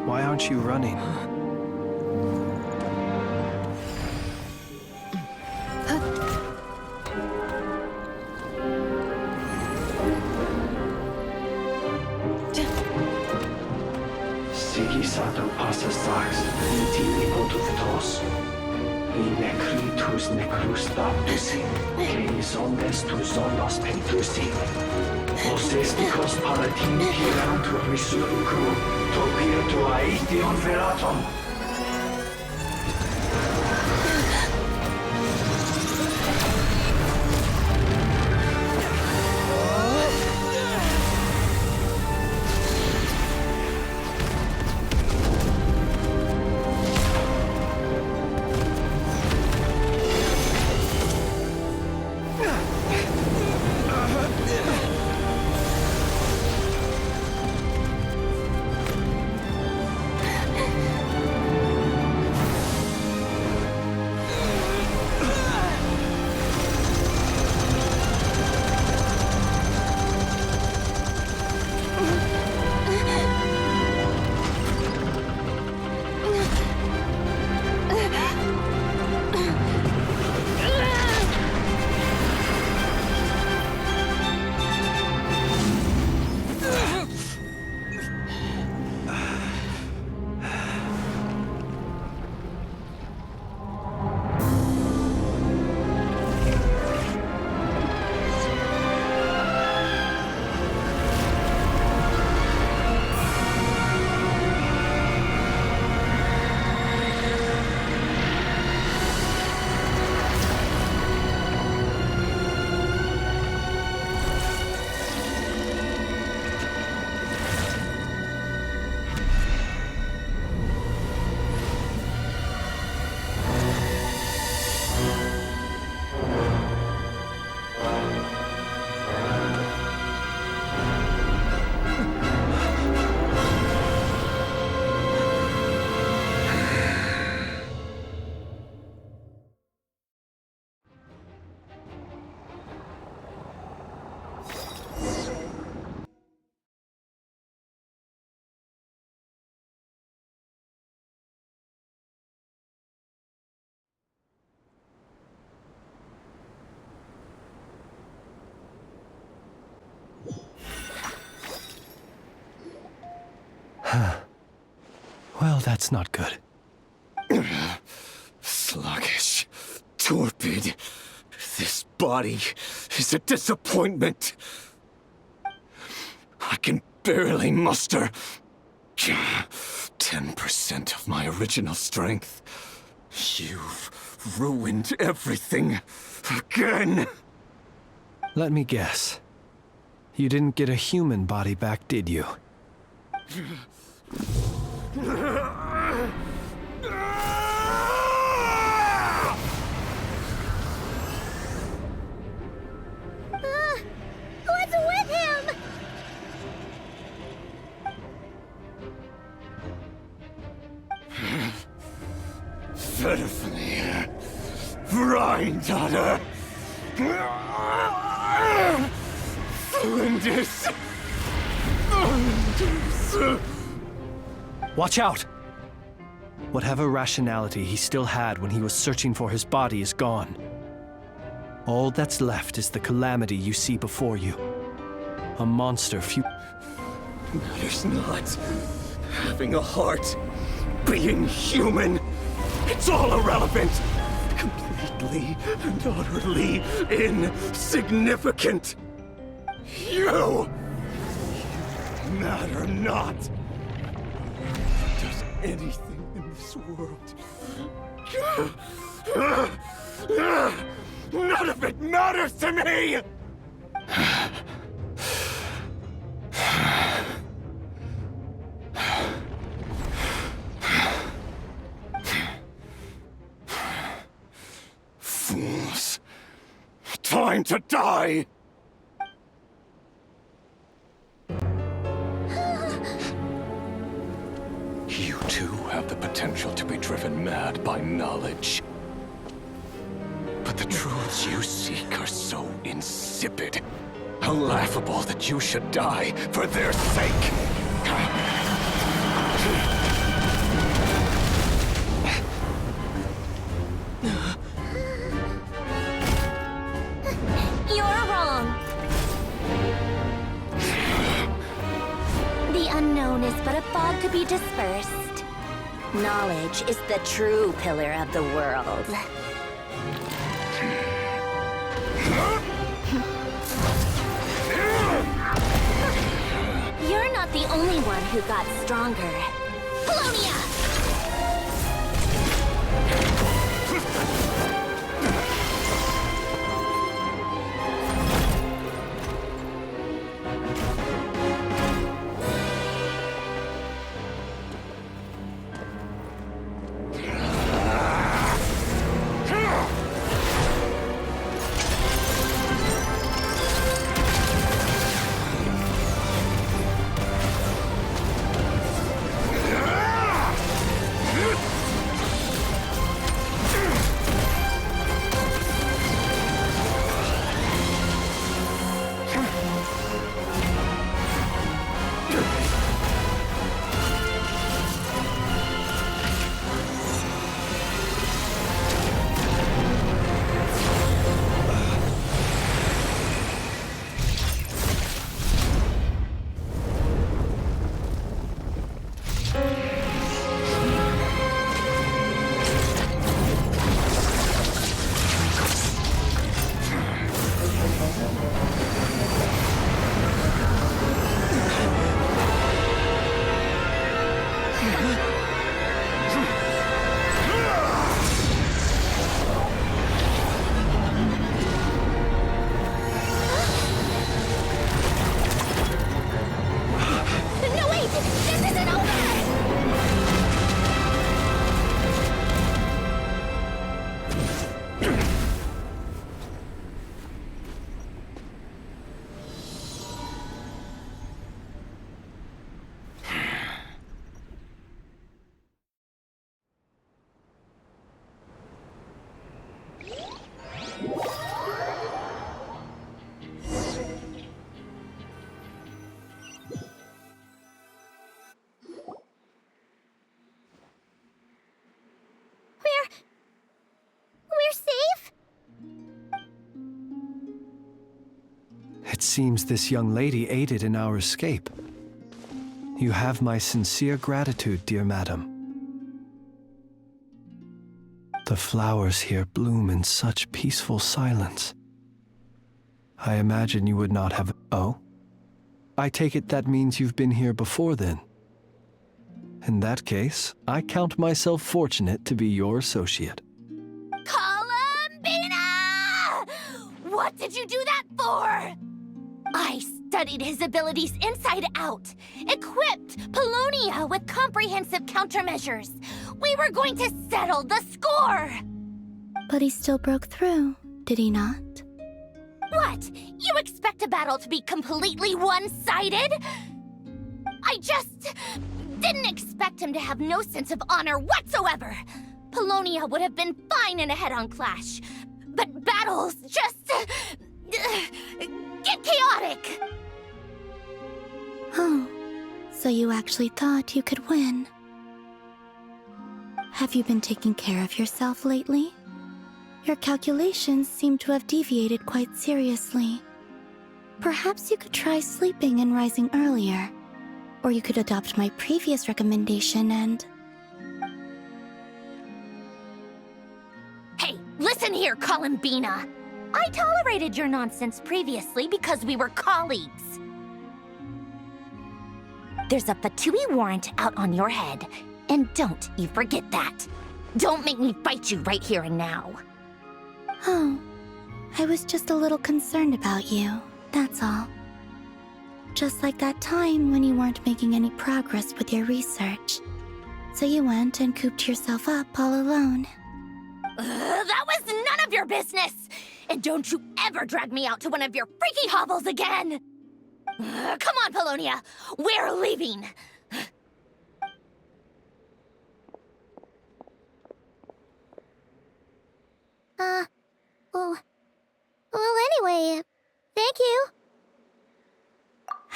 Why aren't you running? Sigisato passa sax, intimi potutos. In necritus necrus baptusi, que ondes tu zonos pentusi. Osesticos palatin pirantur resurrecum, topir aetion veratum. Well, that's not good. Sluggish. Torpid. This body is a disappointment. I can barely muster 10% of my original strength. You've ruined everything again. Let me guess. You didn't get a human body back, did you? What's with him? Verfnir. Rheindatter. Flinders. Watch out! Whatever rationality he still had when he was searching for his body is gone. All that's left is the calamity you see before you. A monster Matters not. Having a heart. Being human. It's all irrelevant. Completely and utterly insignificant. You matter not. Does anything in this world. None of it matters to me! Fools. Time to die! You too have the potential to be driven mad by knowledge. But the truths you seek are so insipid, laughable that you should die for their sake. You're wrong. The unknown is but a fog to be dispersed. Knowledge is the true pillar of the world. You're not the only one who got stronger. Polonia! We're safe? It seems this young lady aided in our escape. You have my sincere gratitude, dear madam. The flowers here bloom in such peaceful silence. I imagine you would not have... Oh? I take it that means you've been here before then. In that case, I count myself fortunate to be your associate. Columbina! What did you do that for? I studied his abilities inside out, equipped Polonia with comprehensive countermeasures. We were going to settle the score! But he still broke through, did he not? What? You expect a battle to be completely one-sided? I just didn't expect him to have no sense of honor whatsoever. Polonia would have been fine in a head-on clash, but battles just get chaotic. Oh, so you actually thought you could win. Have you been taking care of yourself lately? Your calculations seem to have deviated quite seriously. Perhaps you could try sleeping and rising earlier. Or you could adopt my previous recommendation and... Hey, listen here, Columbina. I tolerated your nonsense previously because we were colleagues. There's a Fatui warrant out on your head, and don't you forget that. Don't make me fight you right here and now. Oh, I was just a little concerned about you, that's all. Just like that time when you weren't making any progress with your research. So you went and cooped yourself up all alone. That was none of your business! And don't you ever drag me out to one of your freaky hovels again! Come on, Polonia! We're leaving! Well, anyway, thank you.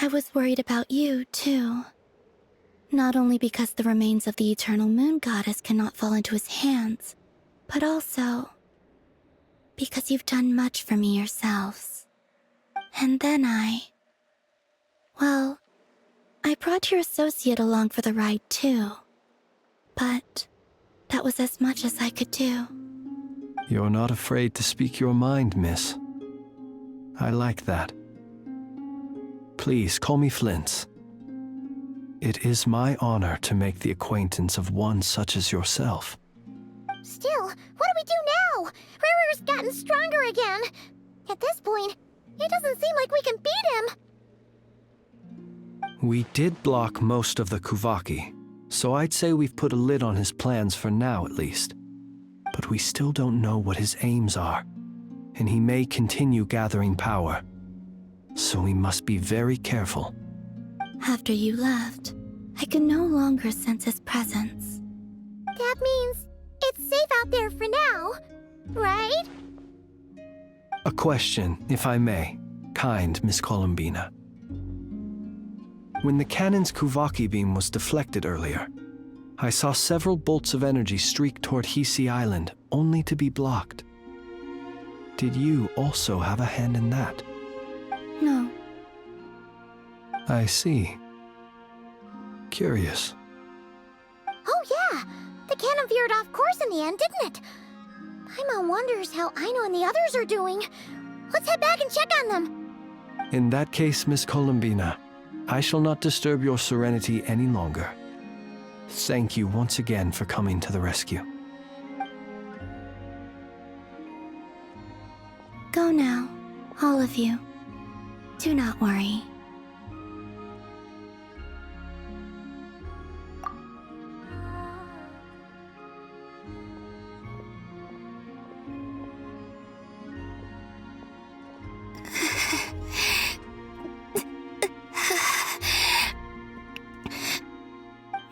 I was worried about you, too. Not only because the remains of the Eternal Moon Goddess cannot fall into his hands, but also because you've done much for me yourselves. And then well, I brought your associate along for the ride, too. But that was as much as I could do. You're not afraid to speak your mind, miss. I like that. Please call me Flint's. It is my honor to make the acquaintance of one such as yourself. Still, what do we do now? Rirer's gotten stronger again. At this point, it doesn't seem like we can beat him. We did block most of the Kuvaki, so I'd say we've put a lid on his plans for now at least. But we still don't know what his aims are, and he may continue gathering power. So we must be very careful. After you left, I could no longer sense his presence. That means it's safe out there for now, right? A question, if I may, kind Miss Columbina. When the cannon's Kuvaki beam was deflected earlier, I saw several bolts of energy streak toward Hisi Island, only to be blocked. Did you also have a hand in that? No. I see. Curious. Oh yeah, the cannon veered off course in the end, didn't it? Paimon wonders how Aino and the others are doing. Let's head back and check on them. In that case, Miss Columbina, I shall not disturb your serenity any longer. Thank you once again for coming to the rescue. Go now, all of you. Do not worry.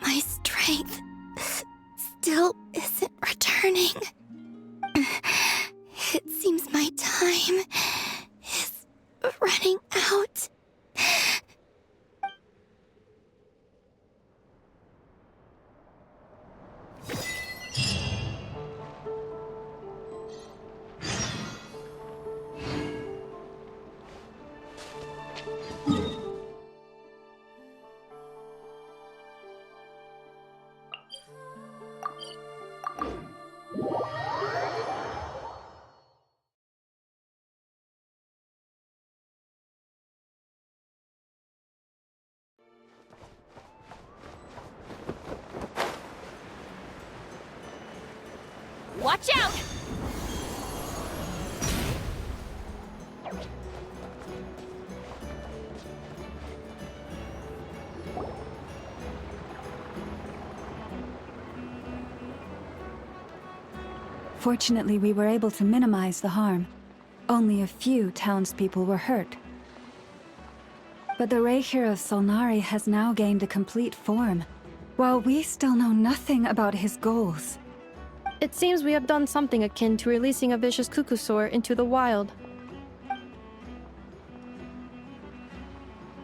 My strength still isn't returning. It seems my time is running out. Watch out! Fortunately, we were able to minimize the harm. Only a few townspeople were hurt. But the Reikir of Solnari has now gained a complete form, while we still know nothing about his goals. It seems we have done something akin to releasing a vicious Kukusaur into the wild.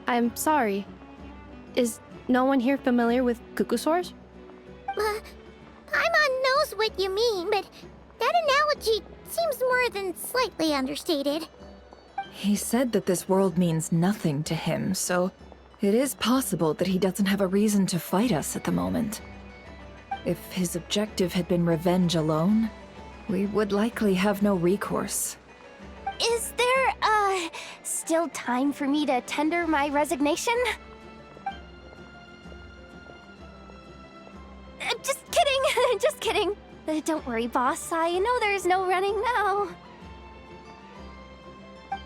I'm sorry. Is no one here familiar with Kukusaurs? Paimon knows what you mean, but that analogy seems more than slightly understated. He said that this world means nothing to him, so it is possible that he doesn't have a reason to fight us at the moment. If his objective had been revenge alone, we would likely have no recourse. Is there, still time for me to tender my resignation? Just kidding, just kidding. Don't worry, boss. I know there's no running now.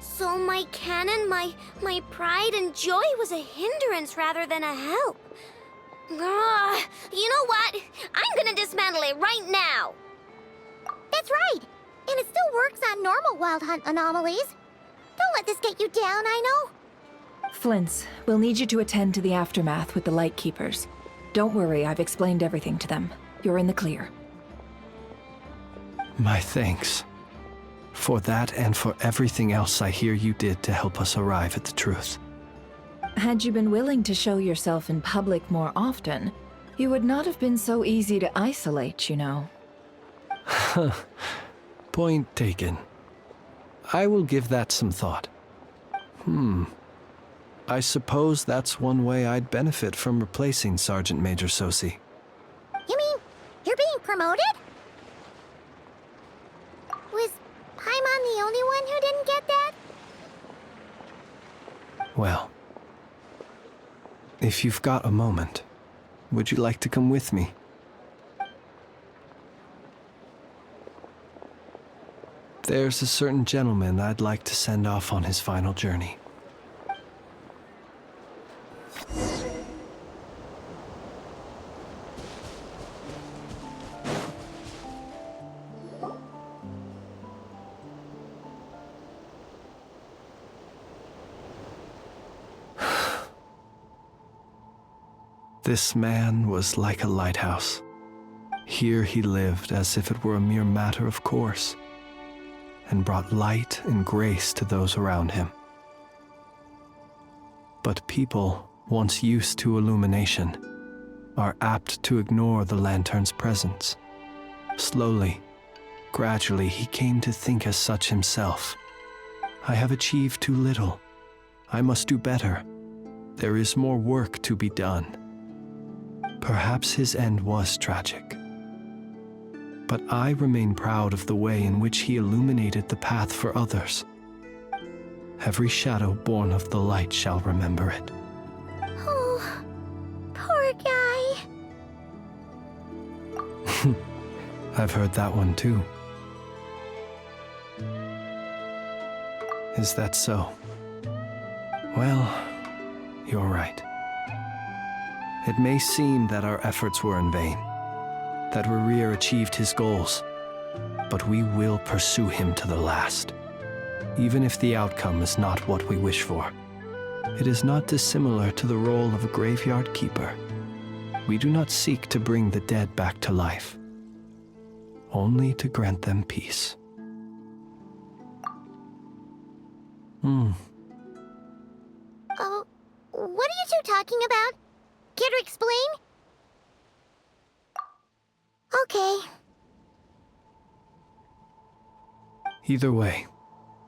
So my canon, my pride and joy was a hindrance rather than a help. You know what? I'm gonna dismantle it right now. That's right. And it still works on normal wild hunt anomalies. Don't let this get you down, I know. Flint's, we'll need you to attend to the aftermath with the Lightkeepers. Don't worry, I've explained everything to them. You're in the clear. My thanks. For that and for everything else I hear you did to help us arrive at the truth. Had you been willing to show yourself in public more often, you would not have been so easy to isolate, you know. Point taken. I will give that some thought. I suppose that's one way I'd benefit from replacing Sergeant Major Sosi. You mean you're being promoted? Was Paimon the only one who didn't get that? Well, if you've got a moment, would you like to come with me? There's a certain gentleman I'd like to send off on his final journey. This man was like a lighthouse. Here he lived as if it were a mere matter of course, and brought light and grace to those around him. But people, once used to illumination, are apt to ignore the lantern's presence. Slowly, gradually, he came to think as such himself. I have achieved too little. I must do better. There is more work to be done. Perhaps his end was tragic. But I remain proud of the way in which he illuminated the path for others. Every shadow born of the light shall remember it. Oh, poor guy. I've heard that one too. Is that so? Well, you're right. It may seem that our efforts were in vain, that Rerir achieved his goals, but we will pursue him to the last, even if the outcome is not what we wish for. It is not dissimilar to the role of a graveyard keeper. We do not seek to bring the dead back to life, only to grant them peace. Oh, what are you two talking about? Care to explain? Okay. Either way,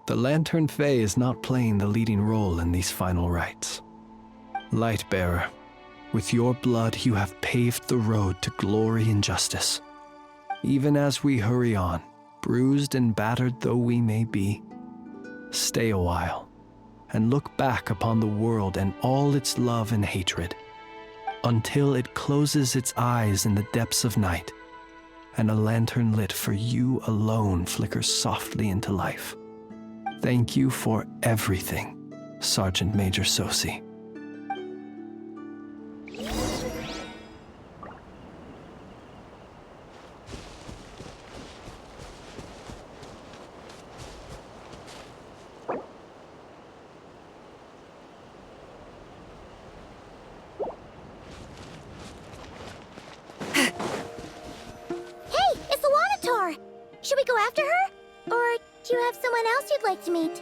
the Lantern Fae is not playing the leading role in these final rites. Lightbearer, with your blood you have paved the road to glory and justice. Even as we hurry on, bruised and battered though we may be, stay a while and look back upon the world and all its love and hatred, until it closes its eyes in the depths of night and a lantern lit for you alone flickers softly into life. Thank you for everything, Sergeant Major Sosi. Should we go after her? Or do you have someone else you'd like to meet?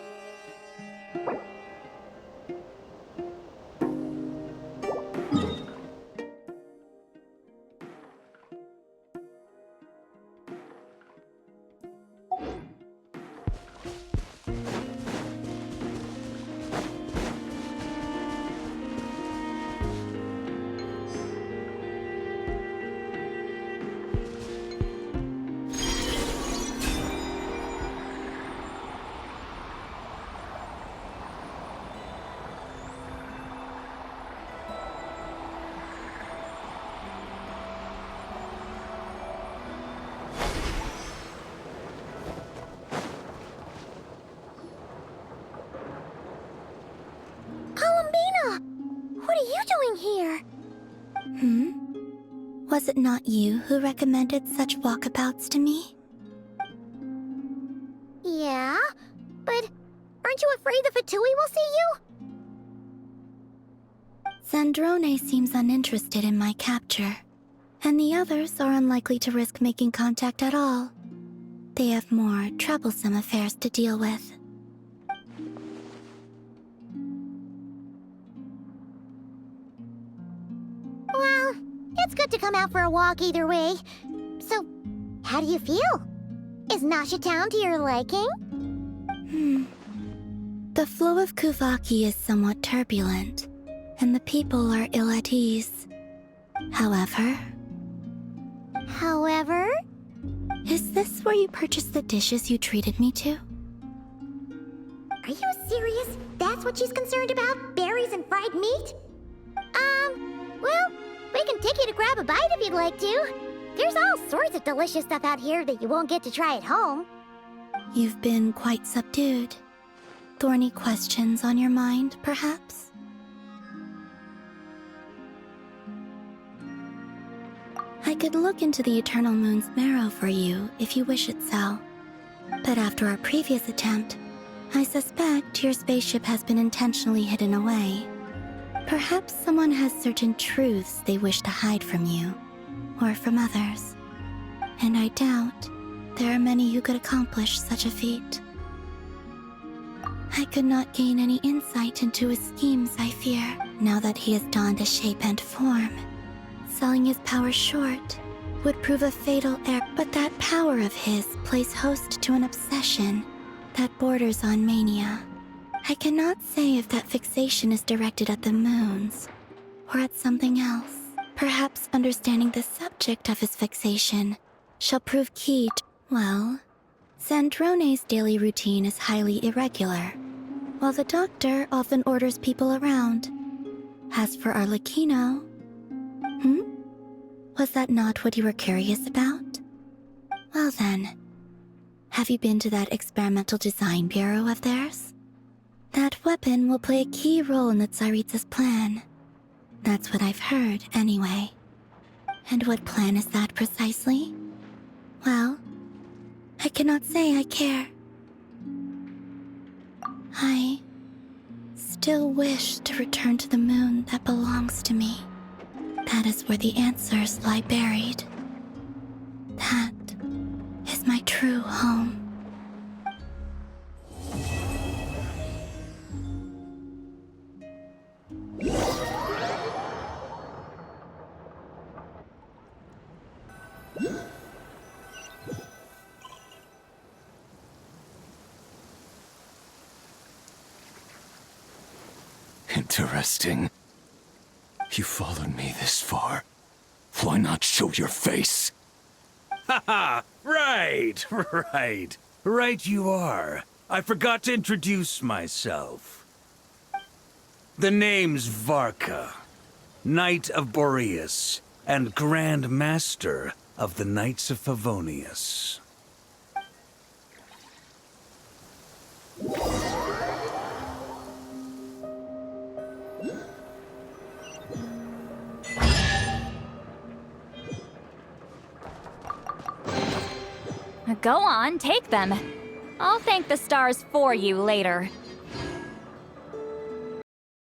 What are you doing here? Was it not you who recommended such walkabouts to me? Yeah, but aren't you afraid the Fatui will see you? Zandrone seems uninterested in my capture, and the others are unlikely to risk making contact at all. They have more troublesome affairs to deal with. Well, it's good to come out for a walk either way. So, how do you feel? Is Nasha Town to your liking? The flow of Kuvaki is somewhat turbulent, and the people are ill at ease. However... Is this where you purchased the dishes you treated me to? Are you serious? That's what she's concerned about? Berries and fried meat? Well, we can take you to grab a bite if you'd like to. There's all sorts of delicious stuff out here that you won't get to try at home. You've been quite subdued. Thorny questions on your mind, perhaps? I could look into the Eternal Moon's marrow for you if you wish it so. But after our previous attempt, I suspect your spaceship has been intentionally hidden away. Perhaps someone has certain truths they wish to hide from you, or from others. And I doubt there are many who could accomplish such a feat. I could not gain any insight into his schemes, I fear, now that he has donned a shape and form. Selling his power short would prove a fatal error, but that power of his plays host to an obsession that borders on mania. I cannot say if that fixation is directed at the moons, or at something else. Perhaps understanding the subject of his fixation shall prove key to... Well, Zandrone's daily routine is highly irregular, while the doctor often orders people around. As for Arlecchino... Was that not what you were curious about? Well then, have you been to that experimental design bureau of theirs? That weapon will play a key role in the Tsaritsa's plan. That's what I've heard, anyway. And what plan is that precisely? Well, I cannot say I care. I still wish to return to the moon that belongs to me. That is where the answers lie buried. That is my true home. Interesting. You followed me this far. Why not show your face? Haha! Right! Right you are. I forgot to introduce myself. The name's Varka, Knight of Boreas, and Grand Master of the Knights of Favonius. Go on, take them. I'll thank the stars for you later.